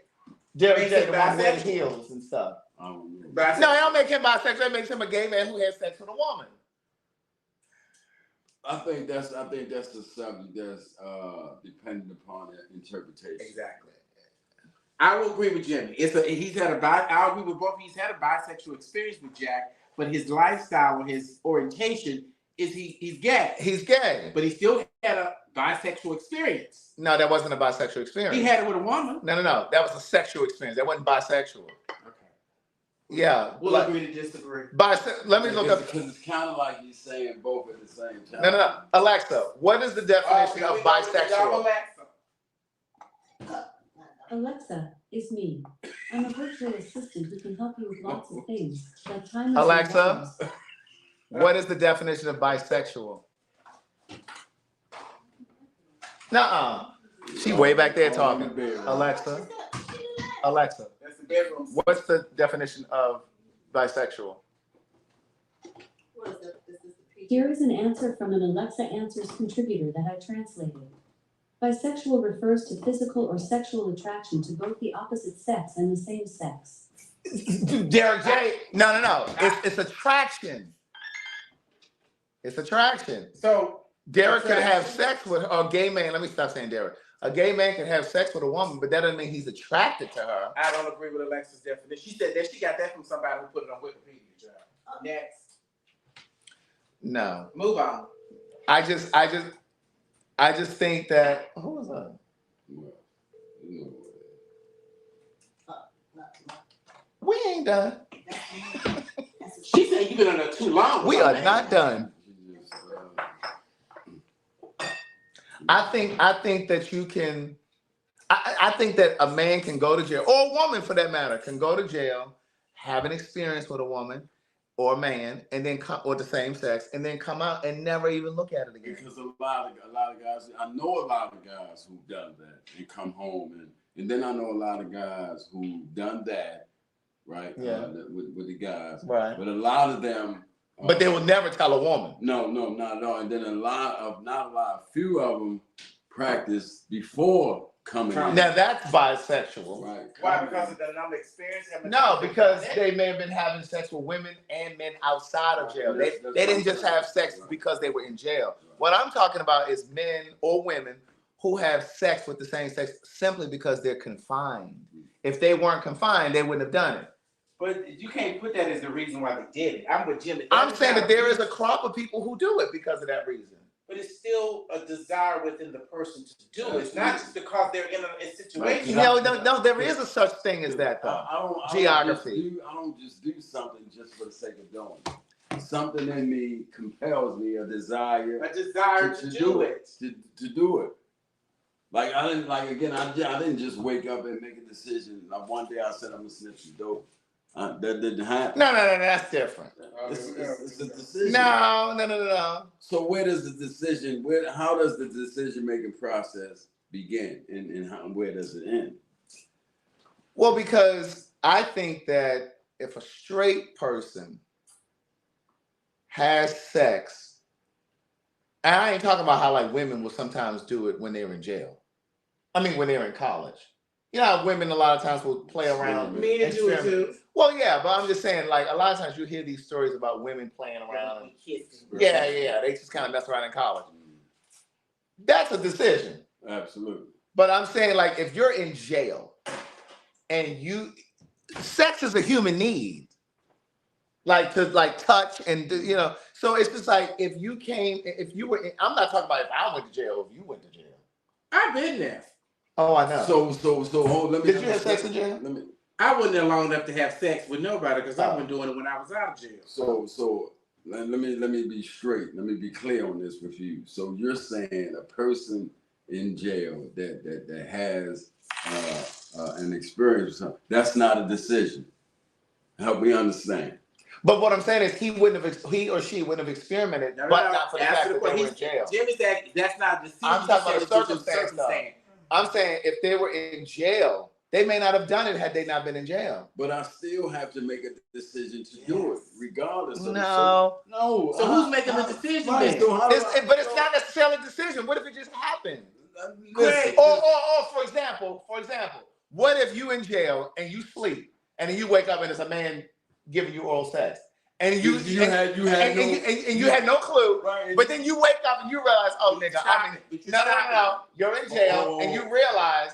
Derek J, the one wearing heels and stuff. No, it don't make him bisexual. It makes him a gay man who has sex with a woman. I think that's the subject that's dependent upon interpretation. Exactly. I will agree with Jimmy. I agree with both. He's had a bisexual experience with Jack, but his lifestyle or his orientation is he's gay. He's gay, but he still had a bisexual experience. No, that wasn't a bisexual experience. He had it with a woman. No. That was a sexual experience. That wasn't bisexual. Yeah. We'll agree to disagree. Let me look up. Because it's kind of like he's saying both at the same time. No. Alexa, what is the definition of bisexual? Alexa is me. I'm a virtual assistant who can help you with lots of things, like time. Alexa, what is the definition of bisexual? Nuh-uh. She way back there talking. Alexa. That's the bedroom. What's the definition of bisexual? Here is an answer from an Alexa Answers contributor that I translated. Bisexual refers to physical or sexual attraction to both the opposite sex and the same sex. Derek J. No. It's attraction. It's attraction. So Derek could have sex with a gay man. Let me stop saying Derek. A gay man can have sex with a woman, but that doesn't mean he's attracted to her. I don't agree with Alexa's definition. She said that she got that from somebody who put it on Wikipedia. Next. No. Move on. I just think that who was that? We ain't done. She said you've been on there too long. We are not done. I think that you can. I think that a man can go to jail, or a woman for that matter, can go to jail, have an experience with a woman or a man, and then or the same sex, and then come out and never even look at it again. Because a lot of guys, I know a lot of guys who've done that and come home, and then I know a lot of guys who've done that, right? Yeah. With the guys, right? But a lot of them. But they will never tell a woman. No, not at all. And then few of them practice before coming in. Now that's bisexual. Right. Why? Because of the number of experience? No, because they may have been having sex with women and men outside of jail. They didn't just have sex because they were in jail. What I'm talking about is men or women who have sex with the same sex simply because they're confined. If they weren't confined, they wouldn't have done it. But you can't put that as the reason why they did it. I'm with Jimmy. I'm saying that there is a crop of people who do it because of that reason. But it's still a desire within the person to do it. It's not just because they're in a situation. No, there is a such thing as that, though. Geography. I don't just do something just for the sake of doing it. Something in me compels me, a desire to do it. To do it. Like I didn't just wake up and make a decision. Like one day I said I'm gonna snip some dope. That didn't happen. No, that's different. It's a decision. No. So where does the decision? How does the decision making process begin, and where does it end? Well, because I think that if a straight person has sex, and I ain't talking about how like women will sometimes do it when they're in jail. I mean, when they're in college. You know how women a lot of times will play around. Men do it too. Well, yeah, but I'm just saying, like, a lot of times you hear these stories about women playing around. Yeah, they just kind of mess around in college. That's a decision. Absolutely. But I'm saying, like, if you're in jail and sex is a human need. Like to like touch and so it's just like if you were I'm not talking about if I went to jail, if you went to jail. I've been there. Oh, I know. So let me. Did you have sex in jail? I wasn't there long enough to have sex with nobody because I've been doing it when I was out of jail. So let me be straight. Let me be clear on this with you. So you're saying a person in jail that has an experience, that's not a decision. Help me understand. But what I'm saying is he or she wouldn't have experimented, not for the fact that they were in jail. Jimmy said that's not a decision. I'm talking about a circumstance. I'm saying if they were in jail, they may not have done it had they not been in jail. But I still have to make a decision to do it, regardless of no. So who's making the decision then? But it's not necessarily a decision. What if it just happened? Great. Or for example, what if you in jail and you sleep and then you wake up and it's a man giving you oral sex and you had no clue, right. But then you wake up and you realize, oh nigga, no, you're in jail and you realize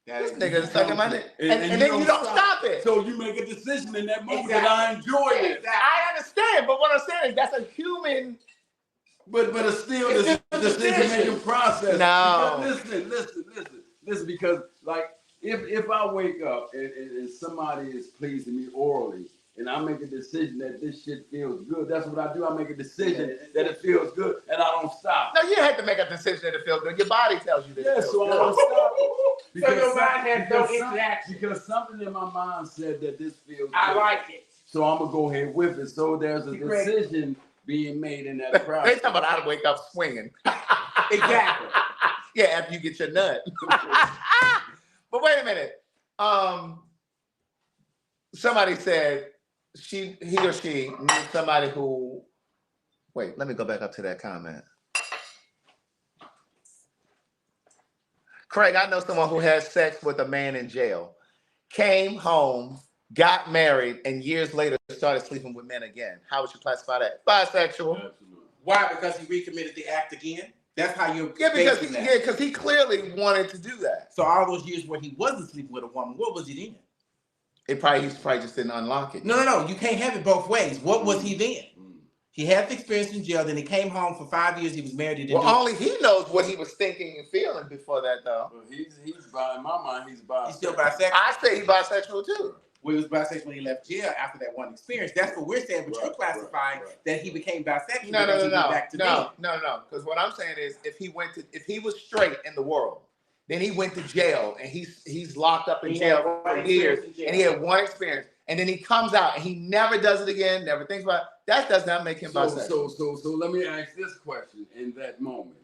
this nigga is sucking my dick, and then you don't stop it. So you make a decision in that moment that I enjoy it. I understand, but what I'm saying is that's a human. But it's still the decision-making process. No. Because listen. Because like if I wake up and somebody is pleasing me orally, and I make a decision that this shit feels good, that's what I do. I make a decision that it feels good, and I don't stop. No, you have to make a decision that it feels good. Your body tells you that. Yeah, so I don't stop. So your mind has no interaction. Because something in my mind said that this feels good. I like it. So I'm gonna go ahead with it. So there's a decision being made in that process. They talking about how to wake up swinging. Exactly. Yeah, after you get your nut. But wait a minute. Somebody said he or she needs somebody who. Wait, let me go back up to that comment. Craig, I know someone who had sex with a man in jail, came home, got married, and years later started sleeping with men again. How would you classify that? Bisexual. Absolutely. Why? Because he recommitted the act again? That's how you're because he clearly wanted to do that. So all those years where he wasn't sleeping with a woman, what was he then? He probably just didn't unlock it. No. You can't have it both ways. What was he then? He had the experience in jail, then he came home for 5 years, he was married. Only he knows what he was thinking and feeling before that, though. Well, he's in my mind, he's bisexual. He's still bisexual. I say he's bisexual, too. Well, he was bisexual when he left jail after that one experience. That's what we're saying, but you're classifying that he became bisexual. No. Because what I'm saying is if he was straight in the world, then he went to jail and he's locked up in jail for years and he had one experience. And then he comes out and he never does it again, never thinks about it. That does not make him bisexual. So let me ask this question in that moment.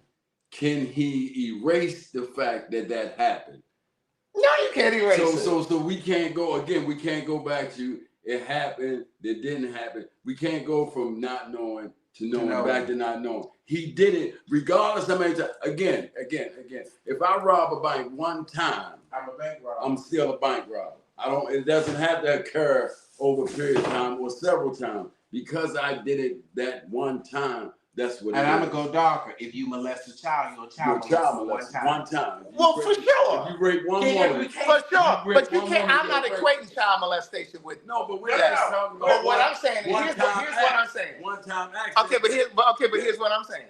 Can he erase the fact that happened? No, you can't erase it. So we can't go back to it happened, it didn't happen. We can't go from not knowing to knowing back to not knowing. He did it regardless how many times. Again. If I rob a bank one time, I'm a bank robber. I'm still a bank robber. It doesn't have to occur over a period of time or several times. Because I did it that one time, that's what it is. And I'm going to go darker. If you molest a child, you're a child molester one time. Well, for sure. If you rape one woman. For sure. But you can't, I'm not equating child molestation with. No, but we're just talking about. But what I'm saying is, here's what I'm saying. One time action. Okay, but here's what I'm saying.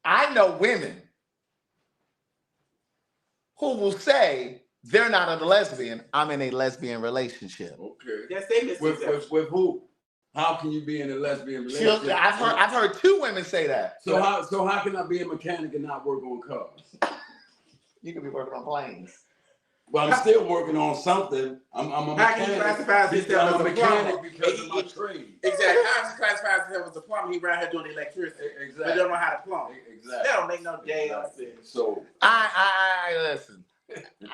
I know women who will say, they're not a lesbian. I'm in a lesbian relationship. Okay. Yes, they with who? How can you be in a lesbian relationship? I've heard two women say that. So how can I be a mechanic and not work on cars? You could be working on planes. Well, I'm still working on something. I'm a mechanic. How can you classify yourself as a mechanic because of my trade? Exactly. How can you classify yourself as a plumber? He around here doing electricity. Exactly. But don't know how to plumb. Exactly. That don't make no damn sense. So I listen.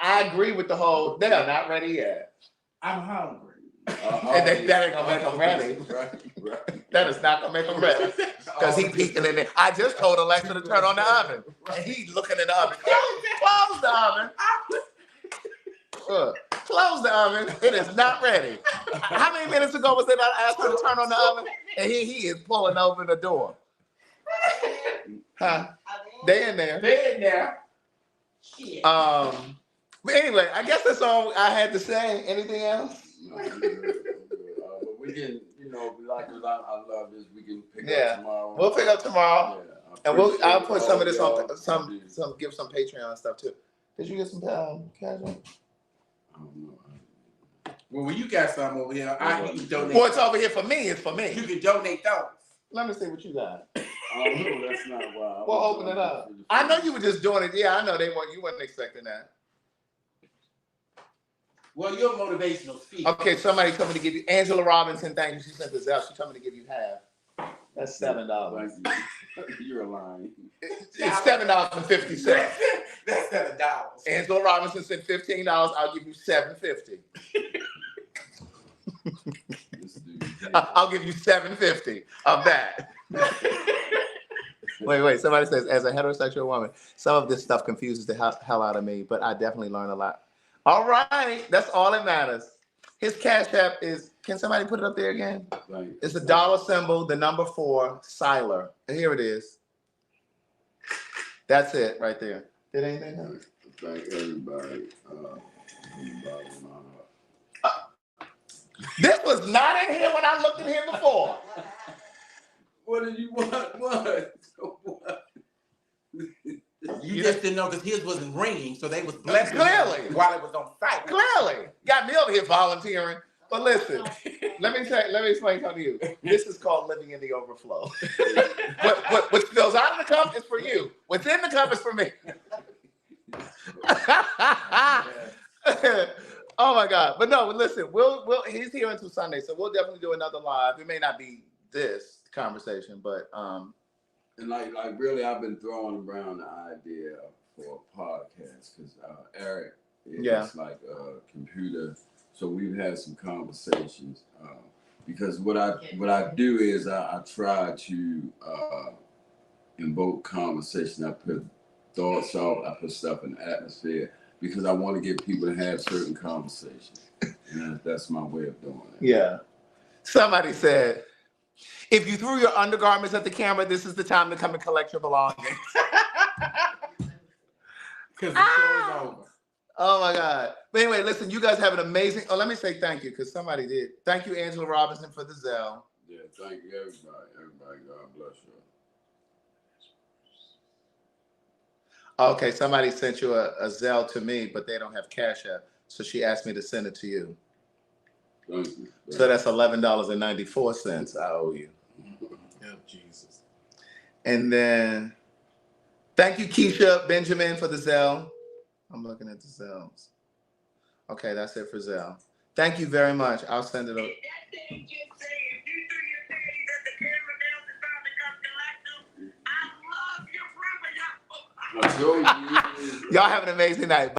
I agree with the whole. They are not ready yet. I'm hungry. And that ain't gonna make them ready. Right. That is not gonna make them ready. Because he peeking in there. I just told Alexa to turn on the oven, and he looking in the oven. Close the oven. Close the oven. It is not ready. How many minutes ago was it I asked her to turn on the oven? And he is pulling over the door. Huh? They in there. Shit. But anyway, I guess that's all I had to say. Anything else? No, I'm good. But we can, you know, like I love this. We can pick Yeah. up tomorrow. We'll pick up tomorrow. Yeah, And I'll put some of this on y'all. give some Patreon stuff too. Did you get some casual? I don't know. Well, when you got some over here, you can donate. What's over here for me is for me. You can donate those. Let me see what you got. I don't know. That's not why. Well, open it up. I know you were just doing it. Yeah, I know you weren't expecting that. Well, you're a motivational speaker. Okay, somebody told me to give you Angela Robinson. Thank you. She sent this out. She told me to give you half. That's $7. You're lying. It's $7.50. That's $7. Angela Robinson said $15. I'll give you $7.50. I'll give you $7.50 of that. Wait. Somebody says, as a heterosexual woman, some of this stuff confuses the hell out of me, but I definitely learn a lot. All right, that's all that matters. His Cash App is, can somebody put it up there again? It's a dollar symbol, the number 4, Siler. And here it is. That's it right there. Did anything else? Thank everybody. This was not in here when I looked in here before. What did you want? What? You just didn't know because his wasn't ringing, so they was blessing Clearly. while it was on site. Clearly. Got me over here volunteering. But listen, let me explain something to you. This is called living in the overflow. What spills out of the cup is for you. What's in the cup is for me. Oh my God. But no, listen, he's here until Sunday, so we'll definitely do another live. It may not be this conversation, but and like really, I've been throwing around the idea for a podcast because Eric is like a computer, so we've had some conversations. Because what I do is I try to invoke conversation. I put thoughts out. I put stuff in the atmosphere because I want to get people to have certain conversations, and that's my way of doing it. Yeah. Somebody said, if you threw your undergarments at the camera, this is the time to come and collect your belongings. Because the show is over. Oh my God. But anyway, listen, you guys have an amazing, let me say thank you because somebody did. Thank you, Angela Robinson, for the Zelle. Yeah, thank you, everybody. Everybody, God bless you. Okay, somebody sent you a Zelle to me, but they don't have Cash App. So she asked me to send it to you. Thank you. So that's $11.94 I owe you. Oh, Jesus. And then, thank you, Keisha Benjamin, for the Zelle. I'm looking at the Zelles. Okay, that's it for Zelle. Thank you very much. I'll send it over. Y'all have an amazing night.